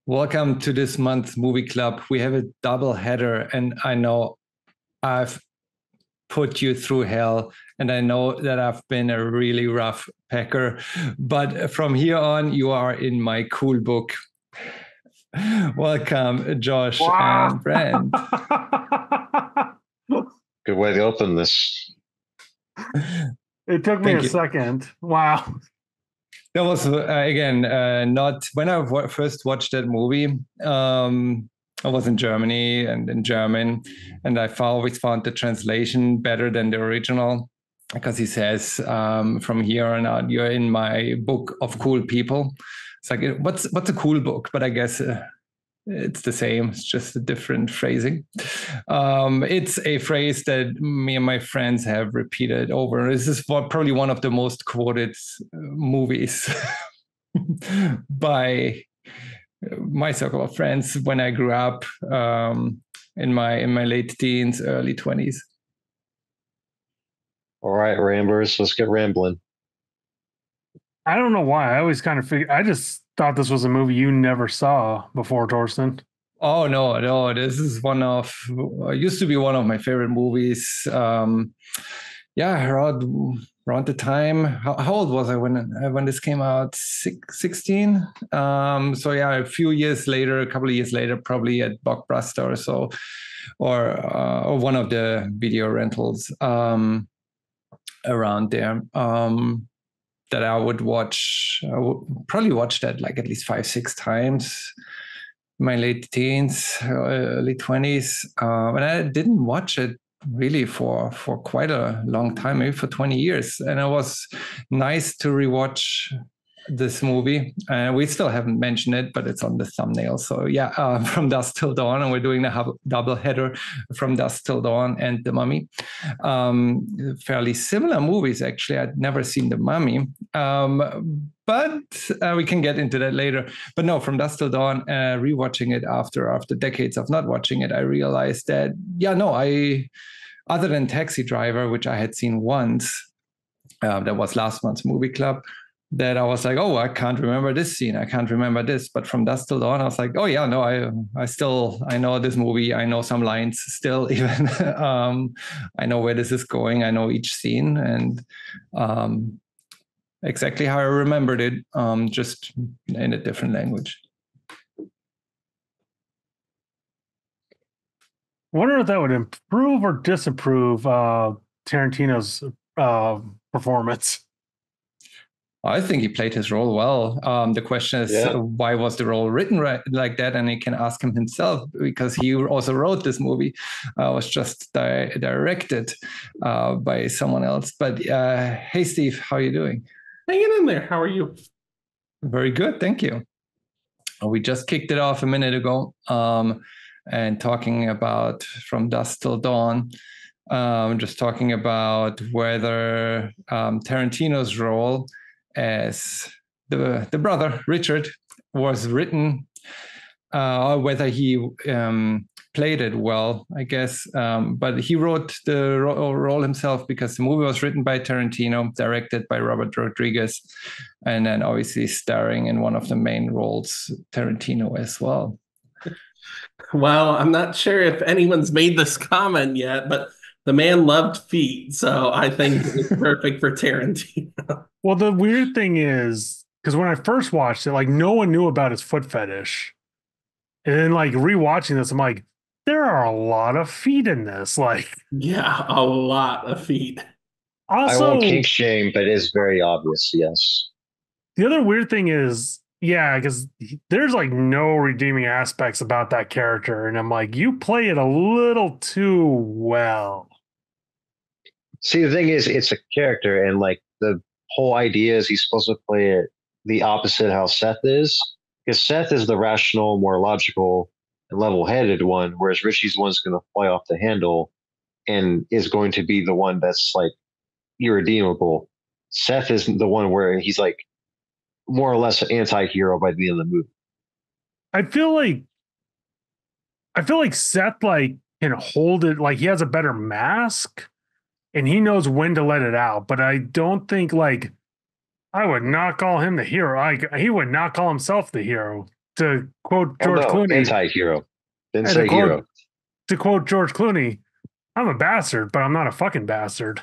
Welcome to this month's movie club. We have a double header, and I know I've put you through hell, and I know that I've been a really rough packer. But from here on, you are in my cool book. Welcome, Josh Wow. and Brand. Good way to open this. It took me Thank a you. second. Wow. That was again not when I first watched that movie. I was in Germany and in German, and I always found the translation better than the original because he says, "From here on out, you're in my book of cool people." It's like, what's a cool book? But I guess it's the same. It's just a different phrasing. It's a phrase that me and my friends have repeated over. This is probably one of the most quoted movies by my circle of friends when I grew up in my late teens, early 20s. All right, Rambers, let's get rambling. I don't know why. I always kind of figured, I just thought this was a movie you never saw before, Torsten. Oh no! This is used to be one of my favorite movies. Yeah, around the time. How old was I when this came out? 16. So yeah, a few years later, a couple of years later, probably at Blockbuster or so, or one of the video rentals around there. That I would watch. I would probably watch that like at least 5, 6 times. My late teens, early 20s, and I didn't watch it really for quite a long time, maybe for 20 years. And it was nice to rewatch this movie. We still haven't mentioned it, but it's on the thumbnail. So yeah, From Dusk Till Dawn, and we're doing the double header, From Dusk Till Dawn and The Mummy. Fairly similar movies, actually. I'd never seen The Mummy, but we can get into that later. But no, From Dusk Till Dawn, rewatching it after decades of not watching it, I realized that, other than Taxi Driver, which I had seen once, that was last month's movie club, that I was like, oh, I can't remember this scene. I can't remember this. But From Dusk Till Dawn, I was like, oh yeah, no, I know this movie. I know some lines still, even. I know where this is going. I know each scene and exactly how I remembered it, just in a different language. Wonder if that would improve or disapprove Tarantino's performance. I think he played his role well. The question is, why was the role written like that? And he can ask him himself, because he also wrote this movie. Was just directed by someone else. But hey, Steve, how are you doing? Hanging in there. How are you? Very good, thank you. We just kicked it off a minute ago, and talking about From Dusk Till Dawn. Just talking about whether Tarantino's role as the brother Richard was written, or whether he played it well, I guess. But he wrote the role himself, because the movie was written by Tarantino, directed by Robert Rodriguez, and then obviously starring in one of the main roles, Tarantino as well. Well, I'm not sure if anyone's made this comment yet, but the man loved feet, so I think it's perfect for Tarantino. Well, the weird thing is, because when I first watched it, like no one knew about his foot fetish. And then like rewatching this, I'm like, there are a lot of feet in this. Like, yeah, a lot of feet. Also, I won't kink shame, but it is very obvious, yes. The other weird thing is, yeah, because there's like no redeeming aspects about that character. And I'm like, you play it a little too well. See, the thing is, it's a character, and like the whole idea is he's supposed to play it the opposite how Seth is, because Seth is the rational, more logical, and level-headed one, whereas Richie's the one's going to fly off the handle and is going to be the one that's like irredeemable. Seth is the one where he's like more or less an anti-hero by the end of the movie. I feel like Seth like can hold it, like he has a better mask and he knows when to let it out. But I don't think like I would not call him the hero. He would not call himself the hero. to quote George Clooney, anti-hero. Didn't and say hero. To quote George Clooney, I'm a bastard, but I'm not a fucking bastard.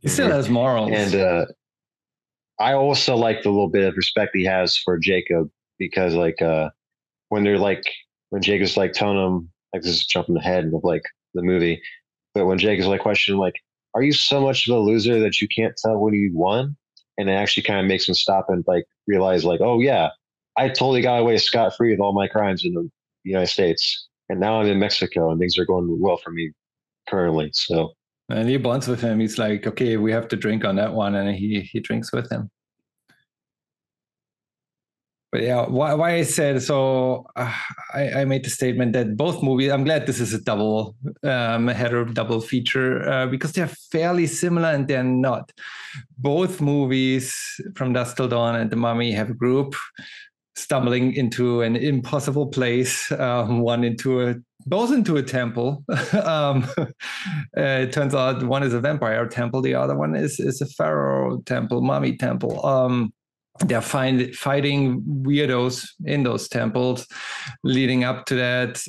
He still has morals. And I also like the little bit of respect he has for Jacob, because like when Jacob's like telling him, like, this is jumping ahead of like the movie, but when Jacob's like questioning like, are you so much of a loser that you can't tell when you won? And it actually kind of makes him stop and like realize like, oh yeah, I totally got away scot-free with all my crimes in the United States, and now I'm in Mexico and things are going well for me currently. So, and he bonds with him. He's like, okay, we have to drink on that one, and he drinks with him. But yeah, why I said so, I made the statement that both movies, I'm glad this is a double feature, because they're fairly similar and they're not. Both movies, From Dusk Till Dawn and The Mummy, have a group stumbling into an impossible place, both into a temple. It turns out one is a vampire temple, the other one is a pharaoh temple, mummy temple. They're fighting weirdos in those temples. Leading up to that,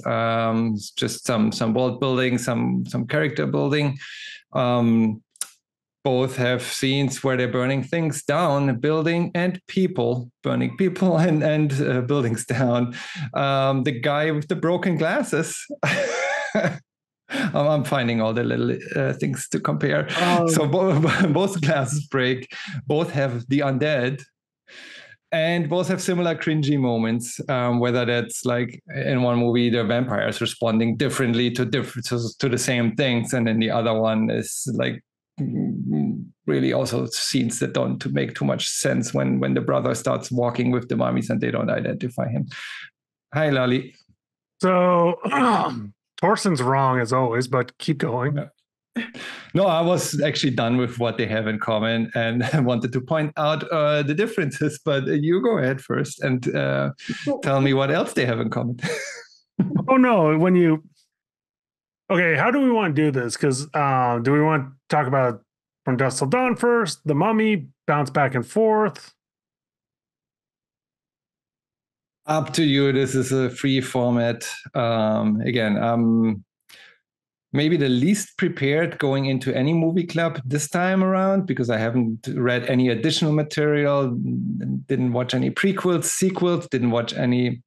just some world building, some character building. Both have scenes where they're burning things down, burning people and buildings down. The guy with the broken glasses. I'm finding all the little things to compare. So both glasses break. Both have the undead. And both have similar cringy moments, whether that's like in one movie, the vampires responding differently to the same things. And then the other one is like really also scenes that don't make too much sense when the brother starts walking with the mummies and they don't identify him. Hi, Lali. So Torsten's wrong as always, but keep going. Yeah. No, I was actually done with what they have in common and wanted to point out the differences, but you go ahead first and tell me what else they have in common. Oh no, okay, how do we want to do this? Because do we want to talk about From Dusk Till Dawn first, The Mummy, bounce back and forth? Up to you. This is a free format. Again, maybe the least prepared going into any movie club this time around, because I haven't read any additional material, didn't watch any prequels, sequels, didn't watch any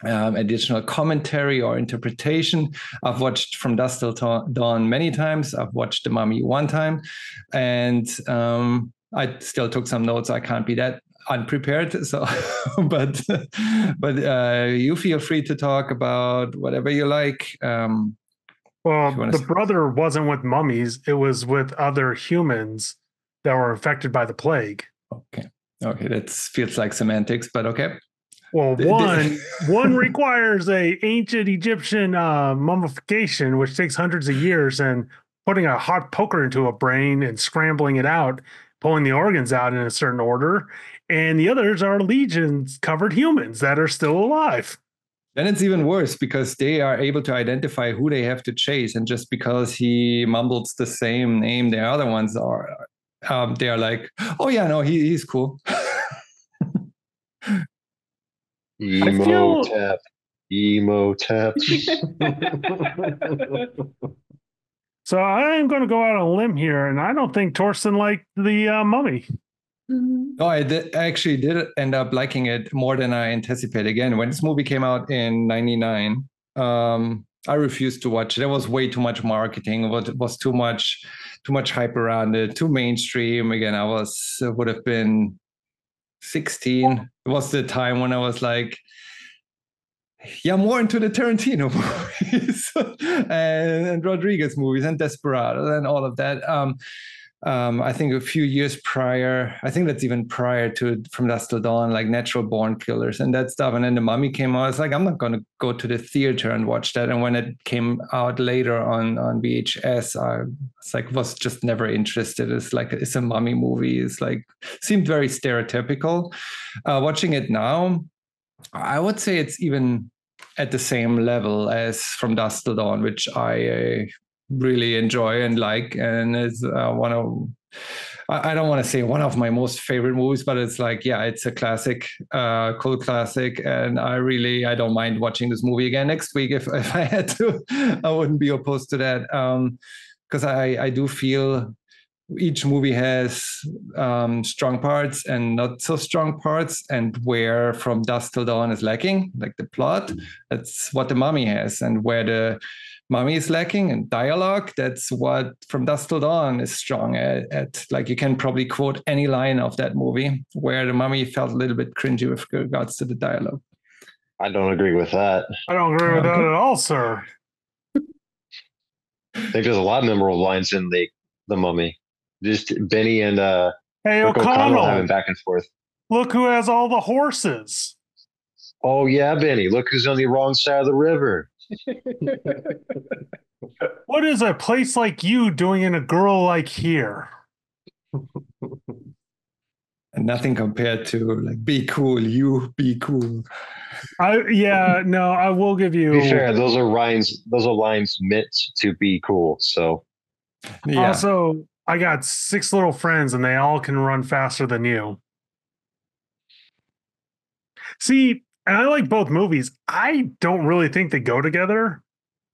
additional commentary or interpretation. I've watched From Dusk Till Dawn many times. I've watched The Mummy one time, and I still took some notes. I can't be that unprepared. So, but you feel free to talk about whatever you like. Well, the brother wasn't with mummies. It was with other humans that were infected by the plague. Okay, that feels like semantics, but okay. Well, one requires a ancient Egyptian mummification, which takes hundreds of years, and putting a hot poker into a brain and scrambling it out, pulling the organs out in a certain order. And the others are legions covered humans that are still alive. Then it's even worse, because they are able to identify who they have to chase. And just because he mumbles the same name, the other ones are, they are like, oh yeah, no, he's cool. Emo tap. So I'm going to go out on a limb here, and I don't think Torsten liked the Mummy. No, I actually did end up liking it more than I anticipated. Again, when this movie came out in '99, I refused to watch it. There was way too much marketing. It was too much hype around it, too mainstream. Again, would have been 16. It was the time when I was like, yeah, more into the Tarantino movies and Rodriguez movies and Desperado and all of that. I think a few years prior, I think that's even prior to From Dusk Till Dawn, like Natural Born Killers and that stuff. And then The Mummy came out. I was like, I'm not going to go to the theater and watch that. And when it came out later on VHS, I was just never interested. It's a mummy movie. It's like, seemed very stereotypical. Watching it now, I would say it's even at the same level as From Dusk Till Dawn, which I really enjoy and like, and is one of I don't want to say one of my most favorite movies, but it's like, yeah, it's a classic, cult classic. And I don't mind watching this movie again next week if I had to. I wouldn't be opposed to that. Because I do feel each movie has strong parts and not so strong parts, and where From Dusk Till Dawn is lacking, like the plot, that's what The Mummy has, and where the Mummy is lacking and dialogue, that's what From Dusk Till Dawn is strong at. Like, you can probably quote any line of that movie, where The Mummy felt a little bit cringy with regards to the dialogue. I don't agree with that. I don't agree with that at all, sir. I think there's a lot of memorable lines in the Mummy. Just Benny and Hey, Rick O'Connell having back and forth. Look who has all the horses. Oh yeah, Benny. Look who's on the wrong side of the river. What is a place like you doing in a girl like here? And nothing compared to like, be cool, you be cool. I will give you. To be fair, those are lines meant to be cool. So Yeah. Also, I got 6 little friends and they all can run faster than you. See, and I like both movies. I don't really think they go together.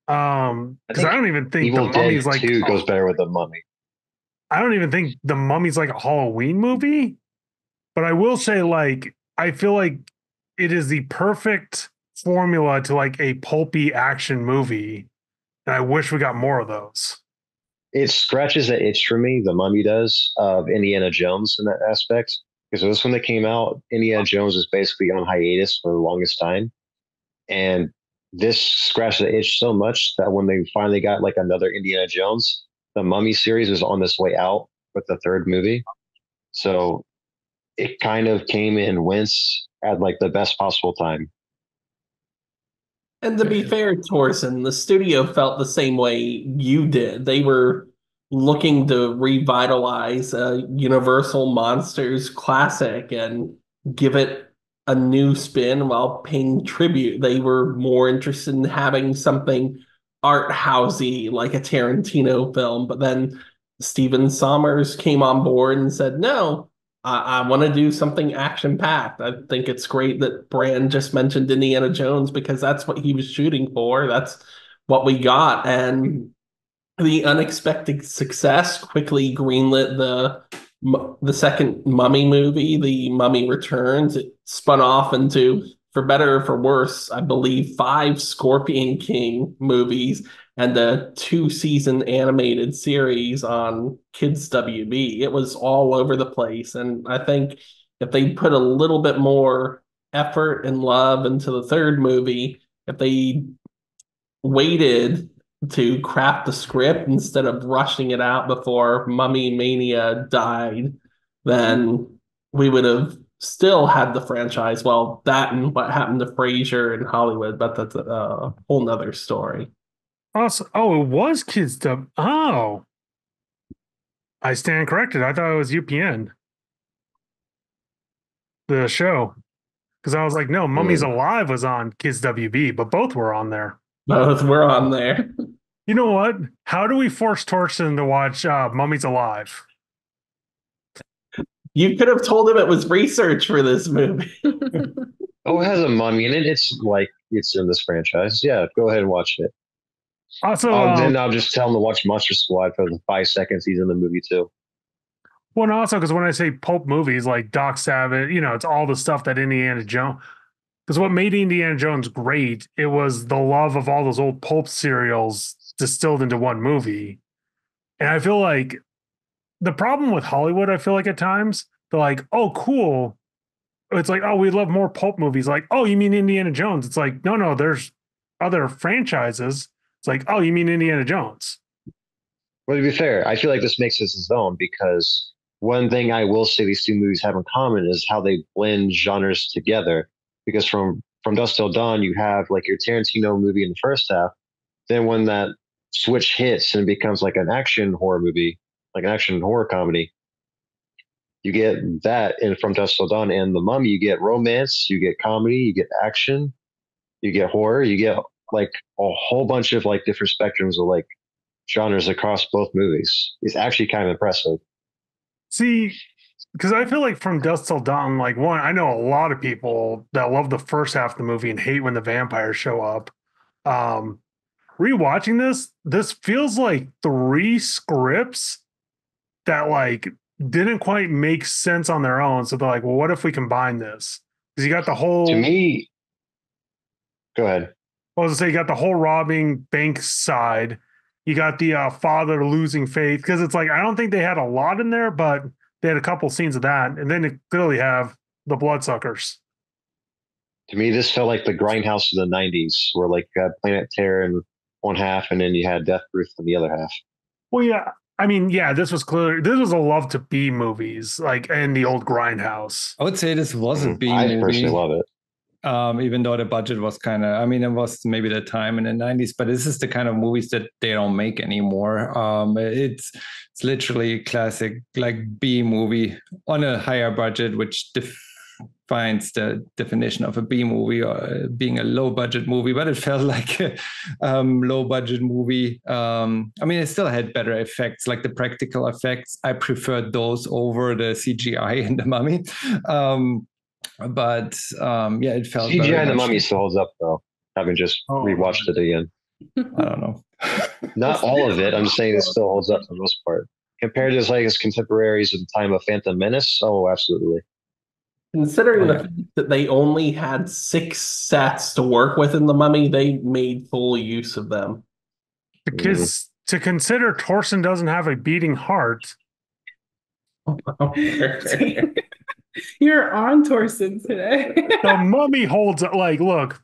Because I don't even think Evil The Mummy's Dead like 2 goes better with The Mummy. I don't even think The Mummy's like a Halloween movie. But I will say, like, I feel like it is the perfect formula to like a pulpy action movie. And I wish we got more of those. It scratches that itch for me, The Mummy does, of Indiana Jones in that aspect. Because this when they came out, Indiana Jones was basically on hiatus for the longest time. And this scratched the itch so much that when they finally got like another Indiana Jones, the Mummy series was on this way out with the 3rd movie. So it kind of came in wins at like the best possible time. And to be fair, Torsen, the studio felt the same way you did. They were looking to revitalize a Universal Monsters classic and give it a new spin while paying tribute. They were more interested in having something art housey like a Tarantino film, but then Steven Sommers came on board and said, no, I want to do something action packed. I think it's great that Brand just mentioned Indiana Jones because that's what he was shooting for. That's what we got. And the unexpected success quickly greenlit the second Mummy movie, The Mummy Returns. It spun off into, for better or for worse, I believe 5 Scorpion King movies and a 2-season animated series on Kids WB. It was all over the place. And I think if they put a little bit more effort and love into the 3rd movie, if they waited to craft the script instead of rushing it out before Mummy Mania died, then we would have still had the franchise. Well, that and what happened to Fraser in Hollywood, but that's a whole nother story. Also, it was Kids Dub. Oh, I stand corrected. I thought it was UPN, the show, because I was like, no, Mummies Alive was on Kids WB, but both were on there. Both were on there. You know what? How do we force Torsten to watch Mummies Alive? You could have told him it was research for this movie. Oh, it has a mummy in it. It's like it's in this franchise. Yeah, go ahead and watch it. Also, then I'll just tell him to watch Monster Squad for the 5 seconds he's in the movie too. Well, and also because when I say pulp movies like Doc Savage, it's all the stuff that Indiana Jones. Because what made Indiana Jones great, it was the love of all those old pulp serials distilled into one movie. And I feel like the problem with Hollywood, I feel like at times, they're like, oh, cool. It's like, oh, we love more pulp movies. Like, oh, you mean Indiana Jones? It's like, no, there's other franchises. It's like, oh, you mean Indiana Jones? Well, to be fair, I feel like this makes this its own because one thing I will say these 2 movies have in common is how they blend genres together. Because from Dusk Till Dawn, you have like your Tarantino movie in the first half. Then when that switch hits and becomes like an action horror movie, like an action horror comedy, you get that in From Dusk Till Dawn. And The Mummy, you get romance, you get comedy, you get action, you get horror, you get like a whole bunch of like different spectrums of like genres across both movies. It's actually kind of impressive. See, because I feel like from Dusk Till Dawn, like one, I know a lot of people that love the first half of the movie and hate when the vampires show up. Um, Rewatching this feels like three scripts that like didn't quite make sense on their own. So they're like, well, what if we combine this? Because you got the whole. To me, go ahead. I was gonna say you got the whole robbing bank side. You got the father losing faith because it's like I don't think they had a lot in there, but they had a couple scenes of that, and then they clearly have the bloodsuckers. To me, this felt like the grindhouse of the '90s, where like you had Planet Terror in one half, and then you had Death Proof in the other half. Well, yeah, I mean, yeah, this was a love to B movies, like in the old grindhouse. I would say this was a B movie. I personally love it. Even though the budget was kind of, I mean, it was maybe the time in the 90s, but this is the kind of movies that they don't make anymore. It's literally classic, like B movie on a higher budget, which defines the definition of a B movie or being a low budget movie, but it felt like a low budget movie. I mean, it still had better effects, like the practical effects. I preferred those over the CGI in The Mummy. But yeah, it felt CGI and The Mummy still holds up though. Having just rewatched it again. I don't know. Not all of it. I'm just saying it still holds up for the most part. Compared to like its contemporaries in the time of Phantom Menace, oh, absolutely. Considering the fact that they only had 6 sets to work with in The Mummy, they made full use of them. Because to consider Torsen doesn't have a beating heart. You're on Torsen today. The Mummy holds up. Like, look,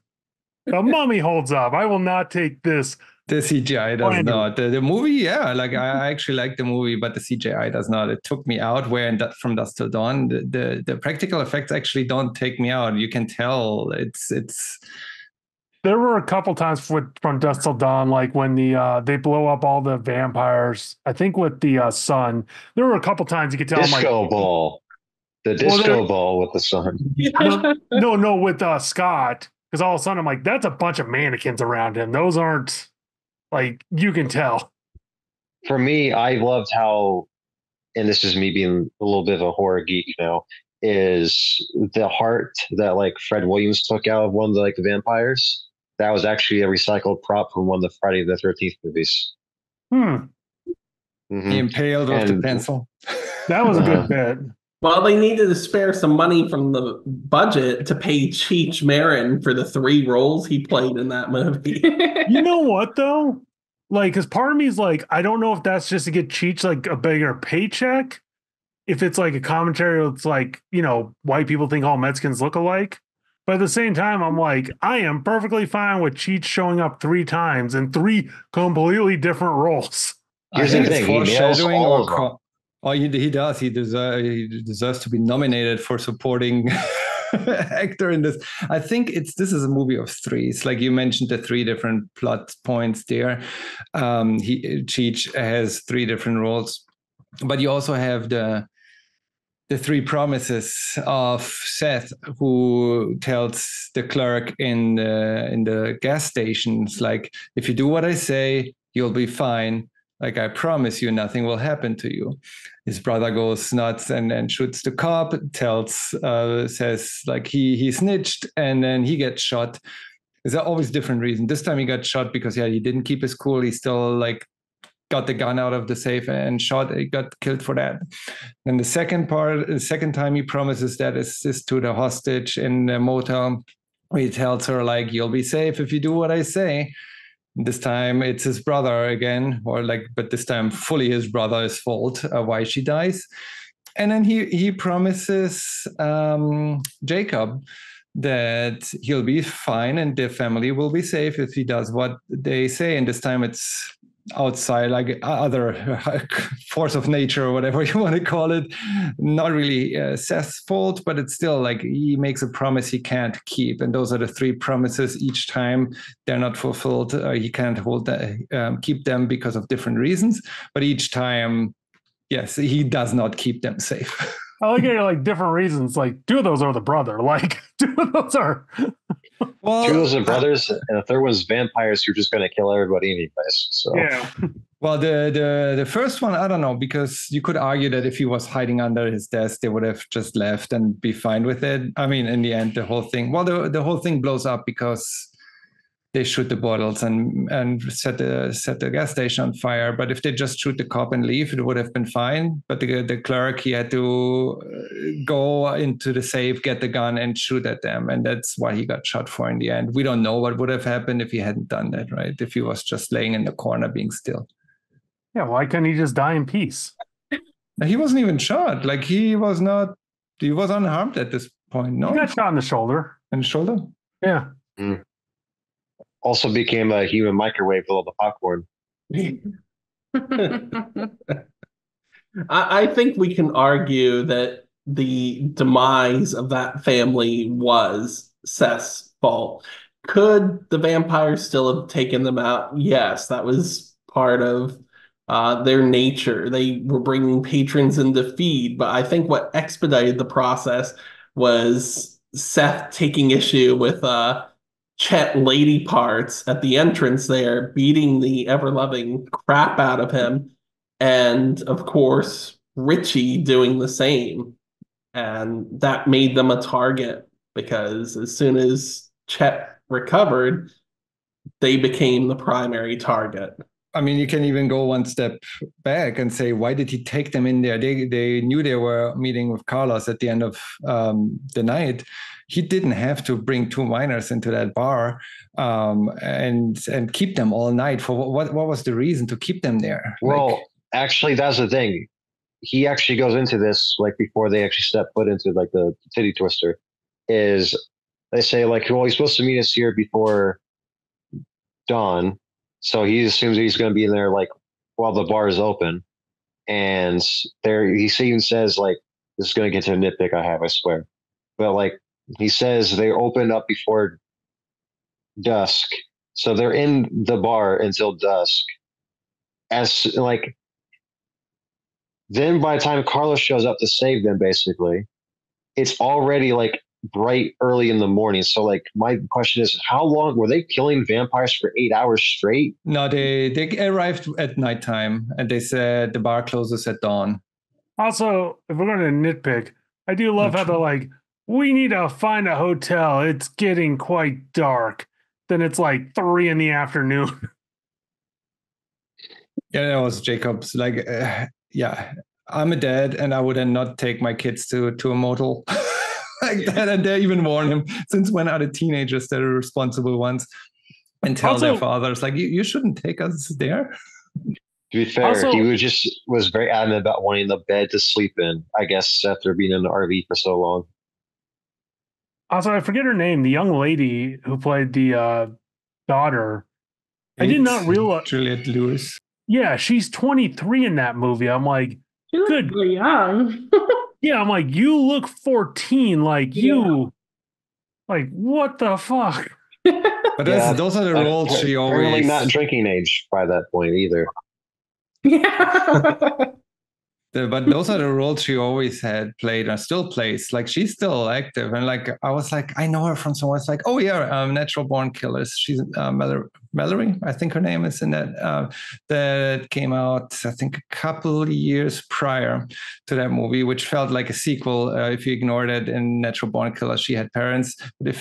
the Mummy holds up. I will not take this. The CGI does not. The movie, yeah, like I actually like the movie, but the CGI does not. It took me out. From Dusk Till Dawn, the practical effects actually don't take me out. You can tell it's. There were a couple times from Dusk Till Dawn, like when they blow up all the vampires. I think with the sun, there were a couple times you could tell. Disco ball. The disco ball with the sun. No, with Scott. Because all of a sudden I'm like, that's a bunch of mannequins around him. Those aren't, like, you can tell. For me, I loved how, and this is me being a little bit of a horror geek now, is the heart that like Fred Williams took out of one of the vampires. That was actually a recycled prop from one of the Friday the 13th movies. Mm-hmm. He impaled with the pencil. That was a good bit. Well, they needed to spare some money from the budget to pay Cheech Marin for the 3 roles he played in that movie. You know what, though? Like, because part of me is like, I don't know if that's just to get Cheech, like, a bigger paycheck. If it's, like, a commentary, it's like, white people think all Mexicans look alike. But at the same time, I'm like, I am perfectly fine with Cheech showing up 3 times in 3 completely different roles. Here's the thing, he nails all of them. Oh, he does. He deserves to be nominated for supporting actor in this. I think this is a movie of 3. It's like you mentioned the 3 different plot points there. Cheech has 3 different roles, but you also have the 3 promises of Seth, who tells the clerk in the gas stations, like, if you do what I say, you'll be fine. Like, I promise you, nothing will happen to you. His brother goes nuts and shoots the cop, says like he snitched, and then he gets shot. There's always different reason. This time he got shot because he didn't keep his cool. He still like got the gun out of the safe and shot. He got killed for that. Then the second time he promises that is to the hostage in the motel. He tells her like, you'll be safe if you do what I say. This time it's his brother again, but this time fully his brother's fault why she dies. And then he promises Jacob that he'll be fine and their family will be safe if he does what they say. And this time it's outside, like other force of nature or whatever you want to call it. Not really Seth's fault, but it's still like he makes a promise he can't keep. And those are the 3 promises. Each time they're not fulfilled. He can't keep them because of different reasons. But each time, yes, he does not keep them safe. I like it like different reasons. Like 2 of those are the brother. Like 2 of those are. Well, 2 of those are brothers, and the third one's vampires who are just going to kill everybody anyways. So Yeah. Well, the first one, I don't know, because you could argue that if he was hiding under his desk, they would have just left and be fine with it. I mean, in the end, the whole thing, well, the whole thing blows up because they shoot the bottles and set the gas station on fire. But if they just shoot the cop and leave, it would have been fine. But the clerk, he had to go into the safe, get the gun, and shoot at them, and that's what he got shot for in the end. We don't know what would have happened if he hadn't done that, right? If he was just laying in the corner being still. Yeah. Why couldn't he just die in peace? He wasn't even shot. Like he was unharmed at this point. No, He got shot in the shoulder. in the shoulder. Yeah. also became a human microwave with all the popcorn. I think we can argue that the demise of that family was Seth's fault. Could the vampires still have taken them out? Yes, that was part of their nature. They were bringing patrons in to feed, but I think what expedited the process was Seth taking issue with Chet lady parts at the entrance there, beating the ever-loving crap out of him. And of course, Richie doing the same. And that made them a target because as soon as Chet recovered, they became the primary target. I mean, you can even go one step back and say, why did he take them in there? They knew they were meeting with Carlos at the end of the night. He didn't have to bring 2 minors into that bar and keep them all night. For what was the reason to keep them there? Well, actually, that's the thing. He actually goes into this like before they actually step foot into like the titty twister. Is they say like, well, he's supposed to meet us here before dawn. So he assumes he's going to be in there like while the bar is open, and there he even says like, "This is going to get to a nitpick I have, I swear." But like he says, they open up before dusk, so they're in the bar until dusk. As like, then by the time Carlos shows up to save them, basically, it's already like bright early in the morning. So like my question is, how long were they killing vampires for 8 hours straight? No, they arrived at nighttime and they said the bar closes at dawn. Also, if we're going to nitpick, I do love how they're like, we need to find a hotel. It's getting quite dark. Then it's like 3 in the afternoon. Yeah, that was Jacob's. Like, yeah, I'm a dad, and I would then not take my kids to a motel like that. And they even warn him, since when are the teenagers that are responsible ones, and tell their fathers like, you shouldn't take us there. To be fair, he was very adamant about wanting the bed to sleep in, I guess, after being in the RV for so long. Also, I forget her name, the young lady who played the daughter. I did not realize. Juliette Lewis. Yeah, she's 23 in that movie. I'm like, she looks really young. Yeah, I'm like, you look 14. Like, you, like, what the fuck? But those are the roles she always. Apparently not drinking age by that point either. Yeah. But those are the roles she always had played and still plays. Like, she's still active. And like, I was like, I know her from somewhere. It's like, oh yeah, Natural Born Killers. She's Mallory, I think her name is in that. That came out, I think, a couple years prior to that movie, which felt like a sequel. If you ignore that in Natural Born Killers, she had parents. But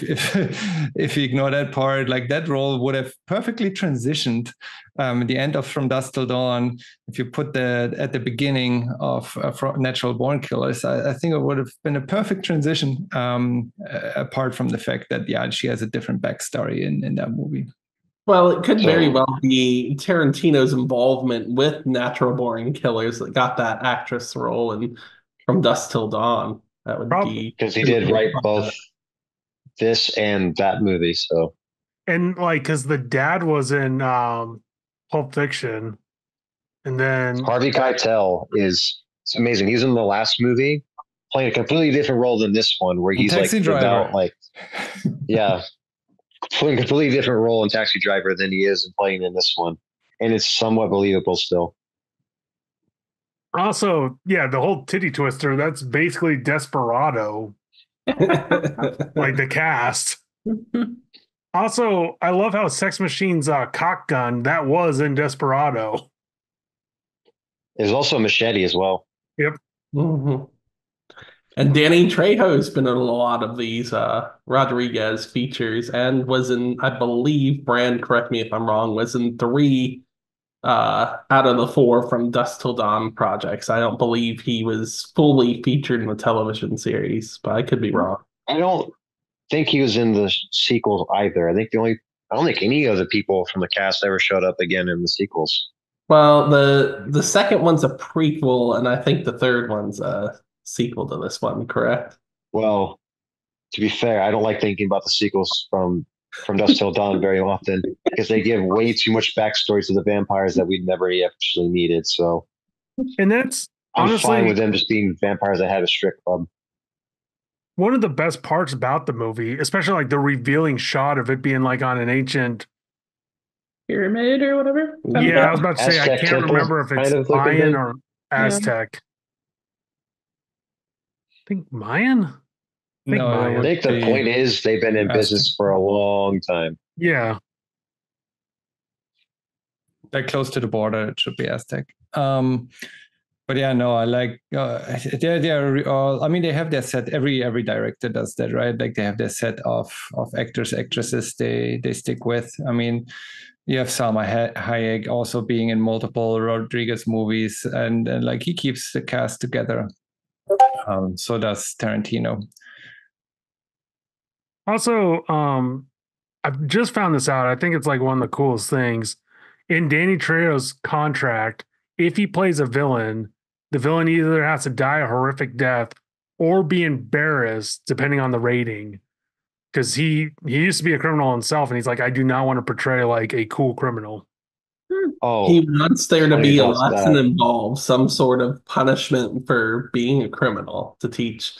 if you ignore that part, like that role would have perfectly transitioned. The end of From Dusk Till Dawn, if you put that at the beginning of Natural Born Killers, I think it would have been a perfect transition, apart from the fact that, yeah, she has a different backstory in that movie. Well, it could very well be Tarantino's involvement with Natural Born Killers that got that actress role in From Dusk Till Dawn. That would be because he did write both this and that movie. So, and like, because the dad was in Pulp Fiction, and then Harvey Keitel it's amazing. He's in the last movie playing a completely different role than this one, where he's like about like, yeah. Playing a completely different role in Taxi Driver than he is in playing in this one. And it's somewhat believable still. Also, yeah, the whole titty twister, that's basically Desperado, like the cast. Also, I love how Sex Machine's cock gun, that was in Desperado. There's also a machete as well. Yep. Mhm. And Danny Trejo's been in a lot of these Rodriguez features and was in, I believe, Brand, correct me if I'm wrong, was in 3 out of the 4 from Dusk Till Dawn projects. I don't believe he was fully featured in the television series, but I could be wrong. I don't think he was in the sequels either. I don't think any of the people from the cast ever showed up again in the sequels. Well, the second one's a prequel, and I think the third one's a sequel to this one, correct? Well, to be fair, I don't like thinking about the sequels from Dusk Till Dawn very often because they give way too much backstory to the vampires that we never actually needed. So And that's I'm honestly fine with them just being vampires that had a strip club. one of the best parts about the movie, especially like the revealing shot of it being like on an ancient. Pyramid or whatever. Yeah, I was about to say, I Aztec can't temple, remember if it's kind of looking Mayan thing. or Aztec. I think Mayan? No, that Mayan. I would think the be point is they've been in Aztec. business for a long time. Yeah. They're close to the border. It should be Aztec. But yeah, no, I like. They're all. I mean, they have their set. Every director does that, right? Like they have their set of actors, actresses. They stick with. I mean, you have Salma Hayek also being in multiple Rodriguez movies, and like he keeps the cast together. So does Tarantino. Also, I've just found this out. I think it's like one of the coolest things. In Danny Trejo's contract, if he plays a villain, the villain either has to die a horrific death or be embarrassed, depending on the rating. Because he used to be a criminal himself, and he's like, I do not want to portray like a cool criminal. Oh, He wants there to funny be a about lesson that. involved, some sort of punishment for being a criminal to teach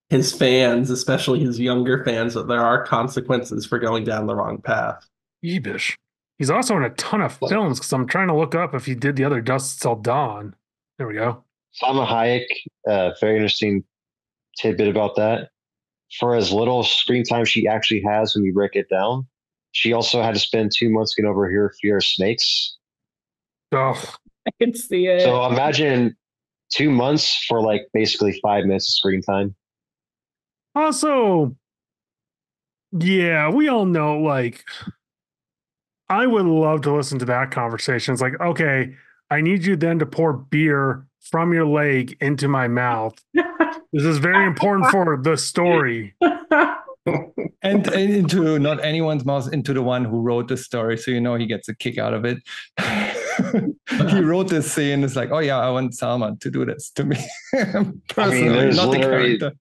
his fans, especially his younger fans, that there are consequences for going down the wrong path. Yeebish. He's also in a ton of films because I'm trying to look up if he did the other Dusk Till Dawn. There we go. Salma Hayek, very interesting tidbit about that. For as little screen time she actually has when you break it down, she also had to spend 2 months getting over her fear of snakes. Oh, I can see it. So imagine 2 months for like basically 5 minutes of screen time. also, yeah, we all know, like, I would love to listen to that conversation. It's like, okay, I need you then to pour beer from your leg into my mouth. This is very important for the story. And into not anyone's mouth, into the one who wrote the story, so you know he gets a kick out of it. He wrote this scene. It's like, oh yeah, I want Salma to do this to me personally, there's not the literally- character.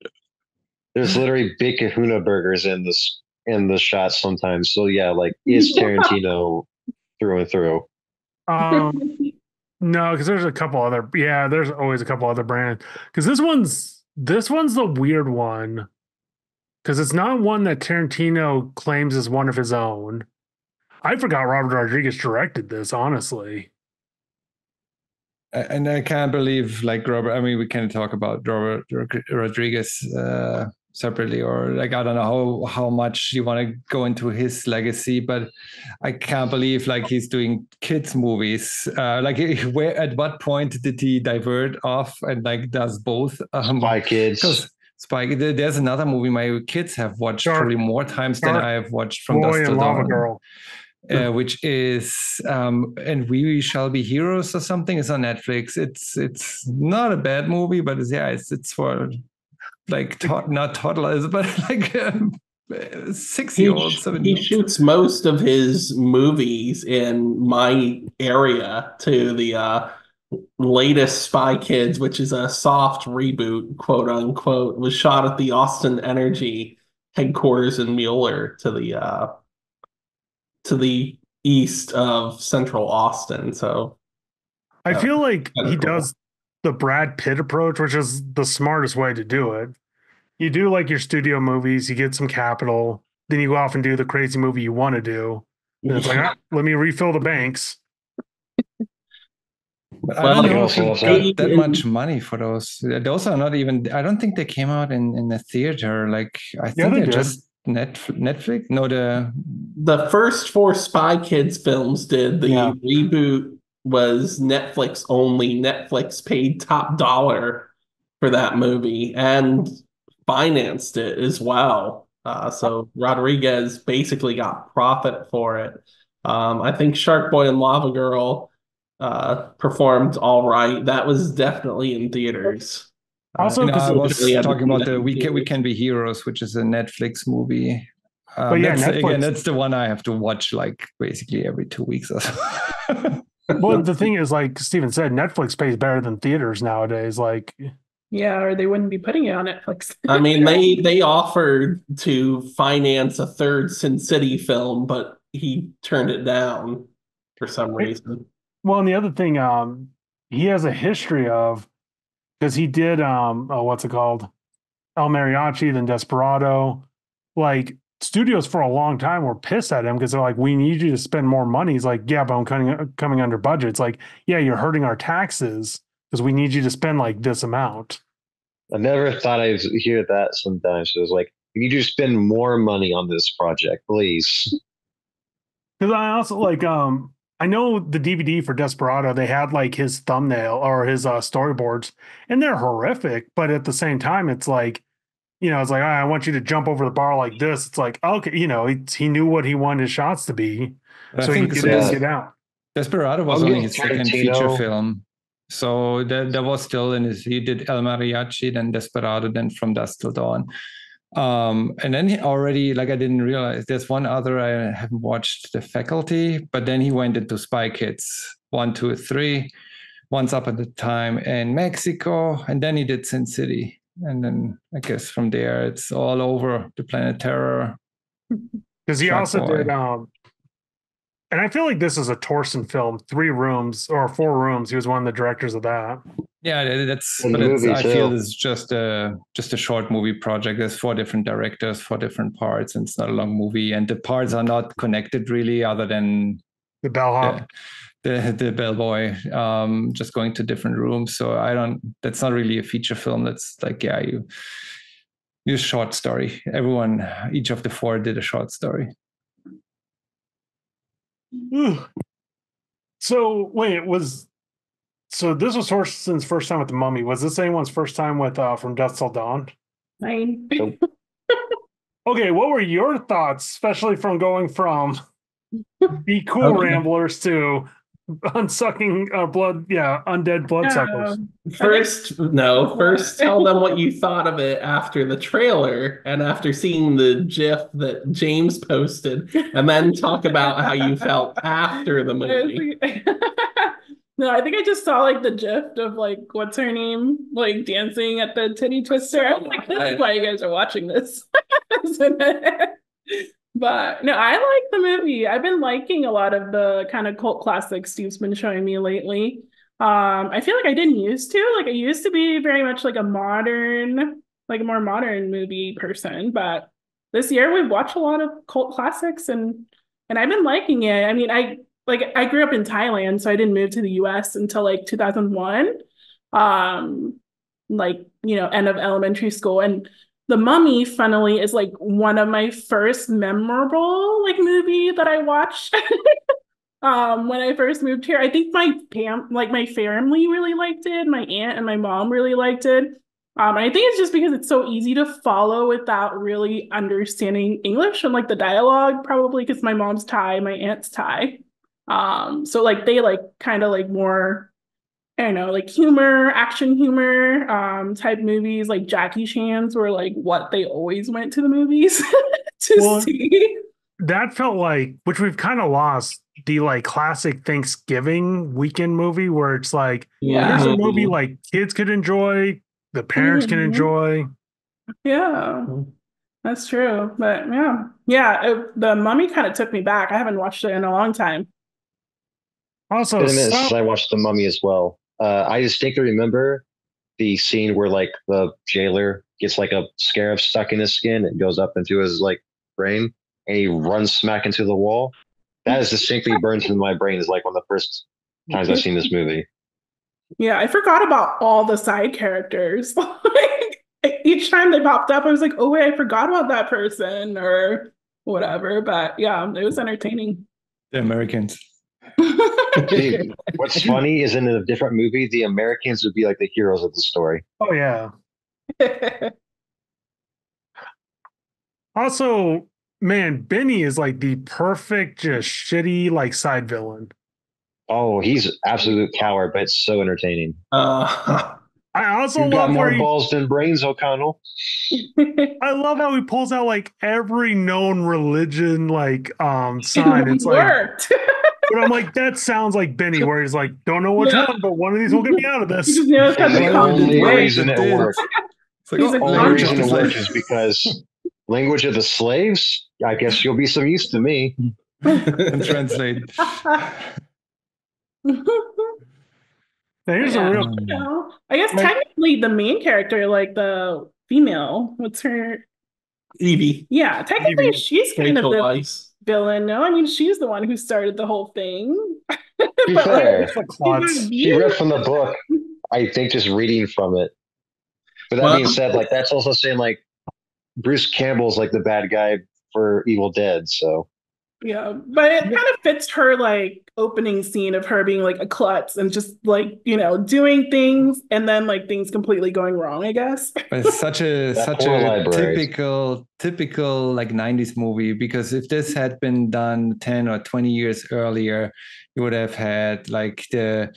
There's literally big kahuna burgers in the shot sometimes. So yeah, like is Tarantino through and through. No, because there's a couple other. Yeah, there's always a couple other brands. Because this one's the weird one. Because it's not one that Tarantino claims is one of his own. I forgot Robert Rodriguez directed this, honestly. And I can't believe, like Robert. I mean, we can talk about Robert Rodriguez separately, or like I don't know how much you want to go into his legacy, but I can't believe like he's doing kids movies. Like where at what point did he divert off and like does both? Spy Kids. Spike. There's another movie my kids have watched probably more times than I have watched from Boy Dusk Till and Lava Dawn. Girl. Which is and We Shall Be Heroes or something. It's on Netflix. It's not a bad movie, but it's for like not toddlers, but like 6-year-olds. He shoots most of his movies in my area to the latest Spy Kids, which is a soft reboot, quote unquote, was shot at the Austin Energy headquarters in Mueller to the east of central Austin. So I feel like he cool. does the Brad Pitt approach, which is the smartest way to do it. You do like your studio movies, you get some capital, then you go off and do the crazy movie you want to do. And it's like, let me refill the banks. But I Well, don't You know can if he also got also that much money for those. Those are not even. I don't think they came out in the theater. Like I think they they're did. just Netflix. No, the first four Spy Kids films did. The Yeah. reboot was Netflix only. Netflix paid top dollar for that movie and financed it as well. So Rodriguez basically got profit for it. I think Shark Boy and Lava Girl performed all right. That was definitely in theaters. Also, because I Unfortunately, was I had to talking see about that the in We theaters. Can Be Heroes, which is a Netflix movie. But yeah, that's again, Netflix- that's the one I have to watch like basically every 2 weeks or so. well, the thing is, like Steven said, Netflix pays better than theaters nowadays. Like, Yeah, or they wouldn't be putting it on Netflix. I mean, they offered to finance a third Sin City film, but he turned it down for some reason. well, and the other thing, he has a history of because he did, oh, what's it called? El Mariachi, then Desperado. Like studios for a long time were pissed at him because they're like, "We need you to spend more money." He's like, "Yeah, but I'm coming under budget." It's like, "Yeah, you're hurting our taxes because we need you to spend like this amount." I never thought I'd hear that sometimes. It was like, you need to spend more money on this project, please. Because I also like, I know the DVD for Desperado, they had like his thumbnail or his storyboards, and they're horrific. But at the same time, it's like, it's like, I want you to jump over the bar like this. It's like, okay, he knew what he wanted his shots to be, But I so he think could so- get out. Desperado was I'll only give his second feature Tarantino- film. So that was still in his. He did El Mariachi, then Desperado, then From Dusk Till Dawn. And then he already, like, I didn't realize there's one other I haven't watched, The Faculty, but then he went into Spy Kids 1, 2, 3, Once Upon a Time in Mexico, and then he did Sin City. And then I guess from there it's all over the Planet Terror. Because he Shark also Boy. did, and I feel like this is a Torsen film, 3 rooms or 4 rooms. He was one of the directors of that. Yeah, that's. And But the it's, movie, I feel too. it's just a short movie project. There's 4 different directors, 4 different parts, and it's not a long movie. And the parts are not connected really, other than The bellhop. the bellboy just going to different rooms. So that's not really a feature film. That's like, yeah, you short story. Each of the 4 did a short story. So wait, so this was Torsten's first time with the Mummy. Was this anyone's first time with From Dusk Till Dawn? Mine. Okay, what were your thoughts, especially from going from Be Cool Okay. Ramblers to unsucking undead bloodsuckers? First tell them what you thought of it after the trailer and after seeing the GIF that James posted, and then talk about how you felt after the movie. No, I think I just saw like the gif of like what's her name like dancing at the titty twister. I'm like, this is why you guys are watching this. But no, I like the movie. I've been liking a lot of the kind of cult classics Steve's been showing me lately. I feel like I didn't used to. Like I used to be very much like a more modern movie person, but this year we've watched a lot of cult classics and I've been liking it. I mean, I grew up in Thailand, so I didn't move to the US until like 2001. End of elementary school. And The Mummy, funnily, is like one of my first memorable like movie that I watched when I first moved here. I think my family really liked it. My aunt and my mom really liked it. I think it's just because it's so easy to follow without really understanding English and like the dialogue, probably because my mom's Thai, my aunt's Thai. So like they like kind of like more, I don't know, like action humor, type movies. Like Jackie Chan's were like what they always went to the movies to see. That felt like, which we've kind of lost, the like classic Thanksgiving weekend movie where it's like, here's a movie like kids could enjoy, the parents can enjoy. Yeah, that's true. But The Mummy kind of took me back. I haven't watched it in a long time. Also, It's been a minute since I watched The Mummy as well. I distinctly remember the scene where like the jailer gets like a scarab stuck in his skin and goes up into his like brain and he runs smack into the wall. That is distinctly burned into my brain as like one of the first times I've seen this movie. Yeah, I forgot about all the side characters. Like each time they popped up, I was like, oh wait, I forgot about that person or whatever. But yeah, it was entertaining. The Americans. See, what's funny is in a different movie, the Americans would be like the heroes of the story. Oh yeah. Also, man, Benny is like the perfect, just shitty like side villain. Oh, he's absolute coward, but it's so entertaining. I also You've got love more where balls than brains, O'Connell. I love how he pulls out like every known religion like sign. It's like, worked. but I'm like, that sounds like Benny, where he's like, don't know which Yeah. one, but one of these will get me out of He this. just knows how And to the come only away. reason it worked, It's like, He's a only convict. reason it It's worked like- is because language of the slaves. I guess you'll be some use to me. and translate. Now, here's Yeah. a real No. I guess Like- technically the main character, like the female, what's her? Evie. Yeah, technically Evie. she's kind of Rachel the Weisz. villain. No, I mean she's the one who started the whole thing. To be But, like, fair, it's a klutz. she read from the book. I think just reading from it. But that Well- being said, like that's also saying like Bruce Campbell's like the bad guy for Evil Dead. So Yeah, but it kind of fits her like opening scene of her being like a klutz and just like, doing things and then like things completely going wrong, I guess. But it's such a That poor library. typical like 90s movie, because if this had been done 10 or 20 years earlier, you would have had like the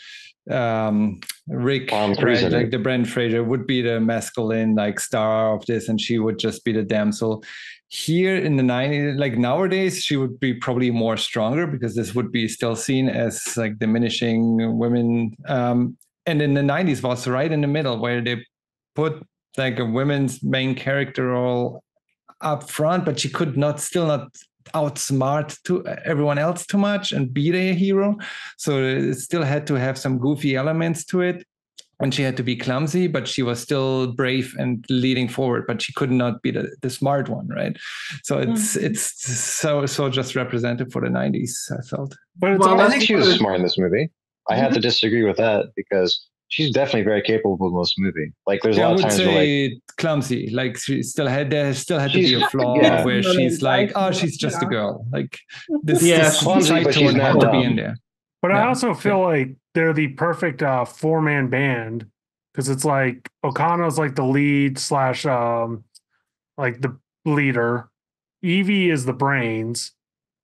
Rick, Tom Cruise right? in Like it. the Brent Fraser would be the masculine like star of this, and she would just be the damsel. Here in the 90s, like nowadays, she would be probably more stronger, because this would be still seen as like diminishing women. And in the 90s was right in the middle, where they put like a women's main character all up front, but she could still not outsmart to everyone else too much and be the hero. So it still had to have some goofy elements to it. And she had to be clumsy, but she was still brave and leading forward, but she could not be the smart one, right? So it's so just representative for the 90s, I felt. But it's Well, I also, think she was smart in this movie. I have to disagree with that because she's definitely very capable in this movie. Like there's a Yeah, I lot of would times where like say clumsy. Like she still had to be She's- a flaw yeah. where she's like, Yeah. oh, she's just a girl. Like this, Yeah, this clumsy, side but she's tone had not to be dumb. in there. but I Yeah. also feel like they're the perfect four-man band, because it's like O'Connor's like the lead slash like the leader. Evie is the brains.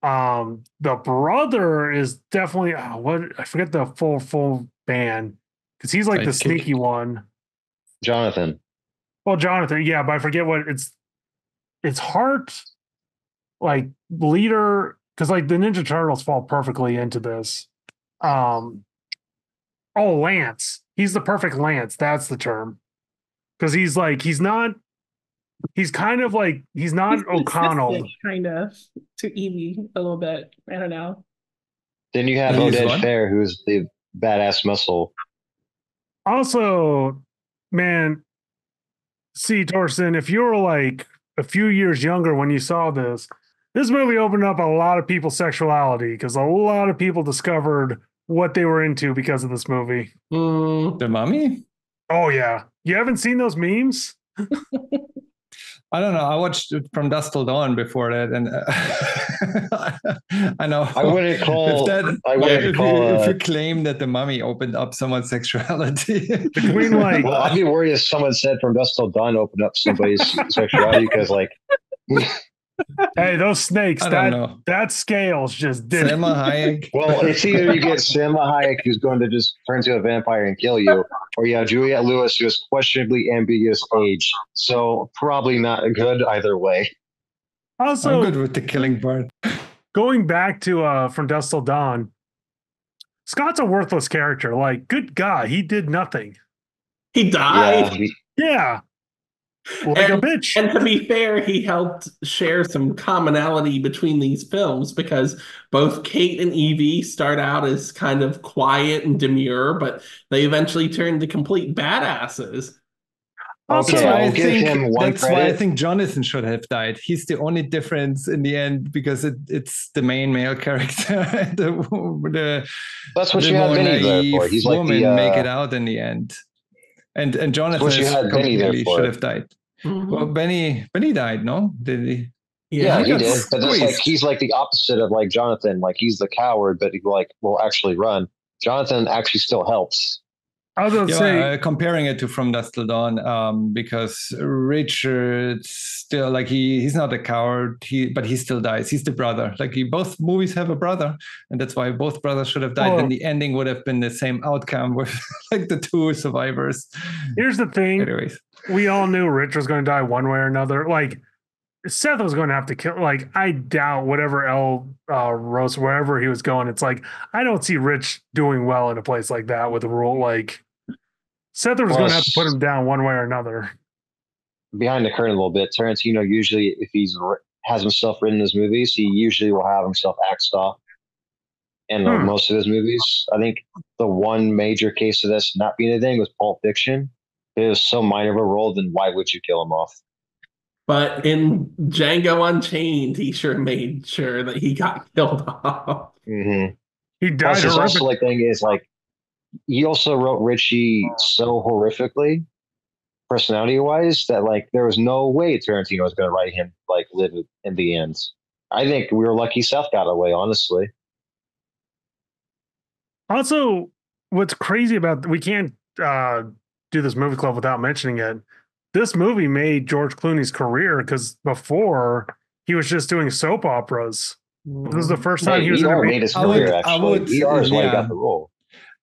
The brother is definitely I forget the full band, because he's like the Sidekick. sneaky one. Jonathan. Well, Jonathan, yeah, but I forget what it's Hart, like leader, because like the Ninja Turtles fall perfectly into this. Lance. He's the perfect Lance. That's the term. Because he's not He's O'Connell. consistent, kind of to Evie a little bit. I don't know. Then you have He's Oded what? Fehr, who's the badass muscle. Also, man, see, Torsten, if you were like a few years younger when you saw this movie opened up a lot of people's sexuality, because a lot of people discovered what they were into because of this movie. The Mummy? Oh yeah. You haven't seen those memes? I don't know. I watched it From Dusk Till Dawn before that, and I know. I wouldn't call. If you claim that the Mummy opened up someone's sexuality, Between like Well, I'd be worried if someone said From Dusk Till Dawn opened up somebody's sexuality because, like, hey, those snakes, I don't know. that scales just did. Selma Hayek. well, it's either you get Salma Hayek, who's going to just turn into a vampire and kill you, or you have Juliette Lewis, who has questionably ambiguous age. So probably not good either way. I'm Also, good with the killing part. going back to From Dusk Till Dawn, Scott's a worthless character. Like, good God, he did nothing. He died. Yeah, Yeah. Like a And- bitch. And to be fair, he helped share some commonality between these films, because both Kate and Evie start out as kind of quiet and demure, but they eventually turn to complete badasses. Also, Okay, I'll give think him one that's why I credit. think Jonathan should have died. He's the only difference in the end because it's the main male character. the That's what the you had more Benny there naive for. He's like woman make it the. out in the end. And That's Jonathan what you is had Benny there completely for. should have died. Well, Benny died, no? Did he? Yeah, he got did. But that's like squeezed. he's like the opposite of like Jonathan. Like he's the coward, but he like will actually run. Jonathan actually still helps. I was going to say, comparing it to From Dusk Till Dawn, because Richard still like he's not a coward, but he still dies. He's the brother. Like both movies have a brother, and that's why both brothers should have died. Well- Then the ending would have been the same outcome with like the two survivors. here's the thing. Anyways, We all knew Rich was going to die one way or another. Like, Seth was going to have to kill. Like, I doubt whatever Rose, wherever he was going, it's like, I don't see Rich doing well in a place like that with a rule. Like, Seth was going to have to put him down one way or another. Behind the curtain a little bit, Tarantino usually, if he's has himself written in his movies, he usually will have himself axed off in most of his movies. I think the one major case of this not being a thing was Pulp Fiction. It was so minor of a role, then why would you kill him off? But in Django Unchained, he sure made sure that he got killed off. Mm-hmm. He died. Plus, his also like thing is like he also wrote Richie so horrifically, personality wise, that like there was no way Tarantino was going to write him like live in the end. I think we were lucky Seth got away, honestly. Also, what's crazy about we can't do this movie club without mentioning it. This movie made George Clooney's career because before he was just doing soap operas. This was the first time he was ER made his career. Actually, ER is why he got the role.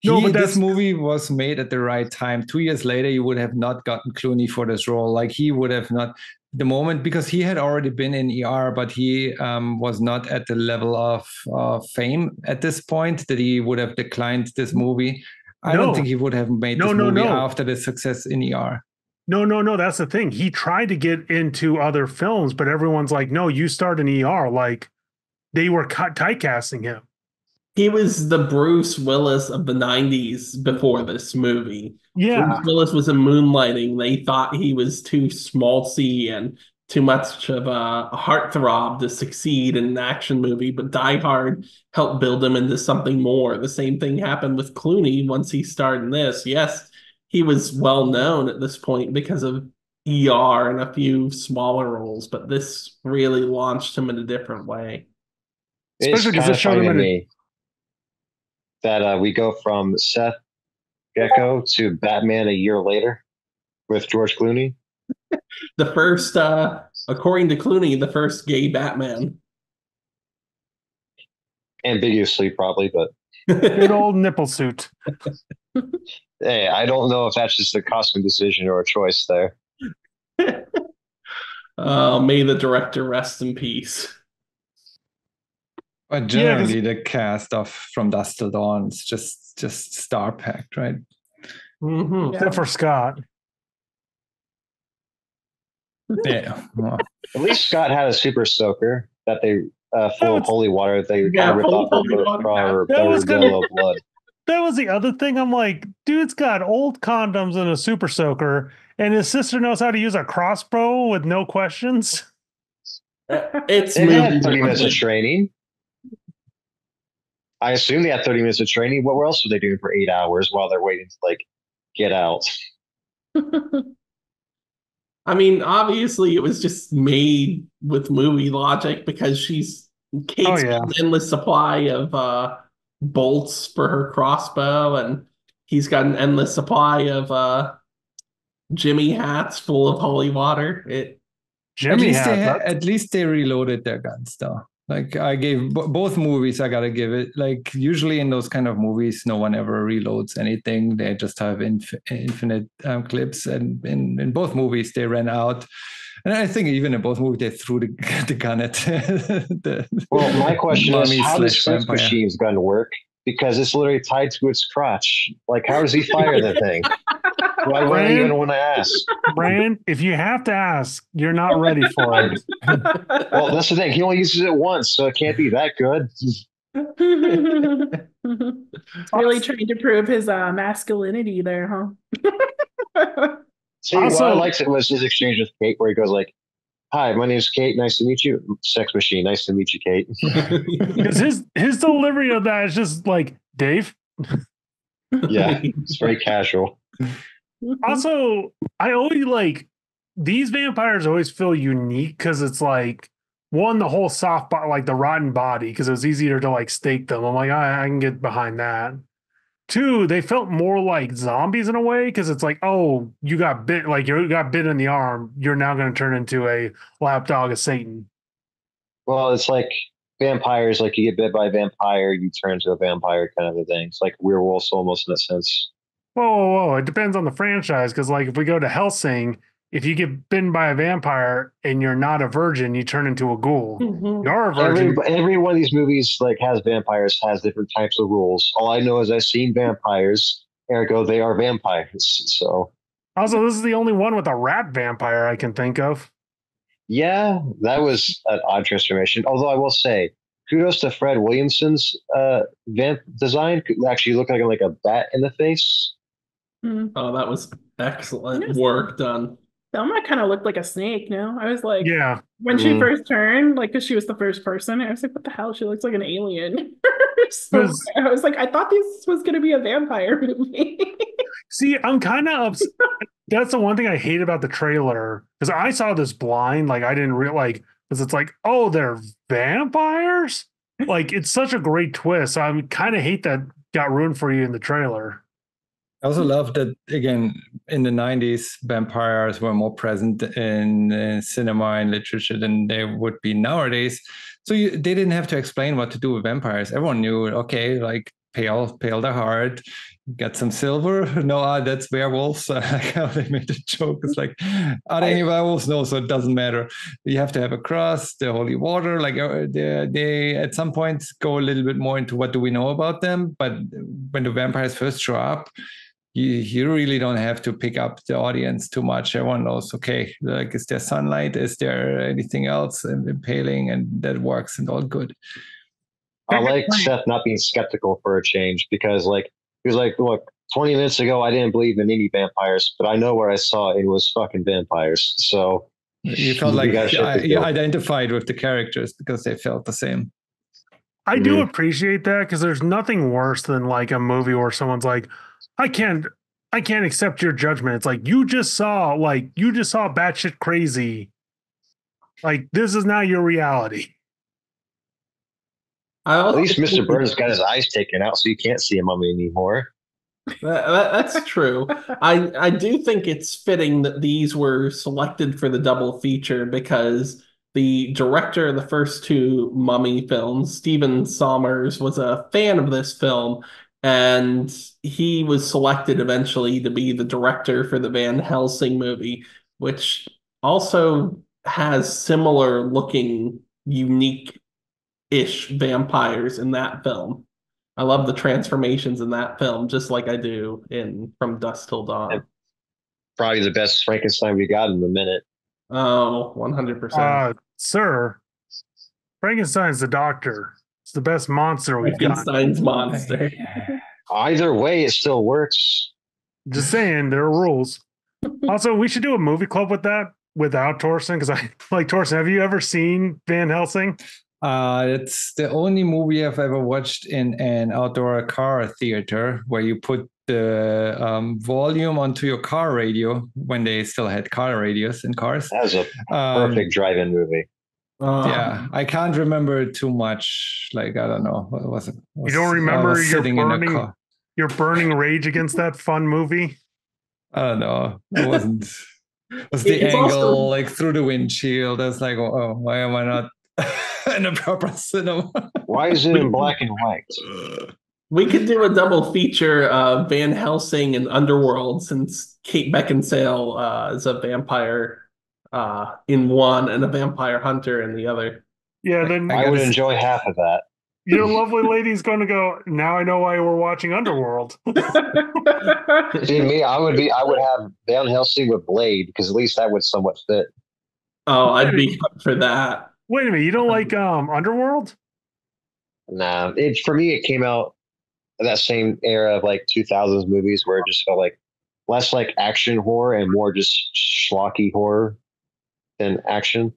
This movie was made at the right time. 2 years later, you would have not gotten Clooney for this role. Like he would have not the moment because he had already been in ER, but he was not at the level of fame at this point that he would have declined this movie. I don't think he would have made this movie after the success in ER. No. That's the thing. He tried to get into other films, but everyone's like, no, you start in ER. Like they were typecasting him. He was the Bruce Willis of the 90s before this movie. Yeah. Bruce Willis was in Moonlighting. They thought he was too schmaltzy and too much of a heartthrob to succeed in an action movie, but Die Hard helped build him into something more. The same thing happened with Clooney once he starred in this. Yes, he was well known at this point because of ER and a few smaller roles, but this really launched him in a different way. Especially because it showed him in that we go from Seth Gecko to Batman a year later with George Clooney. The first, according to Clooney, the first gay Batman. Ambiguously, probably, but good old nipple suit. Hey, I don't know if that's just a costume decision or a choice there. May the director rest in peace. But generally, the cast of From Dusk Till Dawn is just star packed, right? Mm-hmm. Yeah. Except for Scott. Yeah. Well. At least Scott had a super soaker that they full of holy water. They kind of ripped off her blood. That was the other thing. I'm like, dude's got old condoms and a super soaker, and his sister knows how to use a crossbow with no questions. It's they had 30 minutes of training. I assume they had 30 minutes of training. What else were they doing for 8 hours while they're waiting to like get out? I mean, obviously, it was just made with movie logic because Kate's got an endless supply of bolts for her crossbow, and he's got an endless supply of Jimmy hats full of holy water. At least they reloaded their guns, though. Like I gave both movies, I gotta give it. Like usually in those kind of movies, no one ever reloads anything. They just have infinite clips, and in both movies they ran out. And I think even in both movies they threw the gun at Well, my question is, how does Fifth Machine's gun work? Because it's literally tied to its crotch. Like, how does he fire the thing? Why would I even want to ask? Brand, if you have to ask, you're not ready for it. Well, that's the thing. He only uses it once, so it can't be that good. Really trying to prove his masculinity there, huh? See, what I liked it was his exchange with Kate, where he goes like, "Hi, my name's Kate. Nice to meet you. Sex machine. Nice to meet you, Kate." Because his delivery of that is just like, Dave. Yeah, it's very casual. Also, I always like these vampires always feel unique because it's like one, the whole soft body, like the rotten body, because it was easier to like stake them. I'm like, I can get behind that. Two, they felt more like zombies in a way because it's like, oh, you got bit, like you got bit in the arm. You're now going to turn into a lapdog of Satan. Well, it's like vampires. Like you get bit by a vampire, you turn into a vampire, kind of a thing. It's like werewolves almost in that sense. Whoa. It depends on the franchise because, like, if we go to Helsing, if you get bitten by a vampire and you're not a virgin, you turn into a ghoul. You're a virgin. Every one of these movies like has vampires, has different types of rules. All I know is I've seen vampires, ergo they are vampires. So also, this is the only one with a rat vampire I can think of. Yeah, that was an odd transformation. Although I will say, kudos to Fred Williamson's vamp design. Actually looked like a bat in the face. Oh, that was excellent work done. Thelma kind of looked like a snake, no? I was like, yeah. When she first turned, like, because she was the first person, I was like, what the hell? She looks like an alien. So I was like, I thought this was going to be a vampire movie. See, I'm kind of upset. That's the one thing I hate about the trailer because I saw this blind. Like, I didn't realize because it's like, oh, they're vampires. Like, it's such a great twist. So I kind of hate that got ruined for you in the trailer. I also love that, again, in the 90s, vampires were more present in cinema and literature than they would be nowadays. So they didn't have to explain what to do with vampires. Everyone knew, okay, like pale their heart, get some silver. No, that's werewolves. Like how they made the joke. It's like, are there any werewolves? No, so it doesn't matter. You have to have a cross, the holy water. Like they at some point go a little bit more into what do we know about them. But when the vampires first show up, you really don't have to pick up the audience too much. Everyone knows, okay, like, is there sunlight? Is there anything else impaling? And that works and all good. I like Seth not being skeptical for a change because, like, he was like, look, 20 minutes ago, I didn't believe in any vampires, but I know where I saw it was fucking vampires. So you felt like you identified with the characters because they felt the same. I do appreciate that because there's nothing worse than like a movie where someone's like, I can't accept your judgment. It's like you just saw batshit crazy. Like, this is not your reality. At least Mr. Burns got his eyes taken out, so you can't see him anymore. That's true. I do think it's fitting that these were selected for the double feature because the director of the first two Mummy films, Stephen Sommers, was a fan of this film. And he was selected eventually to be the director for the Van Helsing movie, which also has similar looking, unique-ish vampires in that film. I love the transformations in that film, just like I do in From Dusk Till Dawn. And probably the best Frankenstein we got in a minute. Oh, 100%. Sir, Frankenstein's the doctor. It's the best monster we've got. Frankenstein's monster. Either way, it still works. Just saying, there are rules. Also, we should do a movie club with that without Torsten, because I like Torsten. Have you ever seen Van Helsing? It's the only movie I've ever watched in an outdoor car theater where you put the volume onto your car radio when they still had car radios in cars. That was a perfect drive-in movie. Yeah, I can't remember too much. Like, I don't know. What was it? You don't remember your burning rage against that fun movie? I don't know. It wasn't. It was the angle also, like through the windshield. I was like, oh, why am I not in a proper cinema? Why is it in black and white? We could do a double feature of Van Helsing and Underworld, since Kate Beckinsale is a vampire in one and a vampire hunter in the other. Yeah, then I would enjoy half of that. Your lovely lady's going to go, now I know why we're watching Underworld. See, me, I would have Van Helsing with Blade, because at least that would somewhat fit. Oh, I'd be up for that. Wait a minute, you don't like Underworld? Nah, for me, it came out that same era of like 2000s movies where it just felt like less like action horror and more just schlocky horror than action.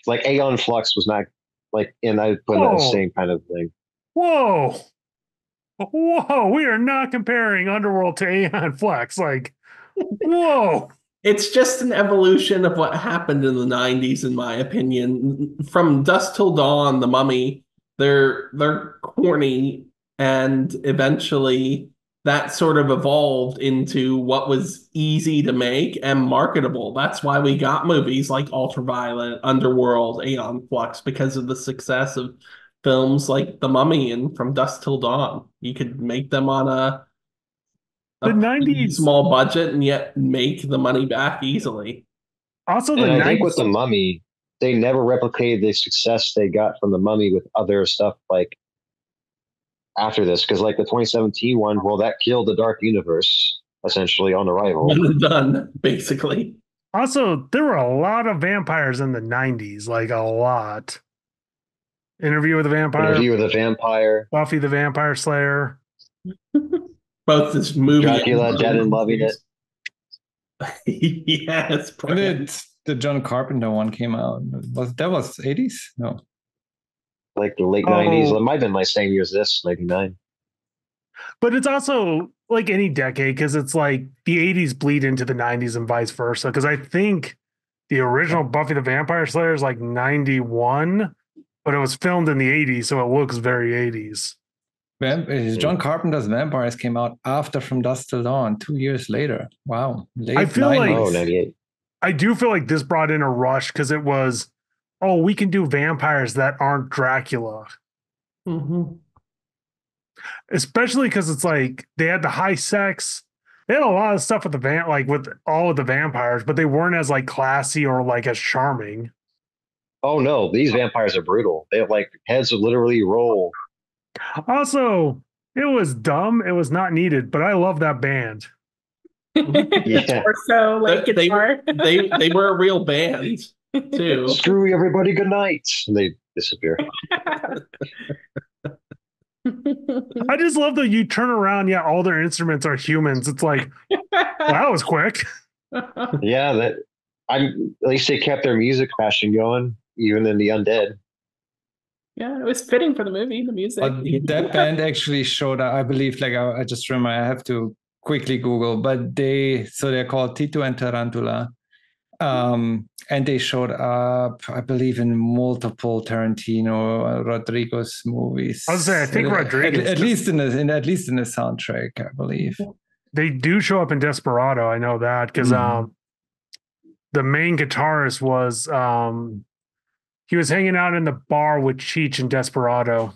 Like Aeon Flux was not like, and I put that same kind of thing. Whoa, we are not comparing Underworld to Aeon Flux. Like, whoa. It's just an evolution of what happened in the 90s, in my opinion. From Dusk Till Dawn, The Mummy, they're corny, and eventually that sort of evolved into what was easy to make and marketable. That's why we got movies like Ultraviolet, Underworld, Aeon Flux, because of the success of films like The Mummy and From Dusk Till Dawn. You could make them on a The 90s small budget and yet make the money back easily. Also, and I think with The Mummy, they never replicated the success they got from The Mummy with other stuff like after this, because like the 2017 one, well, that killed the Dark Universe essentially on arrival. One and done, basically. Also, there were a lot of vampires in the 90s, like a lot. Interview with a Vampire, Buffy the Vampire Slayer. Both this movie, Dracula, Dead and Loving It. Yes, the John Carpenter one came out. That was 80s? No, like the late 90s. It might have been my same year as this, 99. But it's also like any decade, because it's like the 80s bleed into the 90s and vice versa. Because I think the original Buffy the Vampire Slayer is like 91, but it was filmed in the 80s, so it looks very 80s. John Carpenter's Vampires came out after From Dusk Till Dawn, 2 years later. Wow. I feel 90s. 98. I do feel like this brought in a rush because it was, we can do vampires that aren't Dracula. Mm-hmm. Especially because it's like they had the high sex. They had a lot of stuff with with all of the vampires, but they weren't as like classy or like as charming. Oh no, these vampires are brutal. They have like heads would literally roll. Also, it was dumb. It was not needed, but I love that band. Yeah. Or so like guitar. They were a real band too. Screw everybody, good night. And they disappear. I just love that you turn around, all their instruments are humans. It's like, well, that was quick. Yeah, at least they kept their music passion going, even in the undead. Yeah, it was fitting for the movie, the music. That band actually showed up, I believe, like I just remember, I have to quickly Google, but they're called Tito and Tarantula. And they showed up, I believe, in multiple Tarantino, Rodriguez movies. I was saying, I think Rodriguez, at least in the soundtrack, I believe. They do show up in Desperado. I know that because the main guitarist was he was hanging out in the bar with Cheech in Desperado.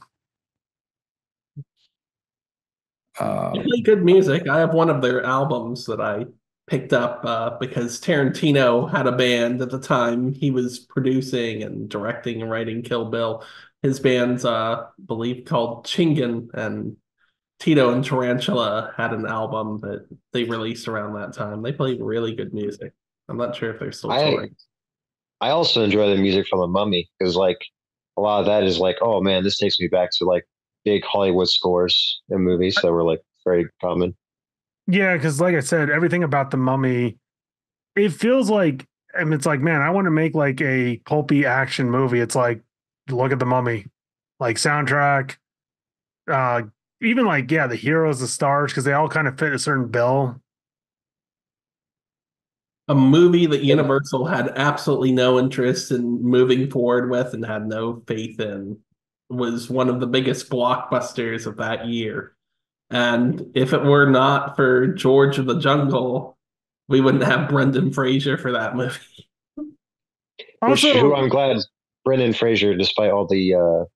They play good music. I have one of their albums that I picked up because Tarantino had a band at the time. He was producing and directing and writing Kill Bill. His band's, I believe, called Chingan, and Tito and Tarantula had an album that they released around that time. They play really good music. I'm not sure if they're still touring. I also enjoy the music from The Mummy because, like, a lot of that is like, oh man, this takes me back to like big Hollywood scores and movies that were like very common. Yeah, because like I said, everything about The Mummy, it feels like, it's like, man, I want to make like a pulpy action movie. It's like, look at The Mummy, like soundtrack, even like, the heroes, the stars, because they all kind of fit a certain bill. A movie that Universal had absolutely no interest in moving forward with and had no faith in was one of the biggest blockbusters of that year. And if it were not for George of the Jungle, we wouldn't have Brendan Fraser for that movie. Who I'm glad Brendan Fraser, despite all the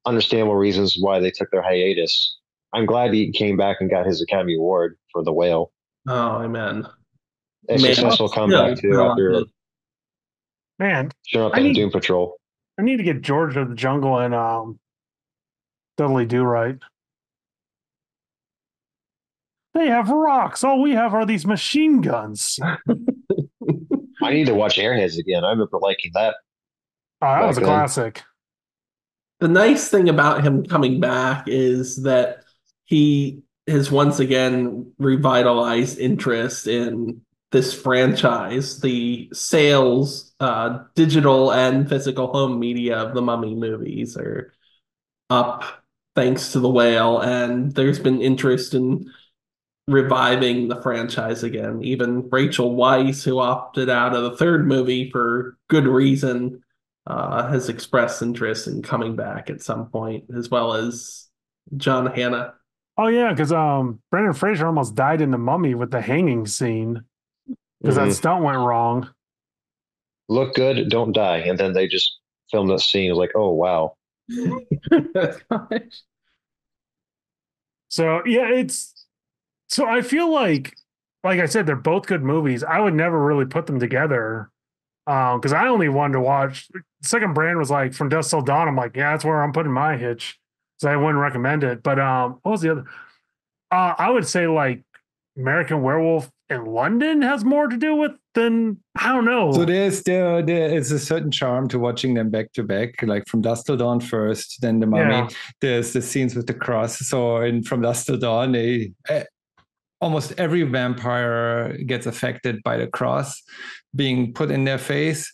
understandable reasons why they took their hiatus, I'm glad he came back and got his Academy Award for The Whale. Oh, amen. A successful comeback too after showing up in Doom Patrol. I need to get George of the Jungle and Dudley Do Right. They have rocks. All we have are these machine guns. I need to watch Airheads again. I remember liking that. Oh, that was a classic. The nice thing about him coming back is that he has once again revitalized interest in this franchise. The sales, digital and physical home media of the Mummy movies are up thanks to the whale, and there's been interest in reviving the franchise again. Even Rachel Weisz, who opted out of the third movie for good reason, has expressed interest in coming back at some point, as well as John Hannah. Oh yeah, because Brendan Fraser almost died in The Mummy with the hanging scene because that stunt went wrong. Look good, don't die. And then they just filmed that scene. It was like, oh wow. So yeah, so I feel like I said, they're both good movies. I would never really put them together because I only wanted to watch. The second brand was like From Dusk Till Dawn. I'm like, yeah, that's where I'm putting my hitch. So I wouldn't recommend it. But what was the other? I would say like American Werewolf in London has more to do with than, I don't know. So there is a certain charm to watching them back to back, like From Dusk Till Dawn first, then The Mummy. Yeah. There's the scenes with the cross. So in From Dusk Till Dawn, almost every vampire gets affected by the cross being put in their face,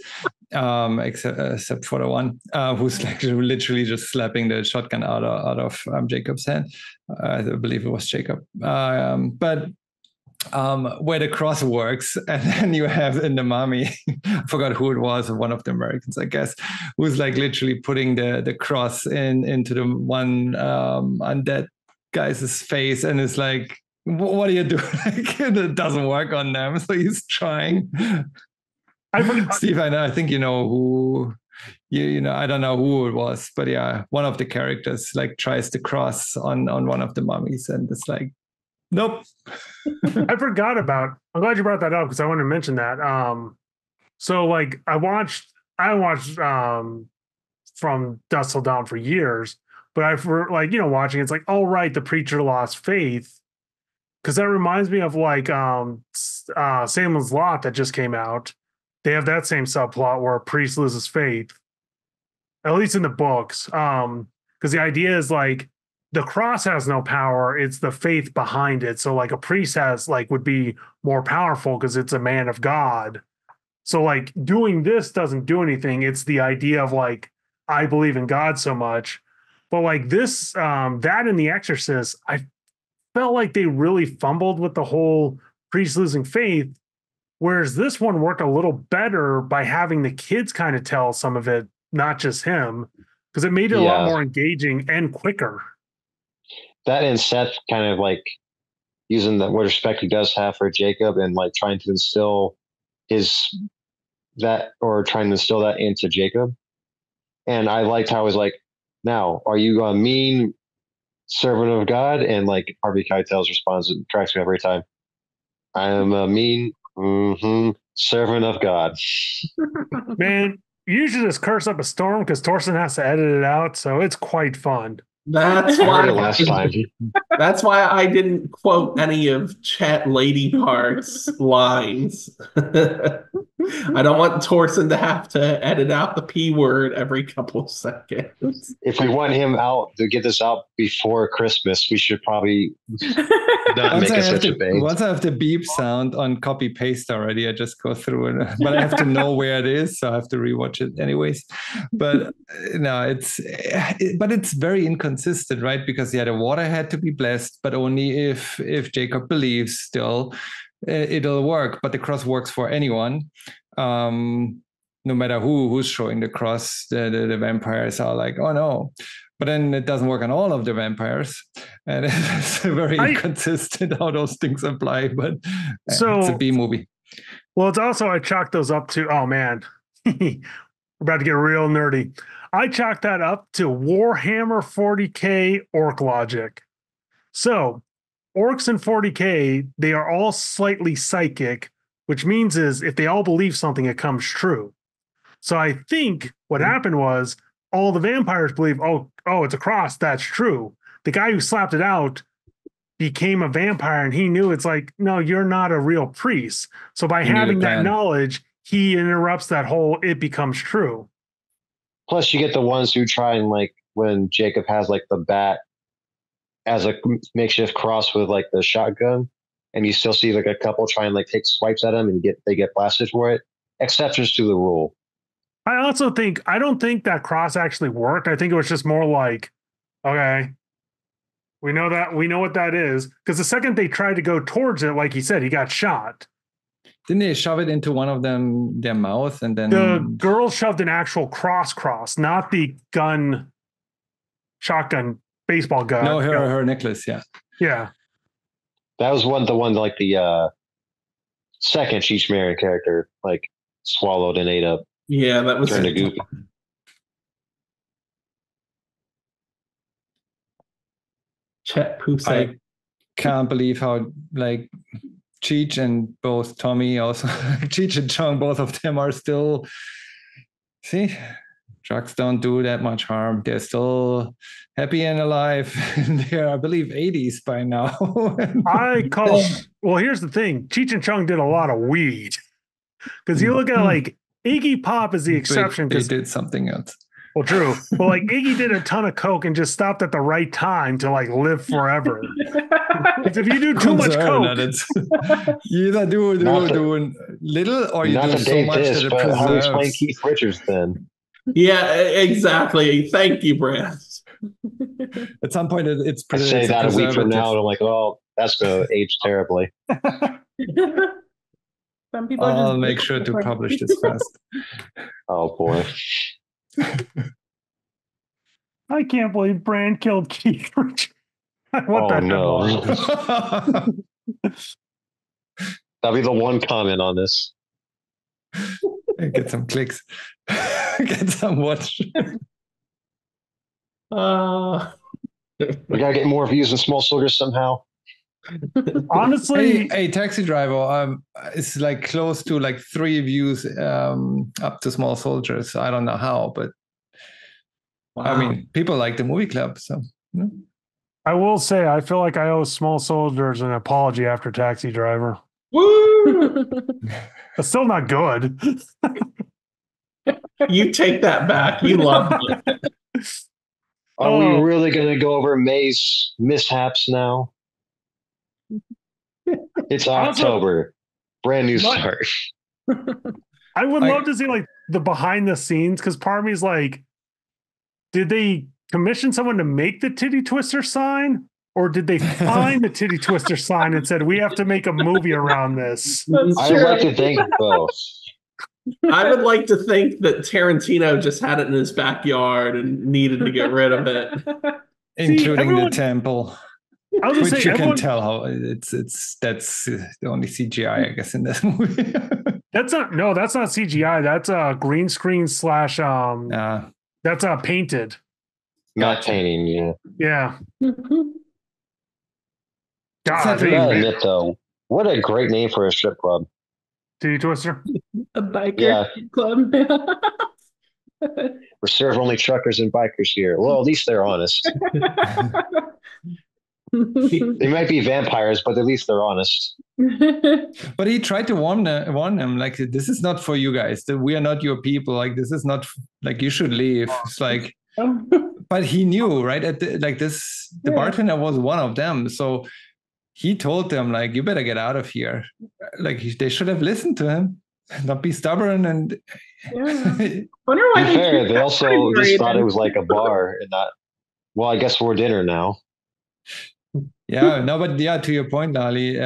except for the one who's like literally just slapping the shotgun out of Jacob's hand. I believe it was Jacob. But where the cross works, and then you have in The Mummy, I forgot who it was, one of the Americans, I guess, who's like literally putting the cross into the one undead guy's face, and it's like, what are you doing? It doesn't work on them, so he's trying. Steve, I think you know who. You know, I don't know who it was, but yeah, one of the characters like tries to cross on one of the mummies, and it's like, nope. I forgot about. I'm glad you brought that up because I wanted to mention that. So like I watched From Dusk Till Dawn for years, but I've like, watching it's like, oh right, the preacher lost faith. Because that reminds me of like Salem's Lot that just came out. They have that same subplot where a priest loses faith, at least in the books. Because the idea is like the cross has no power; it's the faith behind it. So like a priest would be more powerful because it's a man of God. So like doing this doesn't do anything. It's the idea of like, I believe in God so much. But like this, that and The Exorcist, I felt like they really fumbled with the whole priest losing faith, whereas this one worked a little better by having the kids kind of tell some of it, not just him, because it made it a lot more engaging and quicker. That and Seth kind of like using what respect he does have for Jacob and like trying to instill trying to instill that into Jacob. And I liked how it was like, now, are you a mean servant of God? And like Harvey Keitel's response, it cracks me every time. I am a mean servant of God. Man, you should just curse up a storm because Torsten has to edit it out, so it's quite fun. That's why last time. That's why I didn't quote any of Chat Lady Part's lines. I don't want Torsten to have to edit out the P word every couple of seconds. If we want him out to get this out before Christmas, we should probably not make it such a bang. Once I have the beep sound on copy paste already, I just go through it. But I have to know where it is, so I have to rewatch it anyways. But no, it's very inconsistent, right? Because the water had to be blessed, but only if Jacob believes still. It'll work, but the cross works for anyone, no matter who's showing the cross. The vampires are like, oh no, but then it doesn't work on all of the vampires, and it's very inconsistent how those things apply. But it's a B movie. Well, it's also, I chalked those up to, oh man, we're about to get real nerdy. I chalked that up to Warhammer 40K orc logic. So orcs in 40K, they are all slightly psychic, which means is if they all believe something, it comes true. So I think what happened was all the vampires believe, oh, it's a cross. That's true. The guy who slapped it out became a vampire, and he knew it's like, no, you're not a real priest. So by having that knowledge, he interrupts that whole, it becomes true. Plus, you get the ones who try and like when Jacob has like the bat as a makeshift cross with like the shotgun, and you still see like a couple try and like take swipes at him and they get blasted for it. Exceptions to the rule. I don't think that cross actually worked. I think it was just more like, okay, we know what that is. Because the second they tried to go towards it, like he said, he got shot. Didn't they shove it into one of them, their mouth, and then the girl shoved an actual cross, not the shotgun, baseball gun. No, her necklace, yeah. Yeah. That was the one like the second Cheech Marin character, like swallowed and ate up. Yeah, that was turned to goop. Chet Pousse. I can't believe how like Cheech and both Tommy, also Cheech and Chong, both of them are still. See, drugs don't do that much harm. They're still happy and alive. They're, I believe, 80s by now. Well, here's the thing: Cheech and Chong did a lot of weed. Because you look at like Iggy Pop is the exception. They did something else. Well, true. Well, like Iggy did a ton of coke and just stopped at the right time to like live forever. Because if you do too much coke, you either doing little or you do so much that it preserves. How explain Keith Richards then? Yeah, exactly. Thank you, Brad. At some point, it's I say that a week from now, and I'm like, oh, that's going to age terribly. Some people I'll make sure to publish this fast. Oh boy. I can't believe Brand killed Keith Richards. No. That'll be the one comment on this. Get some clicks. Get some watch. We gotta get more views in Small Soldiers somehow. Honestly, hey, Taxi Driver, it's like close to like 3 views up to Small Soldiers. I don't know how, but wow. I mean, people like the movie club, so. Yeah. I will say, I feel like I owe Small Soldiers an apology after Taxi Driver. Woo! It's still not good. You take that back. You love it. Are we really going to go over May's mishaps now? It's October. Brand new start. I would love to see like the behind the scenes, because part of me is like, did they commission someone to make the titty twister sign, or did they find the titty twister sign and said, we have to make a movie around this? I would like to think both. I would like to think that Tarantino just had it in his backyard and needed to get rid of it. Including the temple. Which you can tell how that's the only CGI, I guess, in this movie. That's not CGI. That's a green screen / that's painted. Not painting, yeah. Yeah. God, I admit though, what a great name for a strip club. Titty Twister? A biker club. We serve only truckers and bikers here. Well, at least they're honest. They might be vampires, but at least they're honest. But he tried to warn them, like, this is not for you guys. We are not your people. Like, this is not, like, you should leave. It's like, but he knew, right? The bartender was one of them. So he told them, like, you better get out of here. Like, they should have listened to him, not be stubborn. And wonder why they also just thought it was like a bar and not, well, I guess for dinner now. Yeah, no, but yeah, to your point, Lali,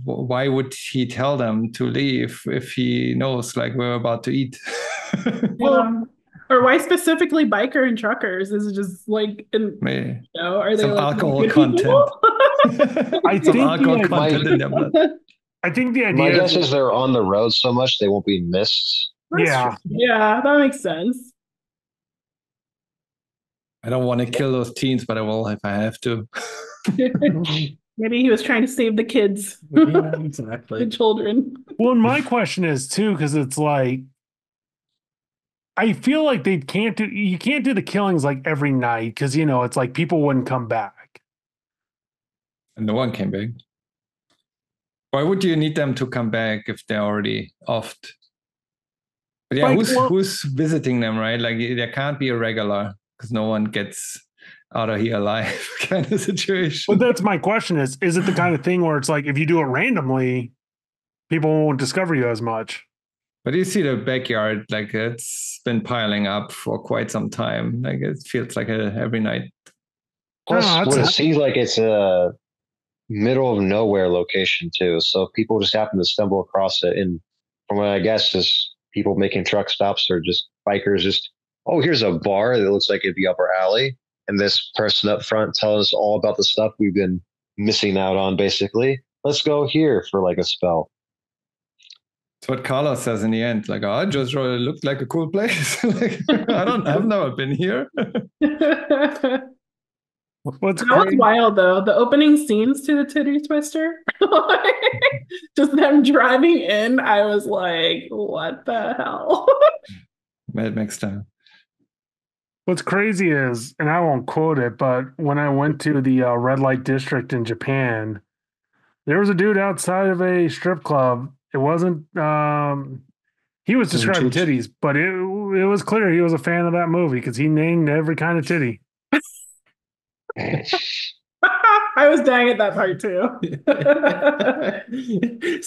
why would he tell them to leave if he knows, like, we're about to eat? Or why specifically biker and truckers? Is it just like, are they some like alcohol content? I think alcohol content in their blood. I think the idea. My guess is they're on the road so much they won't be missed. Yeah, that makes sense. I don't want to kill those teens, but I will if I have to. Maybe he was trying to save the kids. Yeah, exactly. The children. Well, and my question is too, because it's like, I feel like you can't do the killings like every night, because it's like people wouldn't come back. And no one came back. Why would you need them to come back if they're already offed? But yeah, who's visiting them, right? Like, there can't be a regular, because no one gets out of here alive kind of situation. But that's my question: is it the kind of thing where it's like if you do it randomly, people won't discover you as much? But you see the backyard, like it's been piling up for quite some time. Like it feels like every night. Plus, what it seems like it's a middle of nowhere location too, so people just happen to stumble across it. And from what I guess is people making truck stops or just bikers just, oh, here's a bar that looks like it'd be up our alley, and this person up front telling us all about the stuff we've been missing out on. Basically, let's go here for like a spell. It's what Carlos says in the end. Like, oh, it just really looked like a cool place. Like, I've never been here. What's that was wild though. The opening scenes to the Titty Twister, just them driving in. I was like, "What the hell?" Mad Max style. What's crazy is, and I won't quote it, but when I went to the red light district in Japan, there was a dude outside of a strip club. It wasn't. He was describing titties, but it was clear he was a fan of that movie because he named every kind of titty. I was dying at that part too.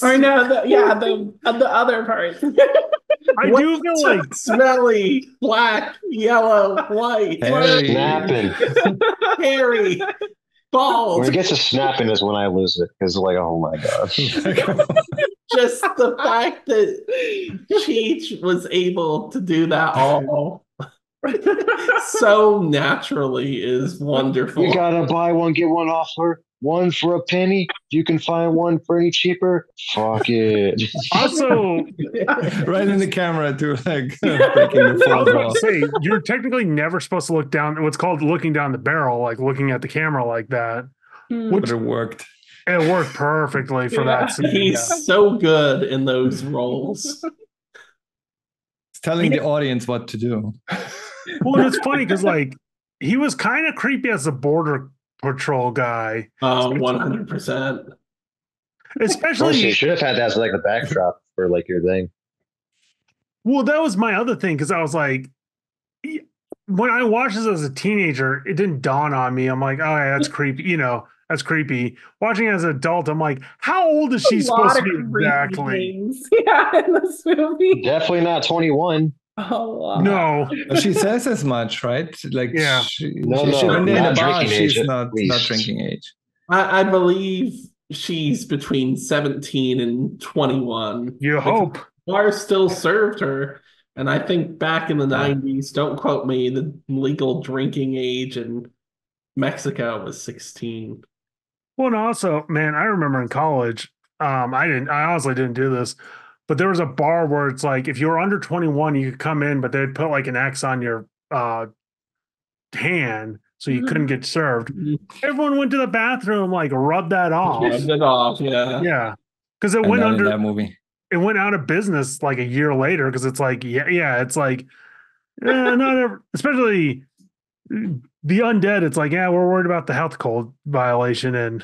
Or no, the other part. I do feel like smelly, black, yellow, white, snapping, hairy, bald. When it gets to snapping is when I lose it because like, oh my gosh. Just the fact that Cheech was able to do that all so naturally is wonderful. You gotta buy one, get one offer. One for a penny. You can find one for any cheaper. Fuck it. Also, right in the camera too, like breaking the fourth wall. Say you're technically never supposed to look down. What's called looking down the barrel, like looking at the camera like that. But it worked. It worked perfectly for that scene. He's so good in those roles. It's telling the audience what to do. Well, it's funny because like he was kind of creepy as a border patrol guy. 100%. Especially, you should have had that as like the backdrop for like your thing. Well, that was my other thing because I was like, when I watched this as a teenager, it didn't dawn on me. I'm like, oh, yeah, that's creepy. You know, that's creepy. Watching it as an adult, I'm like, how old is she supposed to be exactly? Yeah, in this movie. Definitely not 21. Oh, wow. No. She says as much, right? Like, yeah. When they're in the bar, she's not drinking age. I believe she's between 17 and 21. You hope. Bar still served her. And I think back in the 90s, don't quote me, the legal drinking age in Mexico was 16. Well, and also, man, I remember in college, I honestly didn't do this, but there was a bar where it's like, if you were under 21, you could come in, but they'd put like an X on your hand so you couldn't get served. Everyone went to the bathroom, like rub that off. Rubbed it off, yeah. Yeah. Because it went under that movie. It went out of business like a year later because it's like, it's like, not ever, especially the undead. It's like, yeah, we're worried about the health code violation and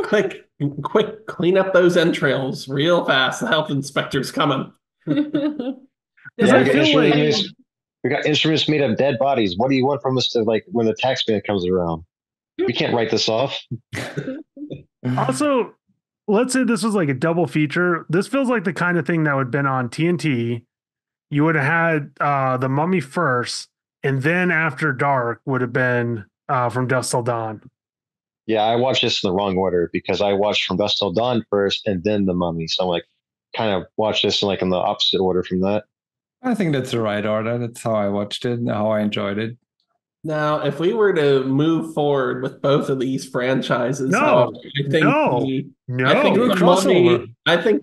quick, clean up those entrails real fast. The health inspector's coming. I feel like we got instruments made of dead bodies. What do you want from us to like when the tax man comes around? We can't write this off. Also, let's say this was like a double feature. This feels like the kind of thing that would have been on TNT. You would have had The Mummy first, and then After Dark would have been From Dusk Till Dawn. Yeah, I watched this in the wrong order because I watched From Dusk Till Dawn first and then The Mummy. So I'm like, kind of watched this in like in the opposite order from that. I think that's the right order. That's how I watched it and how I enjoyed it. Now, if we were to move forward with both of these franchises, I think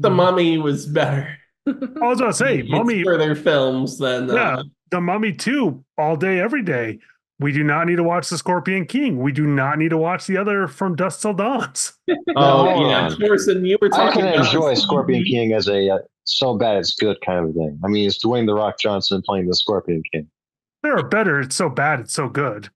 the Mummy was better. I was going to say, Mummy for their films than The Mummy 2, all day, every day. We do not need to watch The Scorpion King. We do not need to watch the other From Dusk Till Dawn. Thorson, you were talking about. I can enjoy Scorpion King as a so bad it's good kind of thing. I mean, it's Dwayne The Rock Johnson playing the Scorpion King. There are better. It's so bad. It's so good.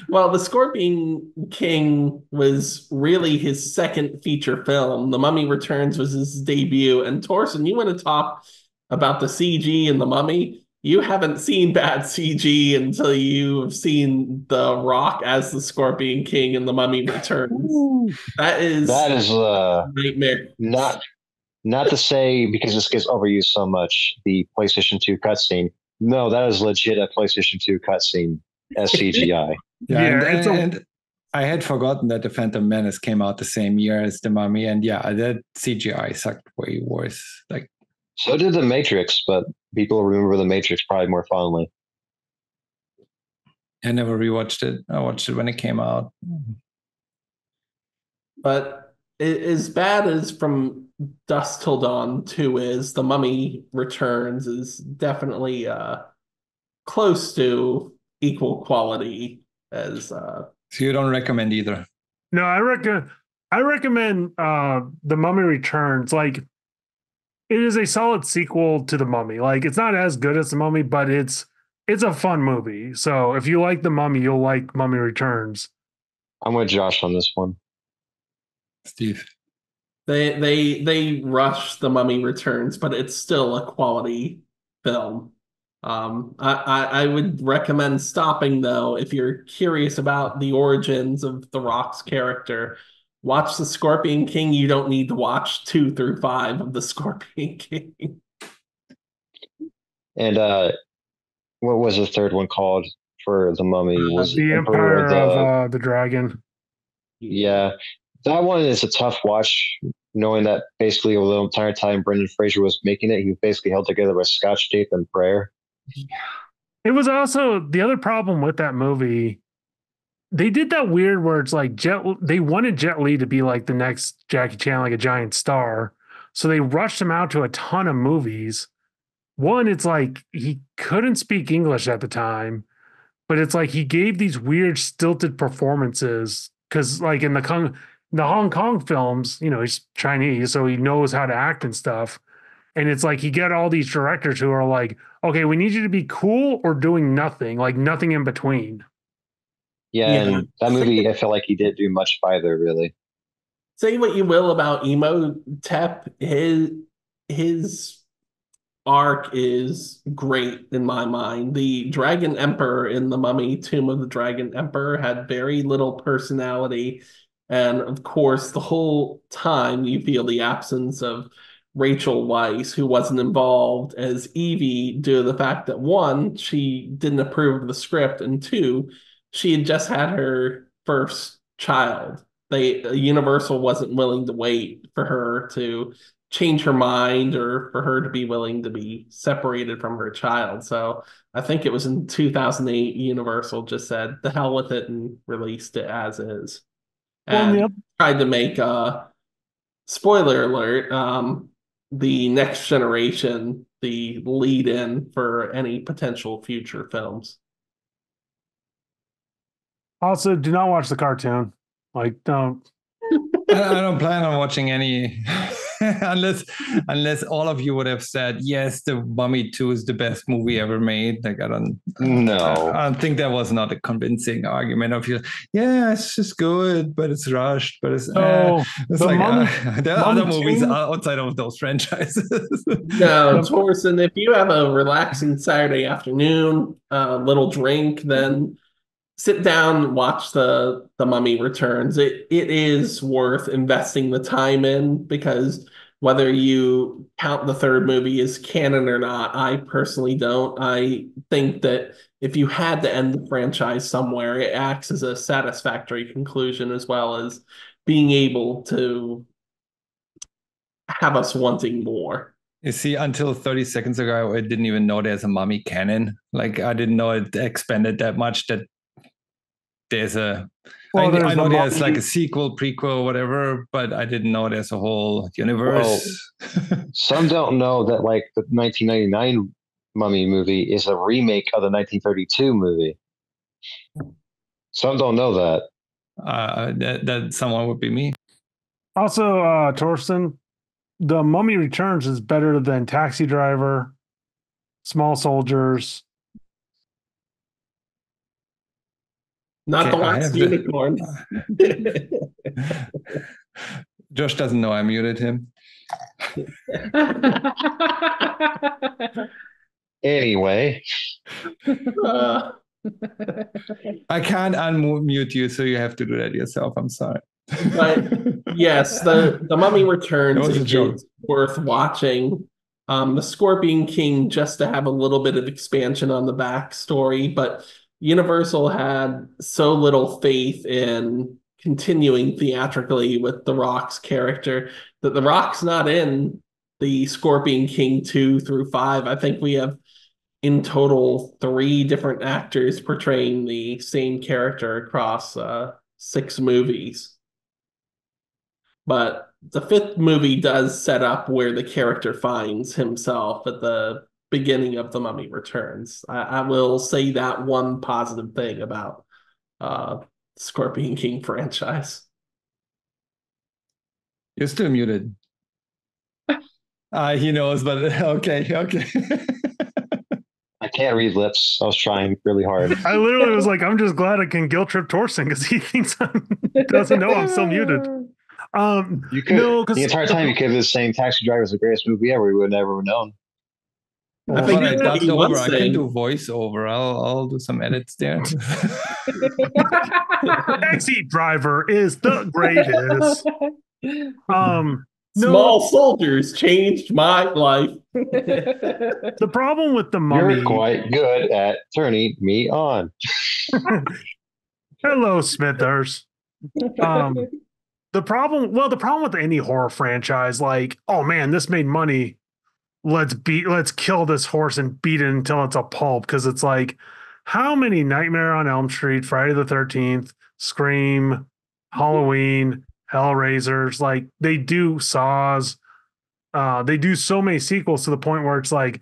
Well, The Scorpion King was really his second feature film. The Mummy Returns was his debut. And Thorson, you want to talk about the CG in The Mummy? You haven't seen bad CG until you've seen The Rock as the Scorpion King in The Mummy Returns. That is nightmare. Not to say, because this gets overused so much, the PlayStation 2 cutscene. No, that is legit a PlayStation 2 cutscene as CGI. And I had forgotten that The Phantom Menace came out the same year as The Mummy, and that CGI sucked way worse. Like, so did The Matrix, but people remember The Matrix probably more fondly. I never rewatched it. I watched it when it came out. But as bad as From Dusk Till Dawn 2 is, The Mummy Returns is definitely close to equal quality as So you don't recommend either? No, I recommend The Mummy Returns. Like, it is a solid sequel to The Mummy. Like, it's not as good as The Mummy, but it's a fun movie. So if you like The Mummy, you'll like Mummy Returns. I'm with Josh on this one. Steve. They rush The Mummy Returns, but it's still a quality film. I would recommend stopping, though, if you're curious about the origins of The Rock's character. Watch The Scorpion King. You don't need to watch 2 through 5 of The Scorpion King. And what was the third one called for The Mummy? Was The Empire of the Dragon. Yeah, that one is a tough watch, knowing that basically the entire time Brendan Fraser was making it, he basically held together with Scotch tape and prayer. It was also the other problem with that movie. They did that weird where it's like they wanted Jet Li to be like the next Jackie Chan, like a giant star. So they rushed him out to a ton of movies. One, it's like he couldn't speak English at the time, but it's like he gave these weird stilted performances because, like, in the Hong Kong films, he's Chinese, so he knows how to act and stuff. And it's like he get all these directors who are like, okay, we need you to be cool or doing nothing, like nothing in between. Yeah, and that movie, I felt like he didn't do much of either, really. Say what you will about Imhotep, his arc is great in my mind. The Dragon Emperor in The Mummy, Tomb of the Dragon Emperor, had very little personality. And of course, the whole time you feel the absence of Rachel Weisz, who wasn't involved as Evie, due to the fact that, one, she didn't approve of the script, and two, she had just had her first child. Universal wasn't willing to wait for her to change her mind or for her to be willing to be separated from her child. So I think it was in 2008, Universal just said, the hell with it, and released it as is. And tried to make, spoiler alert, the Next Generation the lead-in for any potential future films. Also, do not watch the cartoon. Like, don't. I don't plan on watching any unless all of you would have said yes, The Mummy 2 is the best movie ever made. Like, I don't think that was not a convincing argument of you. Yeah, it's just good, but it's rushed. But it's like there are other movies outside of those franchises. No, Torsten, if you have a relaxing Saturday afternoon, little drink, then sit down and watch the Mummy Returns. It is worth investing the time in, because whether you count the third movie as canon or not, I personally don't. I think that if you had to end the franchise somewhere, it acts as a satisfactory conclusion, as well as being able to have us wanting more. You see, until 30 seconds ago, I didn't even know there's a Mummy canon. Like, I didn't know it expanded that much, that there's a I know there's like a sequel, prequel, whatever, but I didn't know there's a whole universe. Well, some don't know that, like, the 1999 Mummy movie is a remake of the 1932 movie. Some don't know that. That someone would be me. Also, Torsten, The Mummy Returns is better than Taxi Driver, Small Soldiers. Not the last unicorn. Josh doesn't know I muted him. Anyway, Uh, I can't unmute you, so you have to do that yourself. I'm sorry. but yes, the Mummy Returns That was a joke. is worth watching. The Scorpion King, just to have a little bit of expansion on the backstory, but Universal had so little faith in continuing theatrically with The Rock's character that The Rock's not in the Scorpion King 2 through 5. I think we have in total 3 different actors portraying the same character across 6 movies. But the 5th movie does set up where the character finds himself at the beginning of The Mummy Returns. I will say that one positive thing about Scorpion King franchise. You're still muted. He knows, but okay. I can't read lips. I was trying really hard. I literally was like, I'm just glad I can guilt trip Torsten because he thinks doesn't know I'm still muted. You could the entire time you could have been saying Taxi Driver is the greatest movie ever. We would never have known. I think I dubbed over. I can do voiceover. I'll do some edits there. Taxi Driver is the greatest. Small soldiers changed my life. The problem with the Mummy. You're quite good at turning me on. Hello, Smithers. The problem with any horror franchise, like, oh man, this made money. Let's kill this horse and beat it until it's a pulp. Because it's like, how many Nightmare on Elm Street, Friday the 13th, Scream, Halloween, Hellraisers, like they do Saws, they do so many sequels to the point where it's like,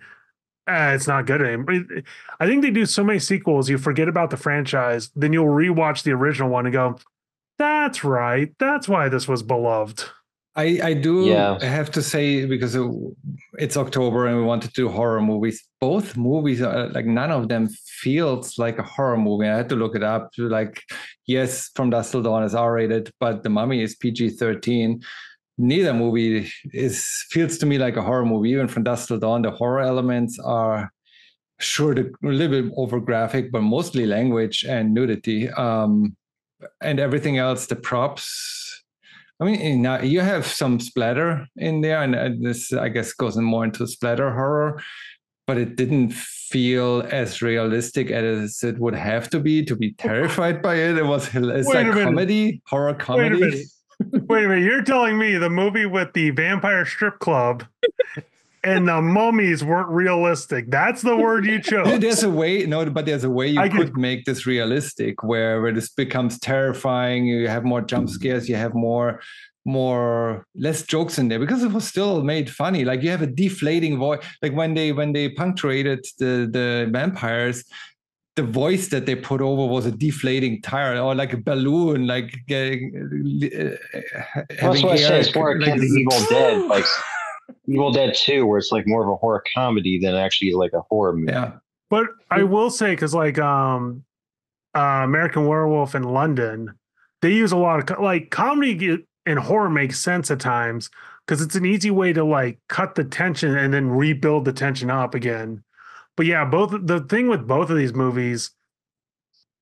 it's not good anymore. I think they do so many sequels, you forget about the franchise, then you'll rewatch the original one and go, that's right. That's why this was beloved. I do have to say, because it's October and we wanted to do horror movies. Both movies are like, none of them feels like a horror movie. I had to look it up. Like, yes, From Dusk Till Dawn is R-rated, but The Mummy is PG-13. Neither movie feels to me like a horror movie. Even From Dusk Till Dawn, the horror elements are a little bit over graphic, but mostly language and nudity. And everything else, the props. I mean, you have some splatter in there, and this, I guess, goes more into splatter horror, but it didn't feel as realistic as it would have to be terrified by it. It's like comedy, horror comedy. Wait a minute. You're telling me the movie with the vampire strip club and the mummies weren't realistic? That's the word you chose. There's a way you could make this realistic where this becomes terrifying. You have more jump scares, you have less jokes in there, because it was still made funny. Like, you have a deflating voice. Like when they punctuated the vampires, the voice that they put over was a deflating tire, or like a balloon, like that's why I say it's more akin to Evil Dead, like Evil Dead 2, where it's like more of a horror comedy than actually like a horror movie. Yeah. But I will say, because like American Werewolf in London, they use a lot of like comedy and horror makes sense at times, because it's an easy way to like cut the tension and then rebuild the tension up again. But yeah, the thing with both of these movies,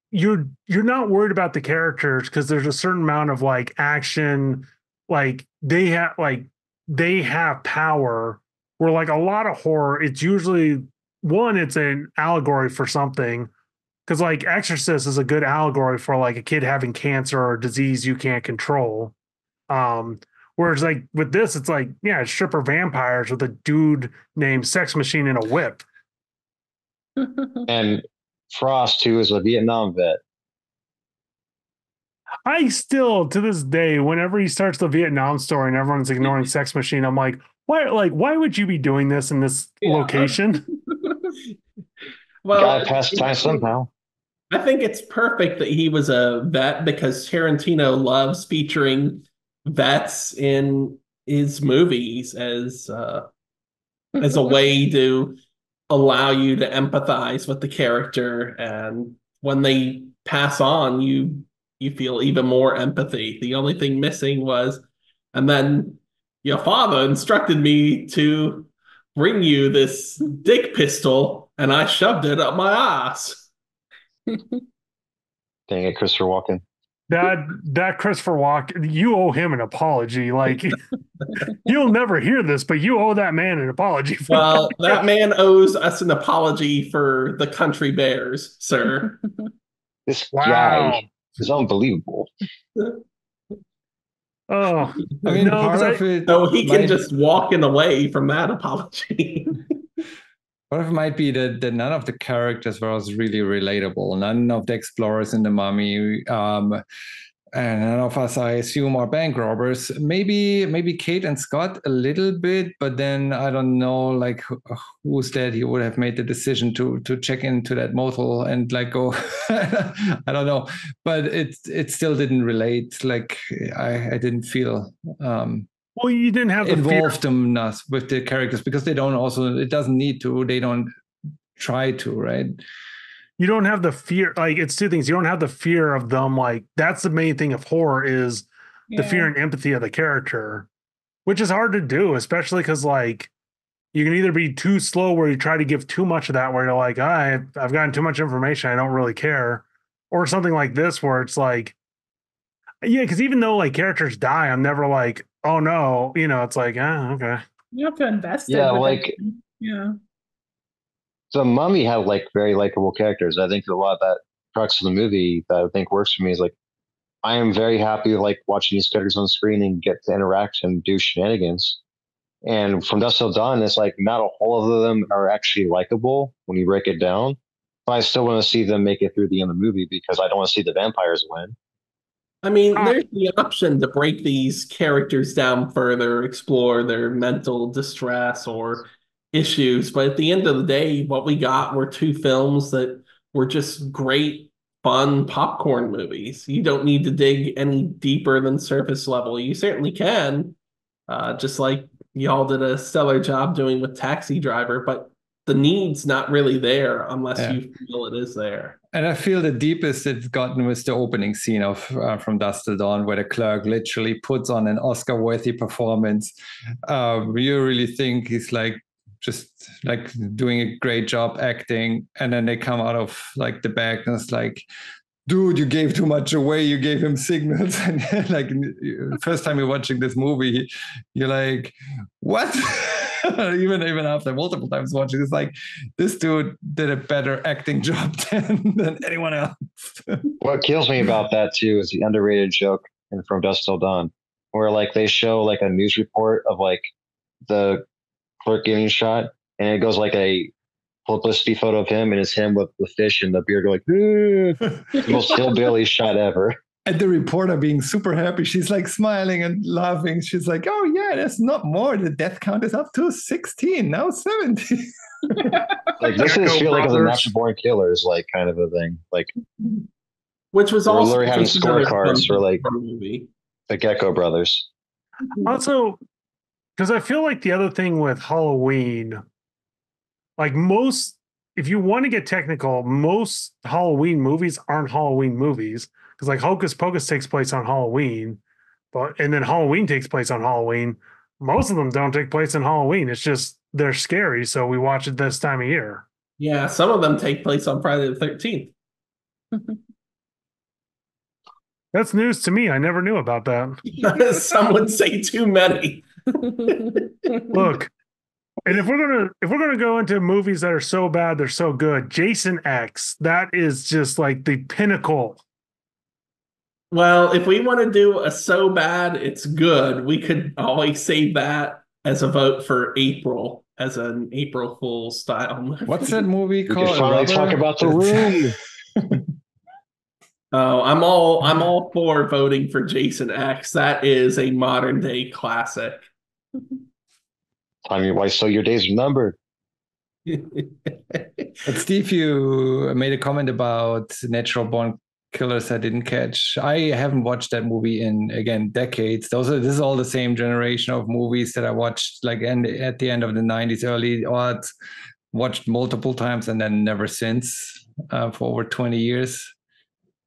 you're not worried about the characters, because there's a certain amount of like action, like they have power, where like a lot of horror, it's usually it's an allegory for something, because like Exorcist is a good allegory for like a kid having cancer or a disease you can't control. Whereas like with this, it's like, yeah, it's stripper vampires with a dude named Sex Machine and a whip. And Frost, who is a Vietnam vet. I still, to this day, whenever he starts the Vietnam story and everyone's ignoring Sex Machine, I'm like, why would you be doing this in this location? Well, gotta pass time somehow. I think it's perfect that he was a vet, because Tarantino loves featuring vets in his movies as a way to allow you to empathize with the character, and when they pass on, you feel even more empathy. The only thing missing was, and then your father instructed me to bring you this dick pistol and I shoved it up my ass. Dang it, Christopher Walken. That Christopher Walken, you owe him an apology. Like, you'll never hear this, but you owe that man an apology. Well, that man owes us an apology for the country bears, sir. This Wow. guy is unbelievable. Oh, I mean, no, part 'cause of it. So he can might- just walk in away from that apology. Part of it might be that none of the characters was really relatable. None of the explorers in the Mummy, and none of us, I assume, are bank robbers. Maybe Kate and Scott a little bit, but then I don't know, like who's that? He would have made the decision to check into that motel and like go. I don't know, but it still didn't relate. Like I didn't feel. well, you didn't have the involved them with the characters because they don't also, it doesn't need to, they don't try to, right? You don't have the fear. Like, it's two things. You don't have the fear of them. Like, that's the main thing of horror is the fear and empathy of the character, which is hard to do, especially because like you can either be too slow where you try to give too much of that, where you're like, I've gotten too much information, I don't really care, or something like this where it's like, yeah, because even though like characters die, I'm never like, oh no, it's like, okay. You have to invest Yeah, with like it. Yeah. the Mummy had like very likable characters. I think a lot of that crux of the movie that I think works for me is like I am very happy like watching these characters on screen and get to interact and do shenanigans. And from Dusk Till Dawn, it's like not a whole of them are actually likable when you break it down. But I still want to see them make it through the end of the movie because I don't want to see the vampires win. I mean, there's the option to break these characters down further, explore their mental distress or issues. But at the end of the day, what we got were two films that were just great, fun popcorn movies. You don't need to dig any deeper than surface level. You certainly can, just like y'all did a stellar job doing with Taxi Driver, but the need's not really there unless you feel it is there. And I feel the deepest it's gotten was the opening scene of From Dusk Till Dawn, where the clerk literally puts on an Oscar-worthy performance. You really think he's like just like doing a great job acting, and then they come out of like the back and it's like, dude, you gave too much away. You gave him signals. And like first time you're watching this movie, you're like, what? even after multiple times watching, it's like this dude did a better acting job than anyone else. What kills me about that too is the underrated joke in From Dusk Till Dawn, where like they show like a news report of like the clerk getting shot, and it goes like a publicity photo of him, and it's him with the fish and the beard going, the most hillbilly shot ever. And the reporter being super happy. She's like smiling and laughing. She's like, oh yeah, there's not more. The death count is up to 16, now 70. Like this is feel like a Natural Born Killers, like kind of a thing. Like which was we're also literally having scorecards for like movie. The Gecko Brothers. Also, because I feel like the other thing with Halloween, like most, if you want to get technical, most Halloween movies aren't Halloween movies. Because like Hocus Pocus takes place on Halloween, and then Halloween takes place on Halloween. Most of them don't take place on Halloween. It's just they're scary, so we watch it this time of year. Yeah, some of them take place on Friday the 13th. That's news to me. I never knew about that. Some would say too many. Look, and if we're gonna go into movies that are so bad they're so good, Jason X, that is just like the pinnacle. Well, if we want to do a so bad it's good, we could always save that as a vote for April, as an April Fool's style movie. What's that movie We called? can finally talk about The Room. Oh, I'm all for voting for Jason X. That is a modern day classic. Tell me why so your days are numbered. But Steve, you made a comment about Natural Born Killers I didn't catch. I haven't watched that movie in, again, decades. This is all the same generation of movies that I watched like at the end of the 90s, early aughts, watched multiple times and then never since, for over 20 years.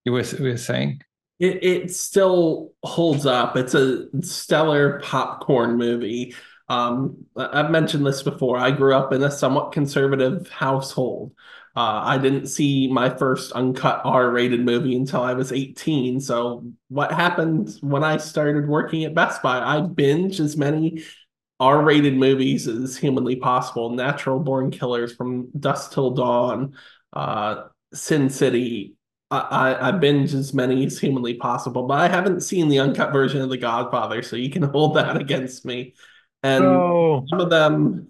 You were saying? It still holds up. It's a stellar popcorn movie. I've mentioned this before. I grew up in a somewhat conservative household. I didn't see my first uncut R-rated movie until I was 18. So what happened when I started working at Best Buy? I binged as many R-rated movies as humanly possible. Natural Born Killers, From Dusk Till Dawn, Sin City. I binge as many as humanly possible, but I haven't seen the uncut version of The Godfather, so you can hold that against me. And So, some of them,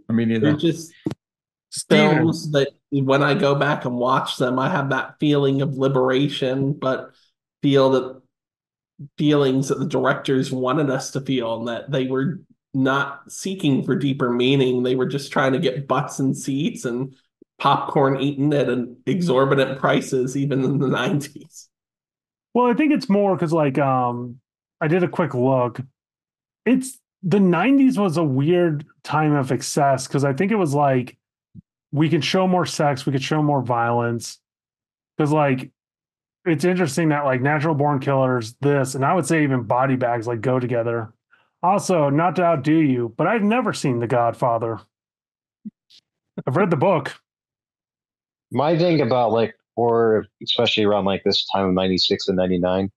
I mean, they're either. just Steven, films that when I go back and watch them, I have that feeling of liberation, but feel that feelings that the directors wanted us to feel, and that they were not seeking for deeper meaning. They were just trying to get butts and seats and popcorn eaten at an exorbitant prices, even in the 90s. well, I think it's more because like I did a quick look. It's the 90s was a weird time of excess because I think it was like we could show more sex, we could show more violence. Because like it's interesting that like Natural Born Killers, this, and I would say even Body Bags like go together. Also, not to outdo you, but I've never seen The Godfather. I've read the book. My thing about like horror, especially around like this time of 96 and 99,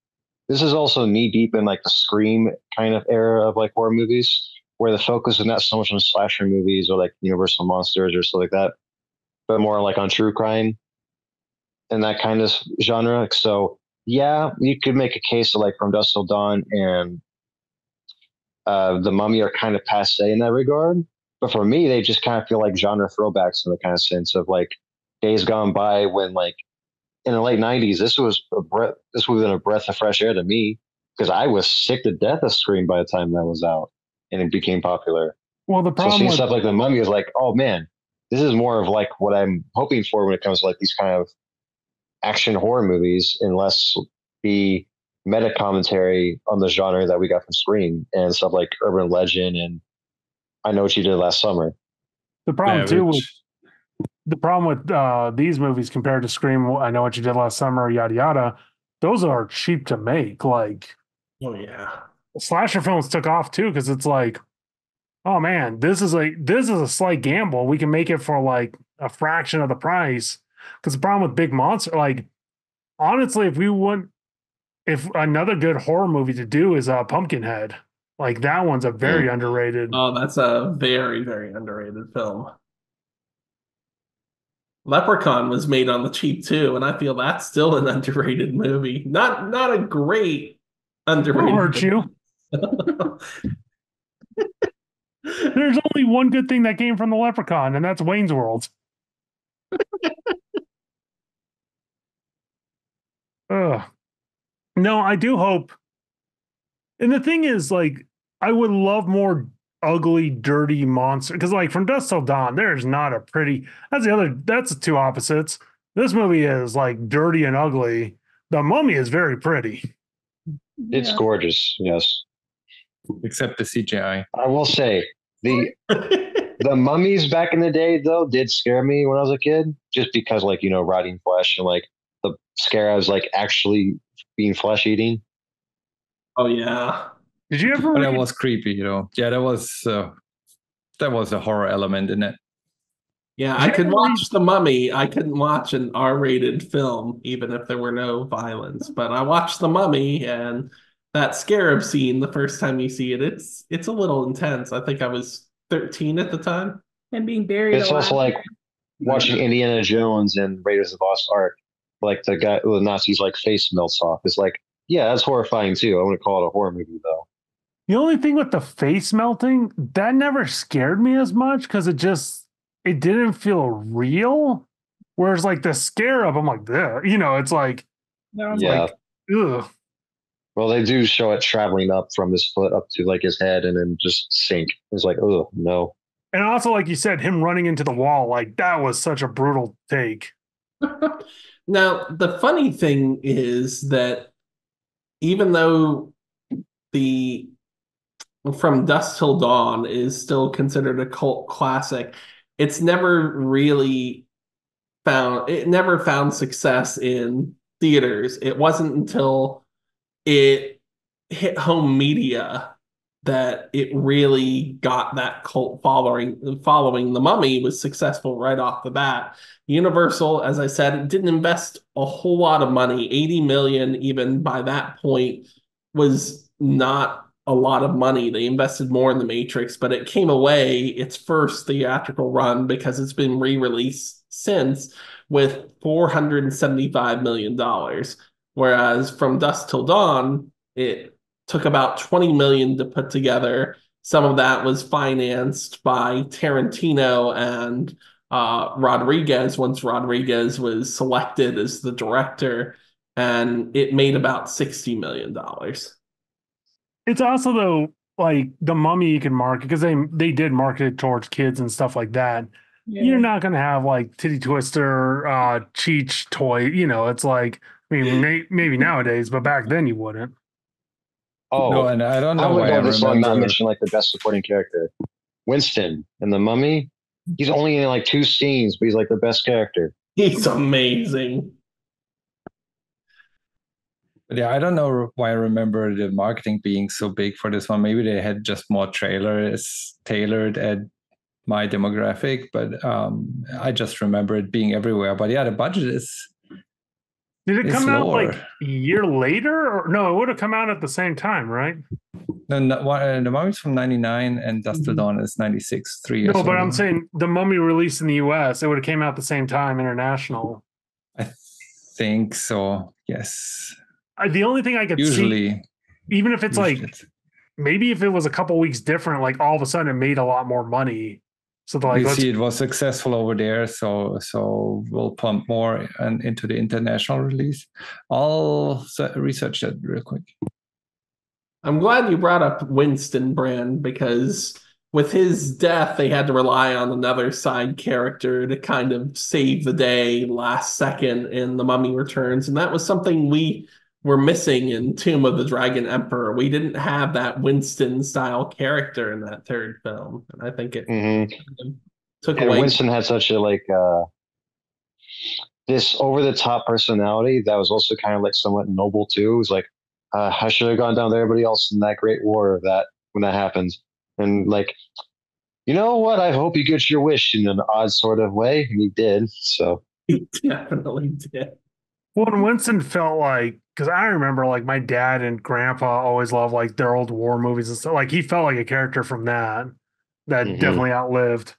this is also knee deep in like the Scream kind of era of like horror movies, where the focus is not so much on slasher movies or like Universal Monsters or stuff like that, but more like on true crime and that kind of genre. So yeah, you could make a case of like From Dusk Till Dawn and The Mummy are kind of passe in that regard. But for me, they just kind of feel like genre throwbacks in the kind of sense of like days gone by when like in the late 90s, this was a breath. This would have been a breath of fresh air to me because I was sick to death of Scream by the time that was out and it became popular. Well, the So problem seeing with stuff like The Mummy is like, oh man, this is more of like what I'm hoping for when it comes to like these kind of action horror movies, and less the meta commentary on the genre that we got from Scream and stuff like Urban Legend and I Know What You Did Last Summer. the problem Yeah, too with which, the problem with these movies compared to Scream, I Know What You Did Last Summer, yada yada. Those are cheap to make. Like Oh yeah. slasher films took off too because it's like, oh man, this is a slight gamble. We can make it for like a fraction of the price. Because the problem with big monster, like honestly, if another good horror movie to do is Pumpkinhead, like that one's a very underrated. Oh, that's a very, very underrated film. Leprechaun was made on the cheap too, and I feel that's still an underrated movie. Not a great Won't underrated hurt you. movie. There's only one good thing that came from the Leprechaun, and that's Wayne's World. Ugh. No, I do hope. And the thing is, like, I would love more ugly, dirty monster because, like, From Dusk Till Dawn, there's not a pretty. That's the two opposites. This movie is like dirty and ugly. The Mummy is very pretty. It's gorgeous, yes. except the CGI. I will say the mummies back in the day though did scare me when I was a kid, just because like rotting flesh and like the scare I was like actually being flesh eating. Oh yeah. Did you ever But that read? was creepy, Yeah, that was a horror element in it. Yeah, Did I you could ever watch The Mummy. I couldn't watch an R-rated film, even if there were no violence. But I watched The Mummy, and that scarab scene, the first time you see it, it's a little intense. I think I was 13 at the time. And being buried It's alive. also like watching Indiana Jones and Raiders of the Lost Ark. Like the Nazi's like face melts off. It's like, yeah, that's horrifying too. I wouldn't call it a horror movie though. The only thing with the face melting that never scared me as much because it didn't feel real. Whereas like the scarab, I'm like, ugh. It's like, Yeah. like, ugh. Well, they do show it traveling up from his foot up to like his head and then just sink. It's like, oh no. And also, like you said, him running into the wall, like that was such a brutal take. Now, the funny thing is that even though the From Dusk Till Dawn is still considered a cult classic, it's never found success in theaters. It wasn't until it hit home media that it really got that cult following. The Mummy was successful right off the bat. Universal, as I said, it didn't invest a whole lot of money. 80 million, even by that point, was not a lot of money. They invested more in The Matrix, but it came away its first theatrical run, because it's been re-released since, with $475 million. Whereas From Dusk Till Dawn, it took about 20 million to put together. Some of that was financed by Tarantino and Rodriguez, once Rodriguez was selected as the director, and it made about $60 million. It's also, though, like The Mummy you can market, because they did market it towards kids and stuff like that. Yeah. You're not going to have like Titty Twister, Cheech toy. It's like, I mean, maybe nowadays, but back then you wouldn't. Oh, No, and I don't know I would why go I this long, not remember. mention like the best supporting character, Winston in The Mummy. He's only in like 2 scenes, but he's like the best character. He's amazing. But yeah, I don't know why I remember the marketing being so big for this one. Maybe they had just more trailers tailored at my demographic, but I just remember it being everywhere. But yeah, the budget is. Did it It's come out lower. like a year later? Or no, it would have come out at the same time, right? No, the Mummy's from '99 and Dusk Till Dawn is '96. 3 years. No, but I'm older. saying The Mummy released in the US, it would have came out the same time international. I think so. Yes. The only thing I could see, Usually, even if it's like, it's- maybe if it was a couple weeks different, like all of a sudden it made a lot more money. So they're like, you let's see, it was successful over there, so we'll pump more into the international release. I'll research that real quick. I'm glad you brought up Winston Brand, because with his death, they had to rely on another side character to kind of save the day last second in The Mummy Returns. And that was something we were missing in Tomb of the Dragon Emperor. We didn't have that Winston style character in that third film. And I think it took And away. Winston had such a like this over the top personality that was also kind of like somewhat noble too. It was like, I should have gone down with everybody else in that great war when that happens. And like, you know what? I hope you get your wish in an odd sort of way. And he did. So He definitely did. Well, and Winston felt like, because I remember like my dad and grandpa always loved like their old war movies and stuff. Like he felt like a character from that definitely outlived.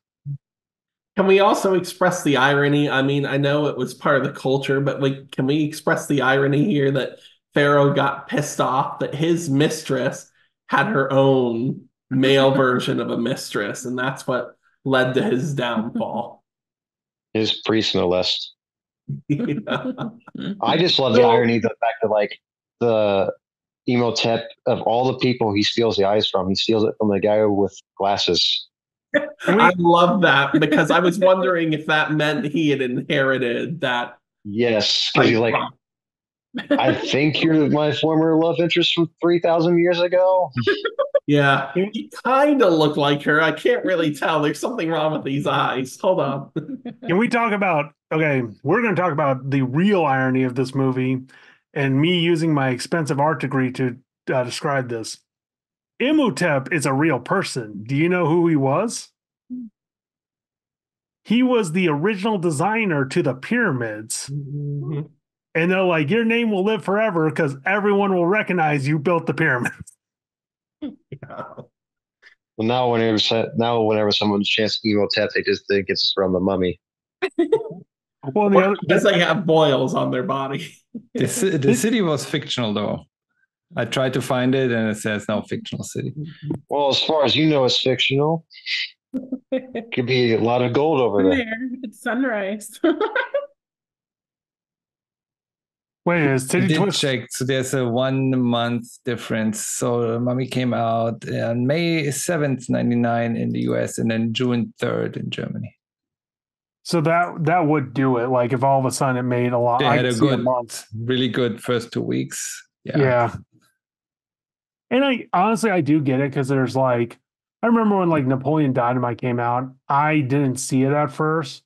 Can we also express the irony? I mean, I know it was part of the culture, but like, can we express the irony here that Pharaoh got pissed off that his mistress had her own male version of a mistress, and that's what led to his downfall? his priest, no less. Yeah. I just love the irony, the fact that like the Emotep of all the people he steals the eyes from, he steals it from the guy with glasses. I love that, because I was wondering if that meant he had inherited that. Yes, because he's like, I think you're my former love interest from 3,000 years ago. Yeah, he kind of looked like her. I can't really tell. There's something wrong with these eyes. Hold on. Can we talk about, okay, we're going to talk about the real irony of this movie and me using my expensive art degree to describe this. Imhotep is a real person. Do you know who he was? He was the original designer to the pyramids. Mm-hmm. And they're like, your name will live forever because everyone will recognize you built the pyramids. Yeah. Well, now whenever someone's chance Emotep, they just think it's from the Mummy. Well, because they have boils on their body. The city was fictional, though. I tried to find it, and it says no fictional city. Well, as far as you know, it's fictional. Could be a lot of gold over there. It's sunrise. Wait, is I Titty did Twist? check, so there's a 1 month difference. So Mummy came out on May 7th, 99 in the US, and then June 3rd in Germany. So that would do it. Like if all of a sudden it made a lot. They had a good, month. really good first 2 weeks. Yeah. And I do get it, because there's like, I remember when like Napoleon Dynamite came out, I didn't see it at first.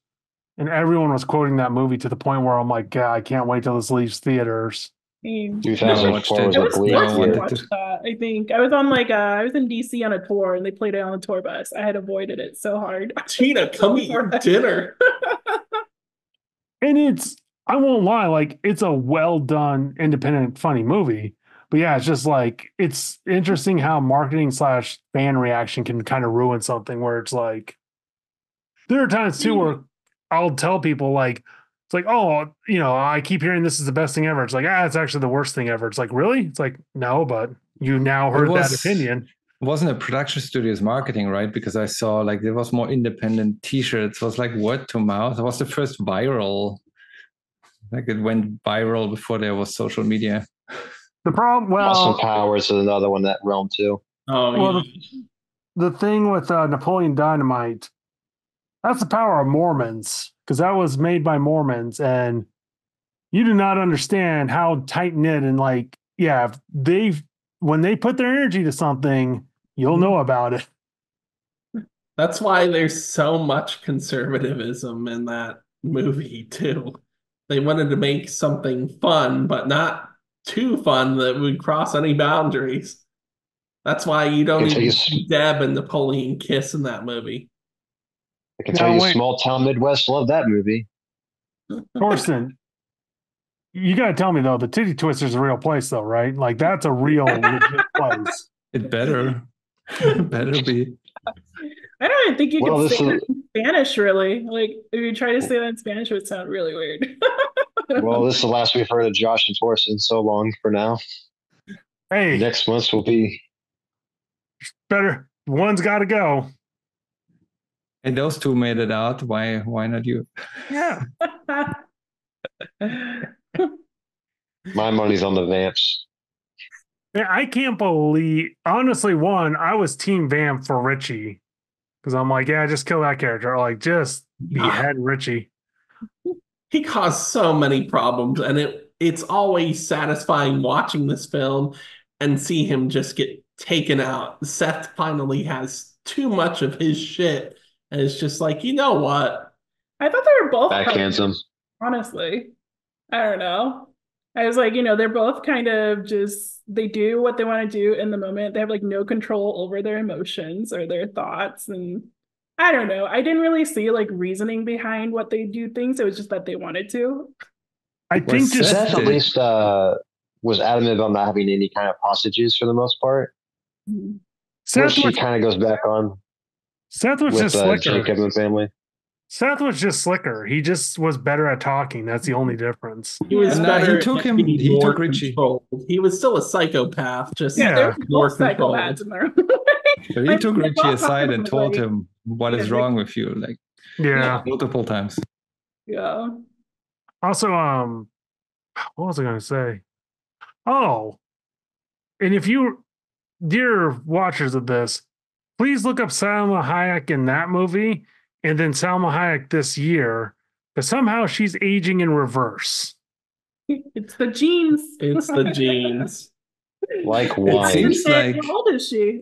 And everyone was quoting that movie to the point where I'm like, God, I can't wait till this leaves theaters. 2004 was I a was bleak forced to year. watch that. I think I was on I was in DC on a tour and they played it on the tour bus. I had avoided it so hard. Tina, come eat your dinner. And I won't lie, like it's a well done, independent, funny movie. But yeah, it's just like it's interesting how marketing / fan reaction can kind of ruin something where it's like there are times too where I'll tell people like it's like, oh, I keep hearing this is the best thing ever. It's like, it's actually the worst thing ever. It's like, really? It's like, no, but you now heard that opinion. It wasn't a production studio's marketing, right? Because I saw like there was more independent t-shirts. It was like word to mouth. It was the first viral. Like it went viral before there was social media. The problem, Austin Powers is another one that realm too. Oh, well, the thing with Napoleon Dynamite, that's the power of Mormons, because that was made by Mormons, and you do not understand how tight knit and like, yeah, when they put their energy to something, you'll know about it. That's why there's so much conservatism in that movie too. They wanted to make something fun, but not too fun that would cross any boundaries. That's why you don't even see Deb and Napoleon kiss in that movie. I can tell you, small town Midwest love that movie. Thorsten, you got to tell me though, the Titty Twister's a real place though, right? Like that's a real legit place. It better be. I don't even think you can say that in Spanish, really. Like, if you try to say that in Spanish, it would sound really weird. Well, this is the last we've heard of Josh and Thorsten so long for now. Hey. Next month will be better. One's got to go. And those two made it out. Why not you? Yeah. My money's on the Vamps. I can't believe, honestly, I was Team Vamp for Richie. Because I'm like, yeah, just kill that character. Or like, just behead Richie. He caused so many problems, and it's always satisfying watching this film and see him just get taken out. Seth finally has too much of his shit, and it's just like, you know what? I thought they were both backhands him. Honestly, I don't know. I was like, they're both kind of just, they do what they want to do in the moment. They have like no control over their emotions or their thoughts. And I don't know. I didn't really see like reasoning behind what they do things. It was just that they wanted to. I think Seth at least was adamant about not having any kind of hostages for the most part. Seth she kind of goes back on. Seth was just slicker. Jacob and family. Seth was just slicker. He just was better at talking. That's the only difference. He was better. He took Richie. He was still a psychopath. Just there were more psychopaths in there. But he took Richie aside and told him what is wrong with you, like multiple times. Yeah. Also, what was I going to say? Oh, and if you, dear watchers of this, please look up Salma Hayek in that movie. And then Salma Hayek this year, but somehow she's aging in reverse. It's the genes. It's the genes. Like wine. How old is she?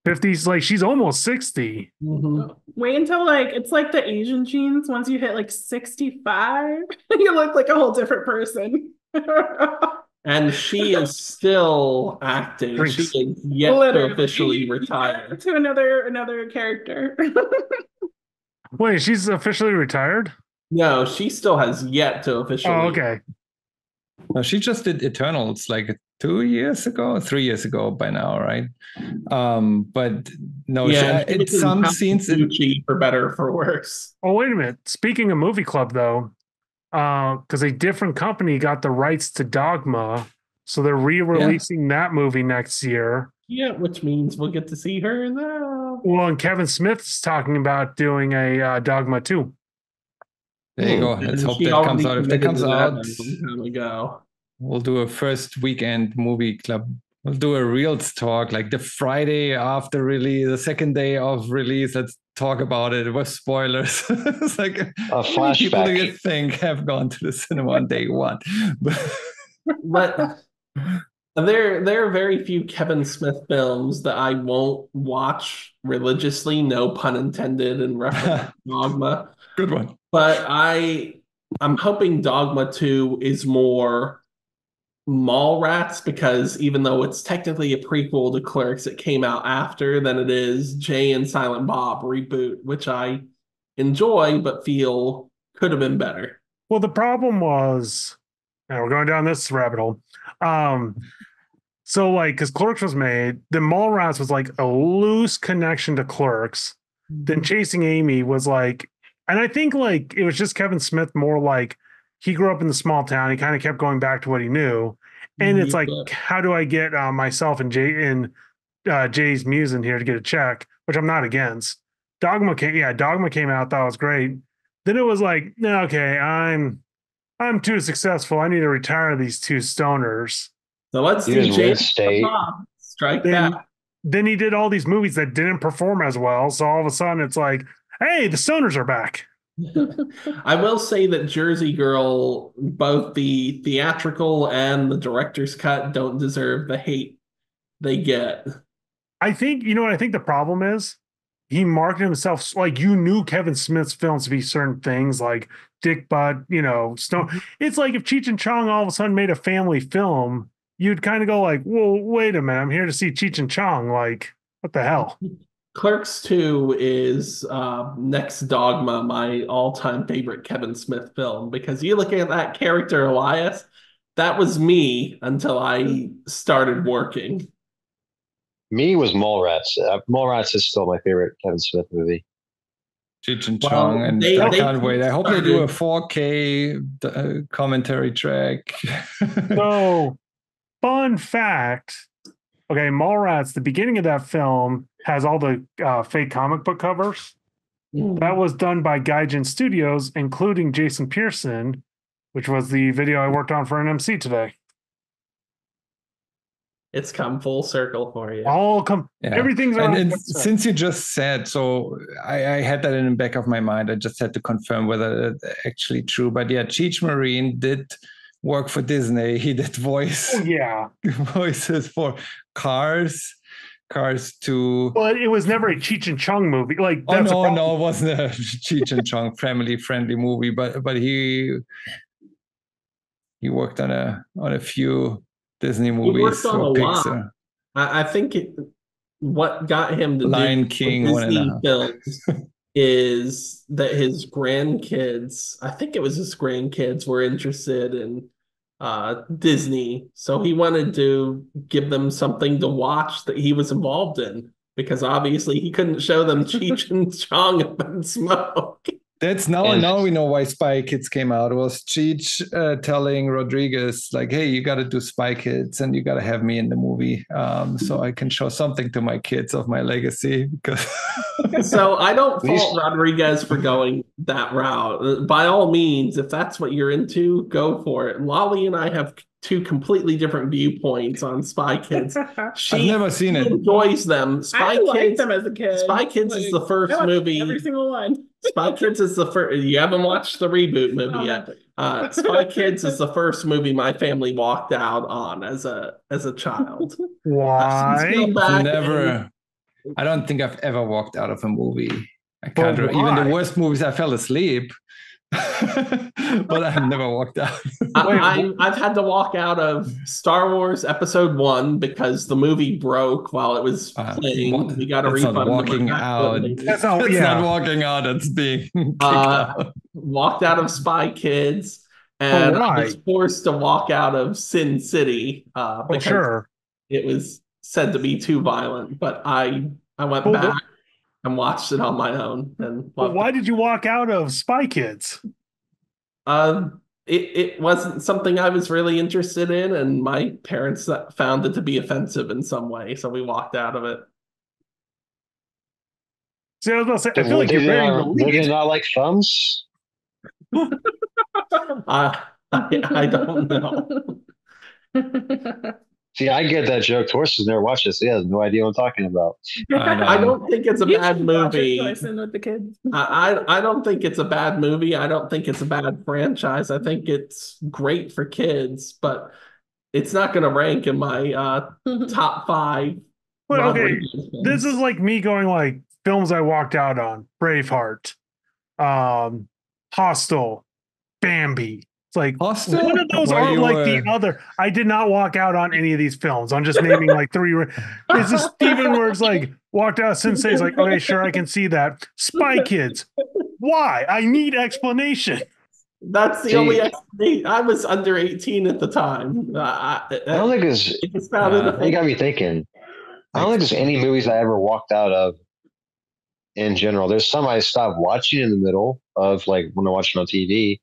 50s, like she's almost 60. Mm-hmm. Wait until it's like the Asian genes. Once you hit like 65, you look like a whole different person. And she is still acting. She is yet to officially retire. To another character. Wait, she's officially retired? No, she still has yet to officially. Oh, okay. No, she just did Eternals like 3 years ago by now, right? But no, it's some scenes for better or for worse. Oh, wait a minute. Speaking of movie club, though, because a different company got the rights to Dogma, so they're re-releasing that movie next year. Yeah, which means we'll get to see her in that. Well, and Kevin Smith's talking about doing a Dogma 2. There you go. Let's hope that comes out. If that comes out, ago. We'll do a first weekend movie club. We'll do a Reels talk, like the Friday after release, the second day of release. Let's talk about it with spoilers. It's like a flashback. People do you think have gone to the cinema on day one? But there are very few Kevin Smith films that I won't watch religiously, no pun intended, in reference to Dogma. Good one. But I'm hoping Dogma 2 is more Mallrats, because even though it's technically a prequel to Clerks, it came out after than it is Jay and Silent Bob reboot, which I enjoy but feel could have been better. Well, the problem was, and we're going down this rabbit hole. So like, because Clerks was made, then Mallrats was like a loose connection to Clerks. Then Chasing Amy was like, and I think like it was just Kevin Smith more like he grew up in the small town. He kind of kept going back to what he knew. And it's like, how do I get myself and Jay's muse in here to get a check, which I'm not against. Dogma came out, thought it was great. Then it was like, okay, I'm too successful. I need to retire these two stoners. So let's do Jay Bob. Strike that. Then he did all these movies that didn't perform as well. So all of a sudden it's like, hey, the stoners are back. I will say that Jersey Girl, both the theatrical and the director's cut, don't deserve the hate they get. I think, you know what I think the problem is? He marketed himself like you knew Kevin Smith's films to be certain things like Dick Butt, Stone. It's like if Cheech and Chong all of a sudden made a family film, you'd kind of go like, well, wait a minute, I'm here to see Cheech and Chong. Like, what the hell? Clerks 2 is next Dogma, my all-time favorite Kevin Smith film, because you look at that character, Elias, that was me until I started working. Me was Mallrats. Mallrats is still my favorite Kevin Smith movie. Cheech and Chong, and I can't wait. I hope they do a 4K commentary track. So, fun fact. Okay, Mallrats, the beginning of that film has all the fake comic book covers. That was done by Gaijin Studios, including Jason Pearson, which was the video I worked on for NMC today. It's come full circle for you. Everything's around. And since you just said, so I had that in the back of my mind. I just had to confirm whether it's actually true. But yeah, Cheech Marin did work for Disney. He did voices for Cars 2. But it was never a Cheech and Chong movie. Like, no, it wasn't a Cheech and Chong family-friendly movie. But he worked on a few Disney movies or Pixar. I think what got him to Lion King Disney films is that his grandkids, I think it was his grandkids, were interested in Disney. So he wanted to give them something to watch that he was involved in, because obviously he couldn't show them Cheech and Chong up in smoke. That's now we know why Spy Kids came out. It was Cheech telling Rodriguez, like, hey, you got to do Spy Kids and you got to have me in the movie so I can show something to my kids of my legacy. Because So I don't fault Rodriguez for going that route. By all means, if that's what you're into, go for it. Lali and I have two completely different viewpoints on Spy Kids. I've never seen it. Enjoys them. I liked them as a kid. Spy Kids is the first movie. Every single one. Spy Kids is the first. You haven't watched the reboot movie yet. Spy Kids is the first movie my family walked out on as a child. Why? Never. I don't think I've ever walked out of a movie. I can't. Even the worst movies, I fell asleep. But I've never walked out. I've had to walk out of Star Wars Episode 1 because the movie broke while it was playing. We got a refund. Not walking out. That's not walking out. It's being kicked out. Walked out of Spy Kids, and I was forced to walk out of Sin City because it was said to be too violent. But I went back and watched it on my own. And why did you walk out of Spy Kids? It wasn't something I was really interested in, and my parents found it to be offensive in some way, so we walked out of it. See, I was about to say, I feel like you're very relieved. Did they not like thumbs? I don't know. See, I get that joke. Torsten's never watched this. He has no idea what I'm talking about. I don't think it's a bad movie. With the kids. I don't think it's a bad movie. I don't think it's a bad franchise. I think it's great for kids, but it's not going to rank in my top 5. Well, okay, this is like me going like films I walked out on: Braveheart, Hostel, Bambi, It's like Hostel? one of those Where aren't you like were- the other. I did not walk out on any of these films. I'm just naming like three. Is this Steven where it's like walked out Sensei's like, okay, sure, I can see that. Spy Kids. Why? I need explanation. That's the See- only explanation. I was under 18 at the time. I don't think there's. It's founded Yeah. You got me thinking. I don't think there's any movies I ever walked out of. In general, there's some I stopped watching in the middle of, like when I'm watching on TV.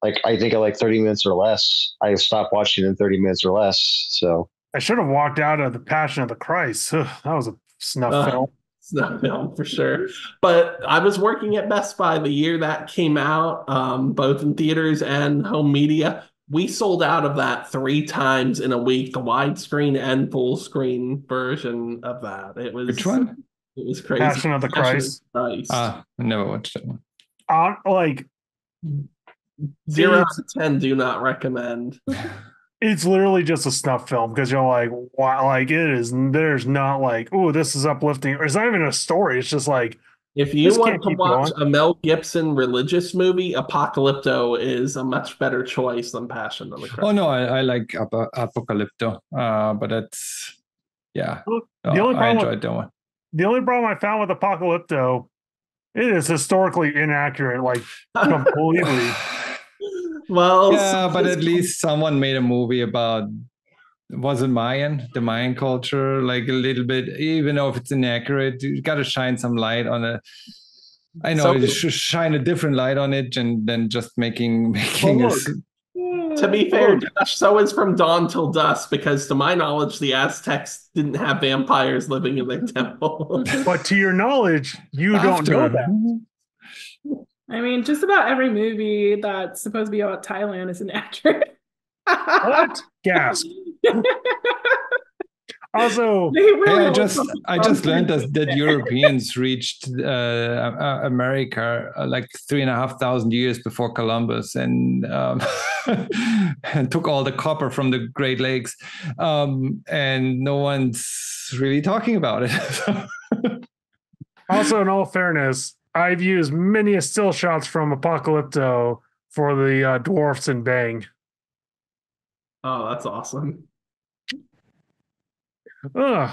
Like I think at like 30 minutes or less, I stopped watching in 30 minutes or less. So I should have walked out of The Passion of the Christ. Ugh, that was a snuff film. It's not film for sure. But I was working at Best Buy the year that came out, both in theaters and home media. We sold out of that 3 times in a week, the widescreen and full screen version of that. It was Which one? It was crazy. Passion of the Christ. I never watched that one. Like 0 out of 10 do not recommend. it's literally just a snuff film because you're like, wow, like it is. There's not like, oh, this is uplifting. It's not even a story. It's just like, If you This want can't to keep watch going. a Mel Gibson religious movie, Apocalypto is a much better choice than Passion of the Christ. Oh no, I like Apocalypto, but that's yeah. Look, No, the only I problem, enjoyed that one. the only problem I found with Apocalypto, it is historically inaccurate, like completely. Well, Yeah, but at least someone made a movie about, was it Mayan, the Mayan culture, like a little bit, even though if it's inaccurate, you got to shine some light on it. I know So- you should shine a different light on it than just making Well, a look. to be fair, Josh, so is From Dawn Till Dusk, because to my knowledge, the Aztecs didn't have vampires living in their temple. But to your knowledge, you don't know that. I mean, just about every movie that's supposed to be about Thailand is inaccurate. What? Gasp. Also, They really Hey, I will just focus I on just learned things. that Europeans reached America like 3,500 years before Columbus, and and took all the copper from the Great Lakes, and no one's really talking about it. also, in all fairness, I've used many still shots from Apocalypto for the dwarfs in Bang. Oh, that's awesome. Ugh.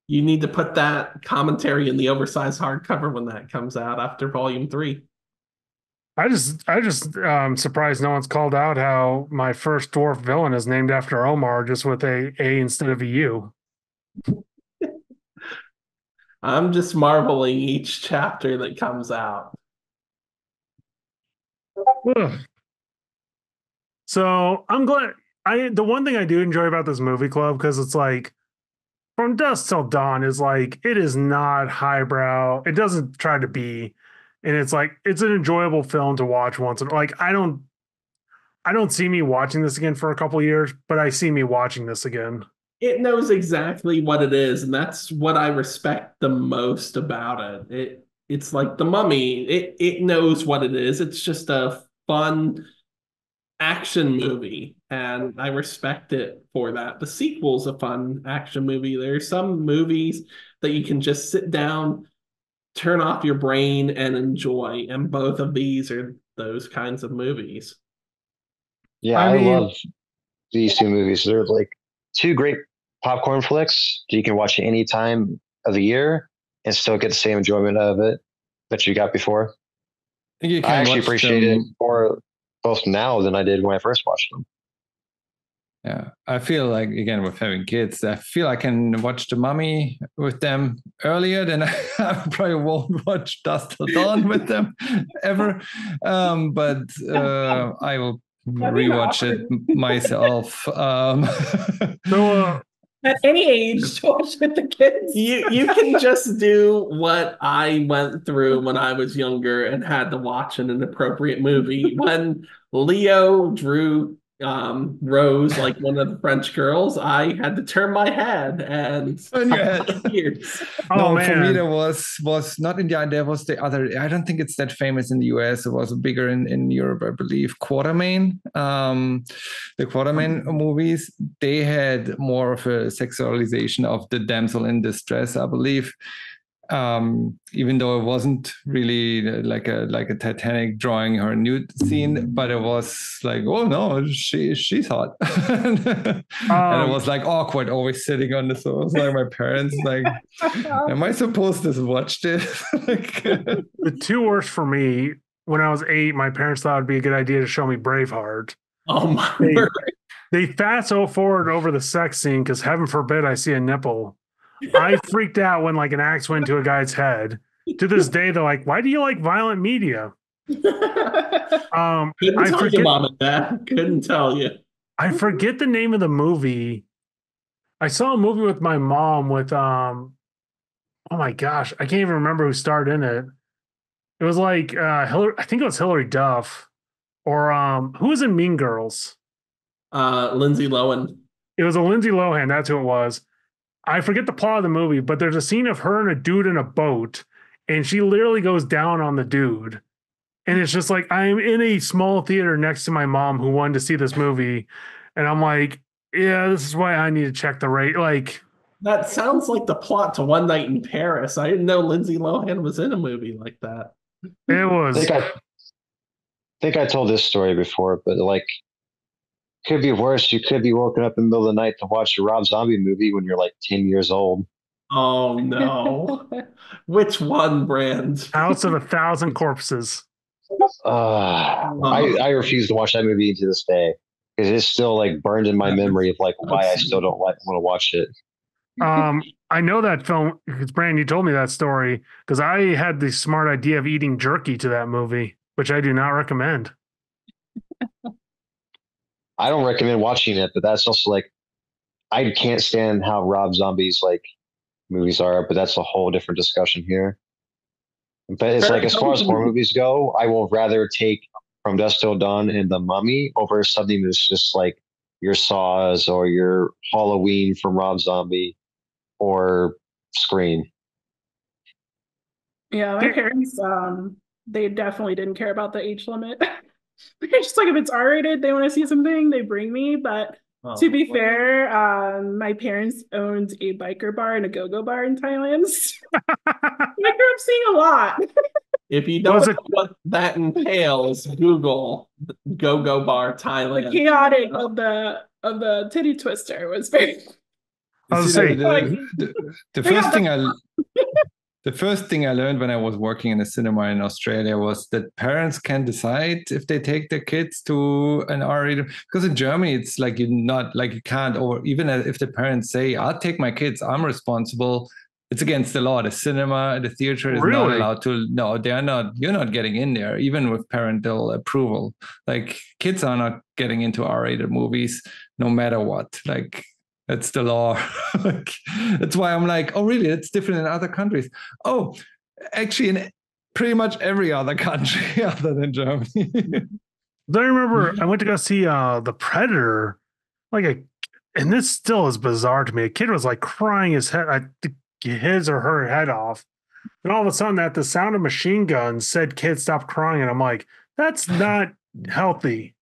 You need to put that commentary in the oversized hardcover when that comes out after volume 3. I just surprised no one's called out how my first dwarf villain is named after Omar, just with a instead of a U. I'm just marveling each chapter that comes out. Ugh. So I'm glad. The one thing I do enjoy about this movie club, because it's like From Dusk Till Dawn is like, it is not highbrow. It doesn't try to be, and it's like it's an enjoyable film to watch once. And like I don't see me watching this again for a couple of years, but I see me watching this again. It knows exactly what it is, and that's what I respect the most about it. It's like The Mummy. It knows what it is. It's just a fun action movie, and I respect it for that. The sequel's a fun action movie. There are some movies that you can just sit down, turn off your brain, and enjoy, and both of these are those kinds of movies. yeah, I I mean- love these 2 movies. They're like 2 great popcorn flicks that you can watch at any time of the year and still get the same enjoyment of it that you got before. You I can actually watch appreciate it them. more both now than I did when I first watched them. Yeah, I feel like, again, with having kids, I feel I can watch The Mummy with them earlier than I probably won't watch Dusk Till Dawn with them ever. But I will rewatch it myself. So At any age to watch with the kids. You can just do what I went through when I was younger and had to watch an inappropriate movie. When Leo drew Rose like one of the French girls, I had to turn my head and Turn your head. Years. Oh, no, for me man. there was not India. There was the other. I don't think it's that famous in the US. It was bigger in Europe, I believe. Quartermain, the Quartermain movies. They had more of a sexualization of the damsel in distress, I believe. even though it wasn't really like a Titanic drawing her nude scene, but it was like, oh no, she's hot. And it was like awkward, always sitting on the sofa. It was like my parents like, am I supposed to watch this? Like, the two worst for me, when I was 8, my parents thought it'd be a good idea to show me Braveheart. Oh my word. They fast forward over the sex scene because heaven forbid I see a nipple. I freaked out when like an axe went to a guy's head. To this day, they're like, "Why do you like violent media?" Couldn't tell you, Mom and Dad. Couldn't tell you. I forget the name of the movie. I saw a movie with my mom with oh my gosh, I can't even remember who starred in it. It was like Hillary, I think it was Hilary Duff, or who was in Mean Girls? Lindsay Lohan. It was a Lindsay Lohan. That's who it was. I forget the plot of the movie, but there's a scene of her and a dude in a boat, and she literally goes down on the dude. And it's just like, I'm in a small theater next to my mom who wanted to see this movie. And I'm like, yeah, this is why I need to check the rate. Like, that sounds like the plot to One Night in Paris. I didn't know Lindsay Lohan was in a movie like that. It was. I think I told this story before, but like, could be worse. You could be woken up in the middle of the night to watch a Rob Zombie movie when you're like 10 years old. Oh no. Which one, Brand? House of 1,000 Corpses. I refuse to watch that movie to this day because it's still like burned in my memory of like why I still don't want to watch it. I know that film because Brand, you told me that story because I had the smart idea of eating jerky to that movie, which I do not recommend. I don't recommend watching it, but that's also like I can't stand how Rob Zombie's like movies are, but that's a whole different discussion here. But it's like as far as horror movies go, I will rather take From Dusk Till Dawn and The Mummy over something that's just like your Saws or your Halloween from Rob Zombie or Scream. Yeah, my parents, they definitely didn't care about the age limit. They're just like, if it's R-rated, they want to see something, they bring me. But to be fair, my parents owned a biker bar and a go-go bar in Thailand. I grew up seeing a lot. If you don't know what that entails, Google go-go bar Thailand. The chaotic of the titty twister was very. The first thing I learned when I was working in a cinema in Australia was that parents can decide if they take their kids to an R-rated. Because in Germany, it's like you can't, or even if the parents say, "I'll take my kids, I'm responsible." It's against the law. The cinema, the theater is not allowed to. No, they are not. You're not getting in there, even with parental approval. Like kids are not getting into R-rated movies, no matter what. Like. That's the law. That's why I'm like, oh, really? It's different in other countries. Oh, actually, in pretty much every other country other than Germany. I remember I went to go see The Predator, and this still is bizarre to me. A kid was like crying his or her head off, and all of a sudden, at the sound of machine guns, said, "Kid, stop crying." And I'm like, that's not healthy.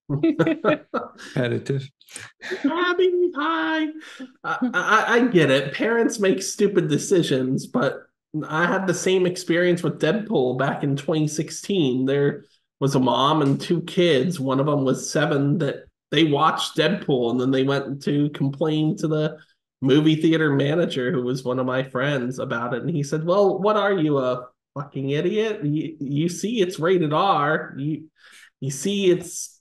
Competitive. I get it. Parents make stupid decisions, but I had the same experience with Deadpool back in 2016. There was a mom and 2 kids. One of them was 7 that they watched Deadpool, and then they went to complain to the movie theater manager, who was one of my friends, about it. And he said, "Well, what are you, a fucking idiot? You see it's rated R. You see it's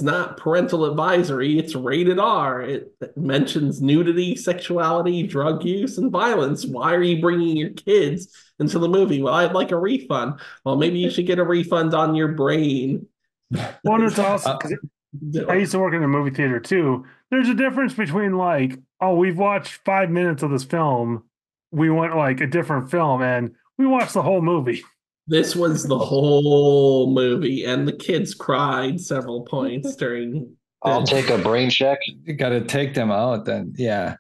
not parental advisory, it's rated R. It mentions nudity, sexuality, drug use, and violence. Why are you bringing your kids into the movie?" "Well, I'd like a refund." "Well, maybe you should get a refund on your brain." Well, it's also, I used to work in a movie theater too. There's a difference between like, oh, we've watched 5 minutes of this film, we want like a different film, and we watched the whole movie. This was the whole movie, and the kids cried several points during. I'll take a brain check. You gotta take them out then. Yeah.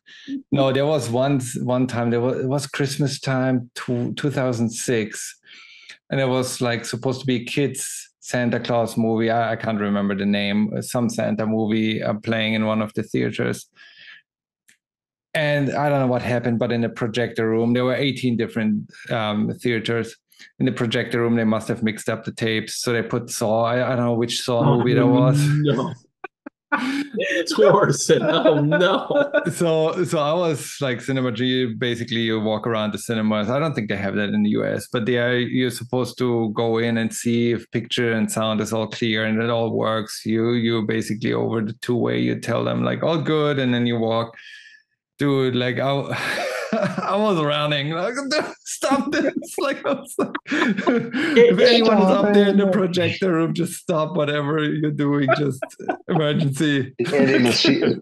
No, there was one time, it was Christmas time, 2006. And it was like supposed to be a kids Santa Claus movie. I can't remember the name. Some Santa movie playing in one of the theaters. And I don't know what happened, but in the projector room, there were 18 different theaters. In the projector room, they must have mixed up the tapes. So they put Saw. I don't know which Saw movie that was. No. Torsen. Oh no. So I was like, Cinema G, basically you walk around the cinemas. I don't think they have that in the US, but you're supposed to go in and see if picture and sound is all clear and it all works. You basically over the two-way, you tell them like all good, and then you walk. Dude, like I was running, like, stop this. Like, if anyone is up there in the projector room, just stop whatever you're doing, just emergency. The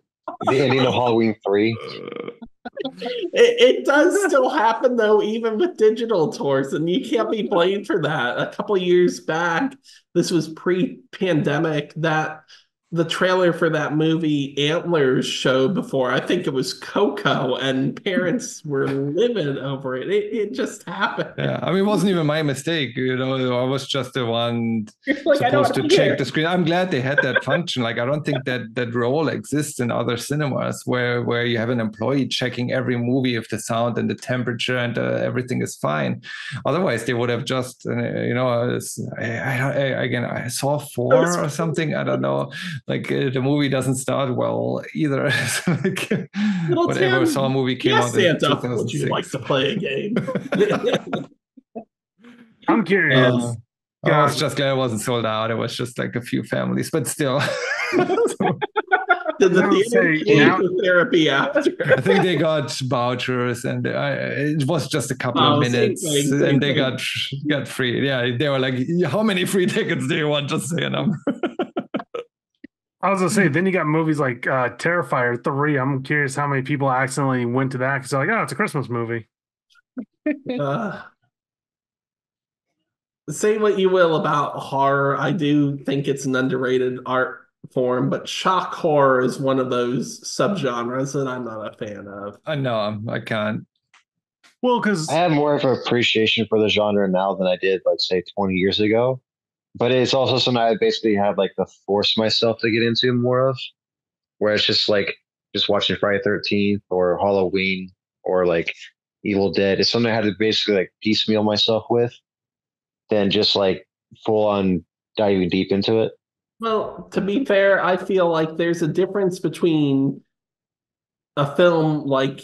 ending of Halloween 3. It does still happen though, even with digital tours, and you can't be blamed for that. A couple years back, this was pre-pandemic, that the trailer for that movie Antlers showed before, I think it was Coco, and parents were livid over it. It just happened. Yeah, I mean, it wasn't even my mistake. I was just the one Like, supposed to check the screen. I'm glad they had that function. Like, I don't think that role exists in other cinemas where you have an employee checking every movie if the sound and the temperature and everything is fine. Otherwise, they would have just, I saw 4 or something. I don't know. Like the movie doesn't start well either. Like, whatever Tim, Saw movie came out in Santa, 2006. would you like to play a game? I'm curious. I was just glad it wasn't sold out. It was just like a few families, but still. Did the theater pay therapy after? I think they got vouchers, and it was just a couple of minutes, and they got free. Yeah, they were like, "How many free tickets do you want?" Just say a number. I was gonna say, then you got movies like Terrifier 3. I'm curious how many people accidentally went to that because they're like, "Oh, it's a Christmas movie." Say what you will about horror, I do think it's an underrated art form, but shock horror is one of those subgenres that I'm not a fan of. No, I can't. Well, because I have more of an appreciation for the genre now than I did, let's say, 20 years ago. But it's also something I basically have like to force myself to get into more of, where it's just like just watching Friday 13th or Halloween or like Evil Dead. It's something I had to basically like piecemeal myself with, than just like full on diving deep into it. Well, to be fair, I feel like there's a difference between a film like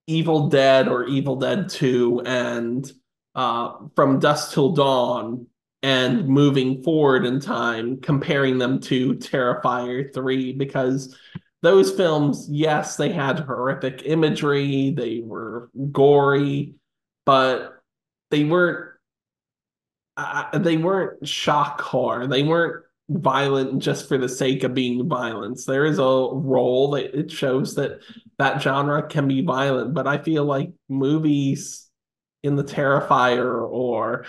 Evil Dead or Evil Dead 2 and From Dusk Till Dawn, and moving forward in time, comparing them to Terrifier 3, because those films, yes, they had horrific imagery, they were gory, but they weren't shock horror. They weren't violent just for the sake of being violence. There is a role that it shows that genre can be violent, but I feel like movies in the Terrifier or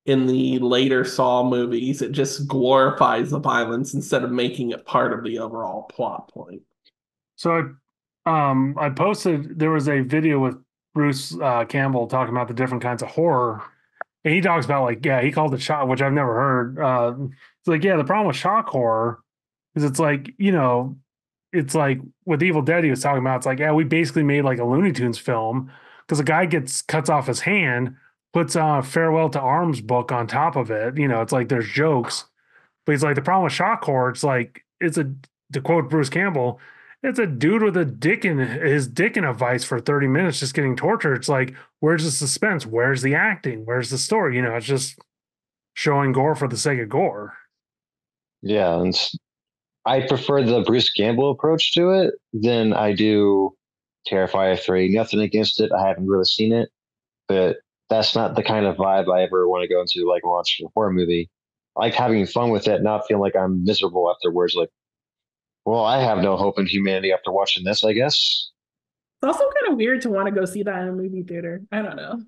in the later Saw movies, it just glorifies the violence instead of making it part of the overall plot point. So I posted, there was a video with Bruce Campbell talking about the different kinds of horror. And he talks about like, he called it shock, which I've never heard. It's like, the problem with shock horror is it's like, it's like with Evil Dead, he was talking about, it's like, we basically made like a Looney Tunes film because a guy cuts off his hand, puts a Farewell to Arms book on top of it. It's like there's jokes. But he's like, the problem with shock horror, it's like, to quote Bruce Campbell, it's a dude with his dick in a vice for 30 minutes just getting tortured. It's like, where's the suspense? Where's the acting? Where's the story? It's just showing gore for the sake of gore. Yeah, and I prefer the Bruce Campbell approach to it than I do Terrifier 3. Nothing against it. I haven't really seen it, but that's not the kind of vibe I ever want to go into, like watching a horror movie. I like having fun with it, not feeling like I'm miserable afterwards. Like, well, I have no hope in humanity after watching this, I guess. It's also kind of weird to want to go see that in a movie theater. I don't know.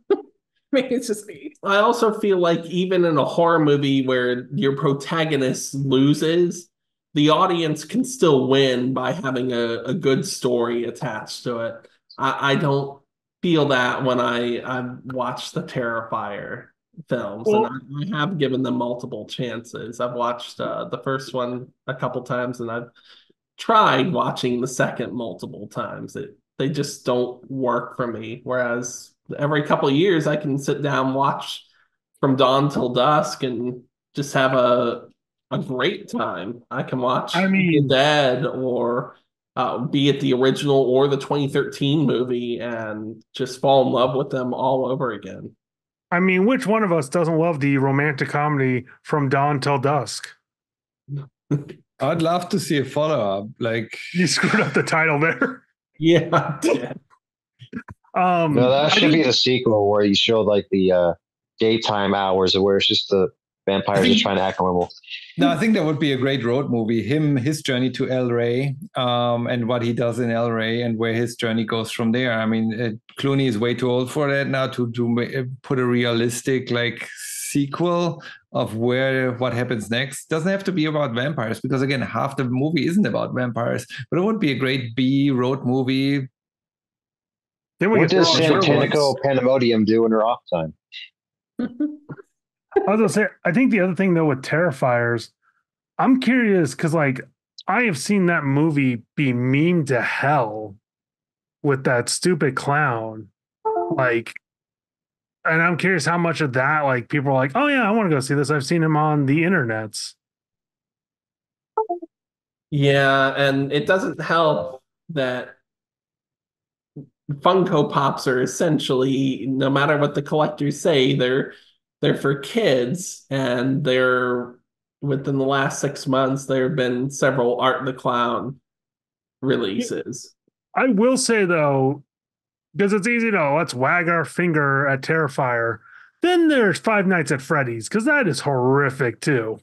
Maybe it's just me. I also feel like even in a horror movie where your protagonist loses, the audience can still win by having a good story attached to it. I don't feel that when I watch the Terrifier films, and I have given them multiple chances. I've watched the first one a couple times, and I've tried watching the second multiple times. They just don't work for me. Whereas every couple of years, I can sit down, watch From Dawn Till Dusk, and just have a great time. I can watch I The mean, Dead or be it the original or the 2013 movie and just fall in love with them all over again. which one of us doesn't love the romantic comedy From Dawn Till Dusk? I'd love to see a follow-up. Like, You screwed up the title there. Yeah, I did. No, that I should think- be the sequel where you show like the daytime hours where it's just the vampires just trying to act normal. no, I think that would be a great road movie. His journey to El Rey, and what he does in El Rey, and where his journey goes from there. I mean, Clooney is way too old for that now to put a realistic like sequel of what happens next. Doesn't have to be about vampires, because again, half the movie isn't about vampires. But it would be a great B road movie. Then we What get does thrown short Santanico ones. Pandemonium do in her off time? I was gonna say, I think the other thing though with Terrifiers, I'm curious because like I have seen that movie be memed to hell with that stupid clown. Like, and I'm curious how much of that, like, people are like, oh yeah, I want to go see this. I've seen him on the internets. Yeah, and it doesn't help that Funko Pops are essentially, no matter what the collectors say, they're for kids, and they're within the last 6 months there have been several Art the Clown releases. I will say though, because it's easy to let's wag our finger at Terrifier. Then there's Five Nights at Freddy's, because that is horrific too.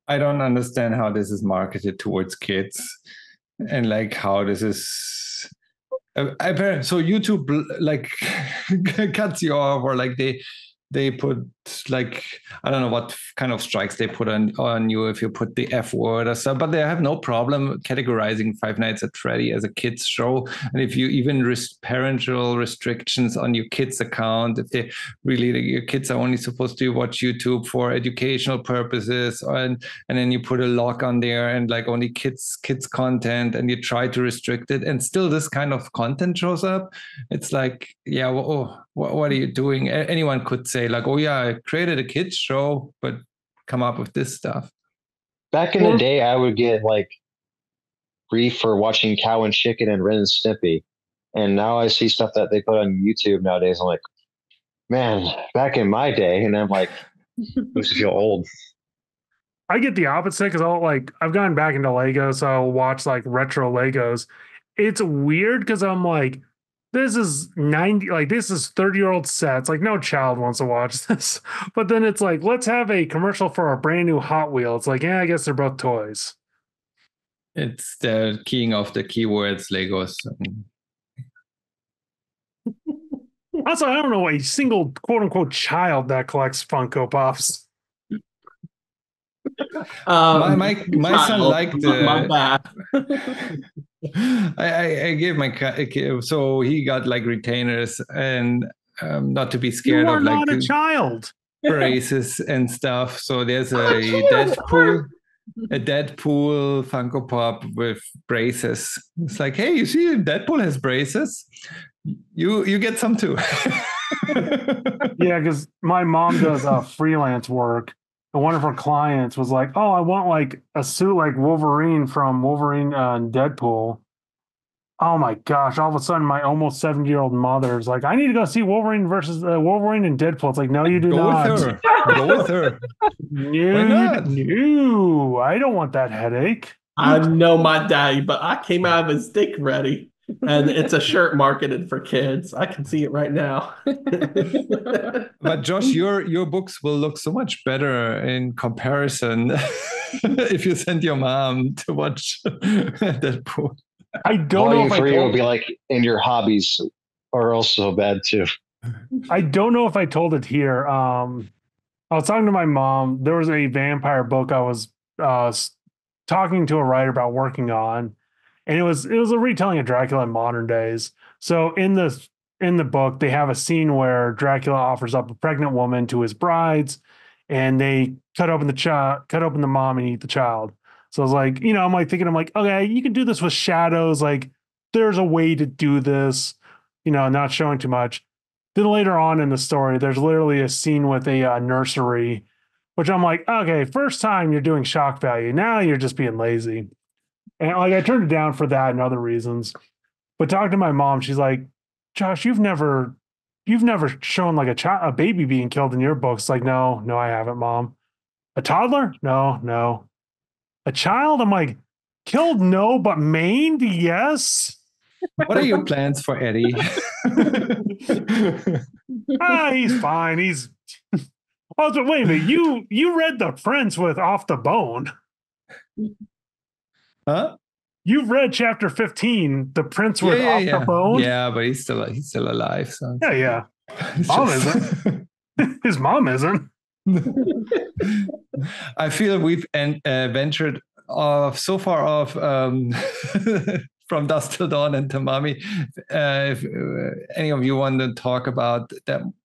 I don't understand how this is marketed towards kids, and like how this is. So YouTube like cuts you off, or like they put like, I don't know what kind of strikes they put on you if you put the F word or so, but they have no problem categorizing Five Nights at Freddy as a kids show. And if you even parental restrictions on your kids account, if they really, your kids are only supposed to watch YouTube for educational purposes, and then you put a lock on there and like only kids content, and you try to restrict it, and still this kind of content shows up. It's like, yeah, well, what are you doing? Anyone could say like, oh yeah, I created a kids show, but come up with this stuff. Back in the day, I would get like grief for watching Cow and Chicken and Ren and Stimpy. And now I see stuff that they put on YouTube nowadays. I'm like, man, back in my day. And I'm like, makes me feel old. I get the opposite because I've gotten back into Legos, so I'll watch like retro Legos. It's weird because I'm like, this is 30-year-old sets. Like, no child wants to watch this. But then it's like, let's have a commercial for a brand new Hot Wheel. It's like, yeah, I guess they're both toys. It's the keying of the keywords, Legos. Also, I don't know a single quote unquote child that collects Funko Pops. My son liked my bad. I gave my cat, so he got like retainers, and not to be You scared are of like not a child. braces and stuff. So there's a Deadpool Funko Pop with braces. It's like, hey, you see, Deadpool has braces. You get some too. Yeah, because my mom does freelance work. And one of her clients was like, oh, I want like a suit like Wolverine from Wolverine and Deadpool. Oh my gosh. All of a sudden, my almost 70-year-old mother is like, I need to go see Wolverine versus Wolverine and Deadpool. It's like, no, you do not. With her. Go with her. No, Why not? no, I don't want that headache. I know my daddy, but I came out of his dick ready. And it's a shirt marketed for kids. I can see it right now. But Josh, your books will look so much better in comparison if you send your mom to watch Deadpool. I don't know if for you I would be like, and your hobbies are also bad too. I don't know if I told it here. I was talking to my mom. There was a vampire book I was talking to a writer about working on, and it was a retelling of Dracula in modern days. So in the book, they have a scene where Dracula offers up a pregnant woman to his brides, and they cut open the mom and eat the child. So I was like, I'm like thinking, I'm like, okay, you can do this with shadows. Like there's a way to do this, not showing too much. Then later on in the story, there's literally a scene with a nursery, which I'm like, okay, first time you're doing shock value. Now you're just being lazy. And like, I turned it down for that and other reasons. But talking to my mom, she's like, Josh, you've never shown like a baby being killed in your books. Like, no, I haven't, Mom. A toddler? No. A child? I'm like, killed? No, but maimed? Yes. What are your plans for Eddie? He's fine. He's. Oh, so wait a minute. You read The Prince with Off the Bone? Huh? You've read chapter 15, The Prince with Off the Bone? Yeah, but he's still alive. So Yeah. Mom isn't. His mom isn't. I feel we've ventured so far off from Dusk Till Dawn and Tamami. If any of you want to talk about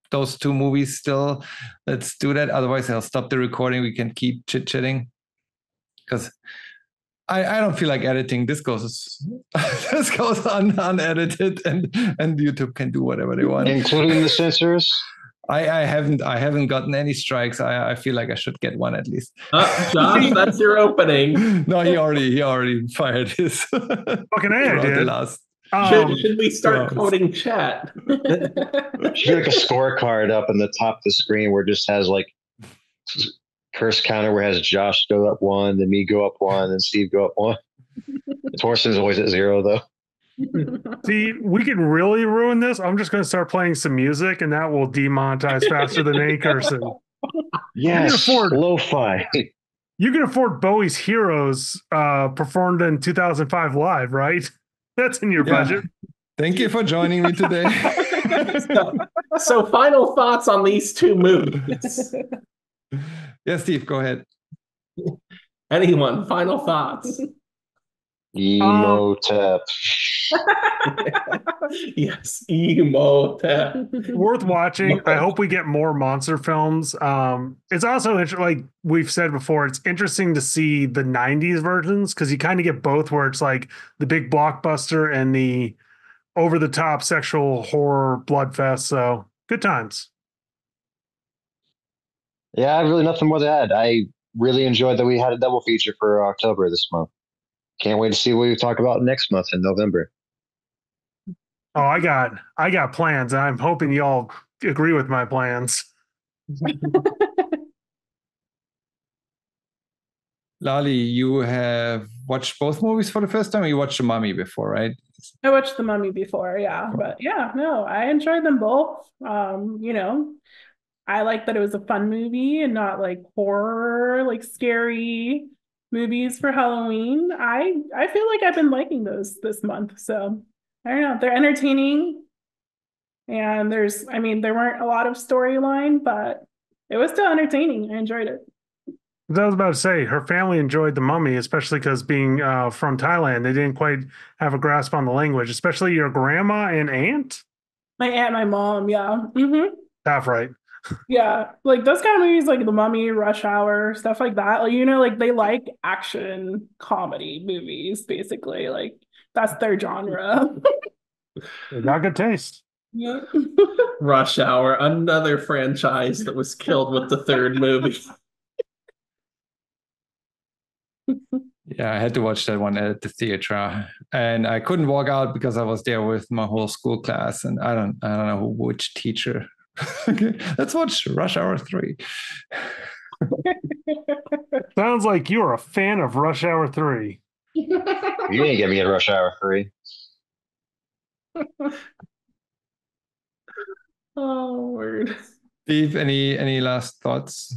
those two movies still, let's do that. Otherwise, I'll stop the recording. We can keep chit-chatting. Because I don't feel like editing. This goes unedited, and YouTube can do whatever they want, including the censors. I haven't gotten any strikes. I feel like I should get one at least. Josh, that's your opening. No, he already fired his. Fucking A, I did. Should we start quoting chat? Should be like a scorecard up in the top of the screen where it just has like curse counter where it has Josh go up 1, then me go up 1, and Steve go up 1. Torsten's always at 0 though. See, we could really ruin this. I'm just going to start playing some music, and that will demonetize faster than any cursing. Yes, lo-fi. You can afford Bowie's Heroes performed in 2005 live, right? That's in your budget. Thank you for joining me today. So final thoughts on these two movies. Yeah, Steve, go ahead. Anyone, final thoughts? Emotep. Yes, Emotep. Worth watching. I hope we get more monster films. It's also like we've said before, it's interesting to see the 90s versions because you kind of get both where it's like the big blockbuster and the over-the-top sexual horror bloodfest. So good times. Yeah, really nothing more to add. I really enjoyed that we had a double feature for October this month. Can't wait to see what we talk about next month in November. Oh, I got plans, and I'm hoping y'all agree with my plans. Lali, you have watched both movies for the first time, or you watched The Mummy before, right? I watched The Mummy before, yeah. But yeah, no, I enjoyed them both. I like that it was a fun movie and not like horror, like scary movies for Halloween. I feel like I've been liking those this month. So I don't know. They're entertaining. And there weren't a lot of storyline, but it was still entertaining. I enjoyed it. I was about to say, her family enjoyed The Mummy, especially because being from Thailand, they didn't quite have a grasp on the language, especially your grandma and aunt. My aunt and my mom, yeah. Mm-hmm. Half right. Yeah, like those kind of movies, like The Mummy, Rush Hour, stuff like that. Like, like they like action comedy movies, basically. Like that's their genre. They got good taste. Yeah. Rush Hour, another franchise that was killed with the third movie. Yeah, I had to watch that one at the theater, and I couldn't walk out because I was there with my whole school class, and I don't know which teacher. Okay, let's watch Rush Hour 3. Sounds like you're a fan of Rush Hour 3. You didn't get me in Rush Hour 3. Oh, word. Steve, any last thoughts?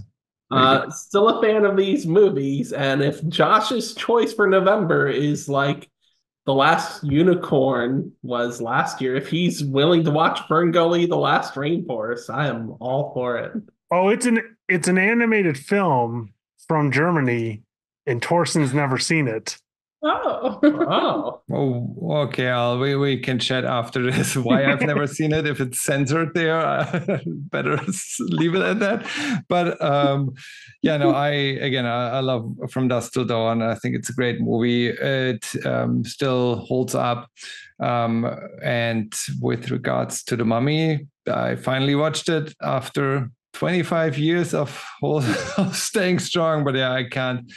Still a fan of these movies, and if Josh's choice for November is like The Last Unicorn was last year, if he's willing to watch Ferngully, The Last Rainforest, I am all for it. Oh, it's an animated film from Germany, and Torsten's never seen it. Oh. Oh, okay. We can chat after this why I've never seen it. If it's censored there, better leave it at that. But I love From Dusk Till Dawn. I think it's a great movie. It still holds up. And with regards to The Mummy, I finally watched it after 25 years of staying strong. But yeah, I can't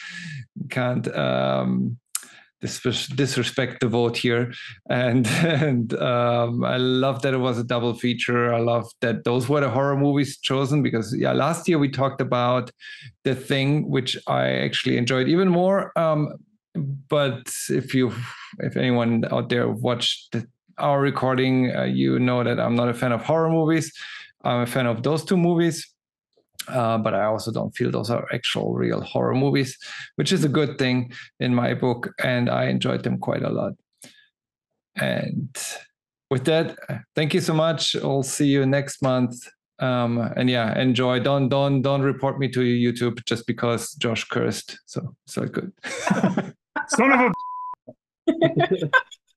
disrespect the vote here, and I love that it was a double feature. I love that those were the horror movies chosen, because last year we talked about The Thing, which I actually enjoyed even more. But if anyone out there watched our recording, you know that I'm not a fan of horror movies. I'm a fan of those two movies. But I also don't feel those are actual real horror movies, which is a good thing in my book, and I enjoyed them quite a lot. And with that, thank you so much. I'll see you next month. Enjoy. Don't report me to YouTube just because Josh cursed. So good. Son of a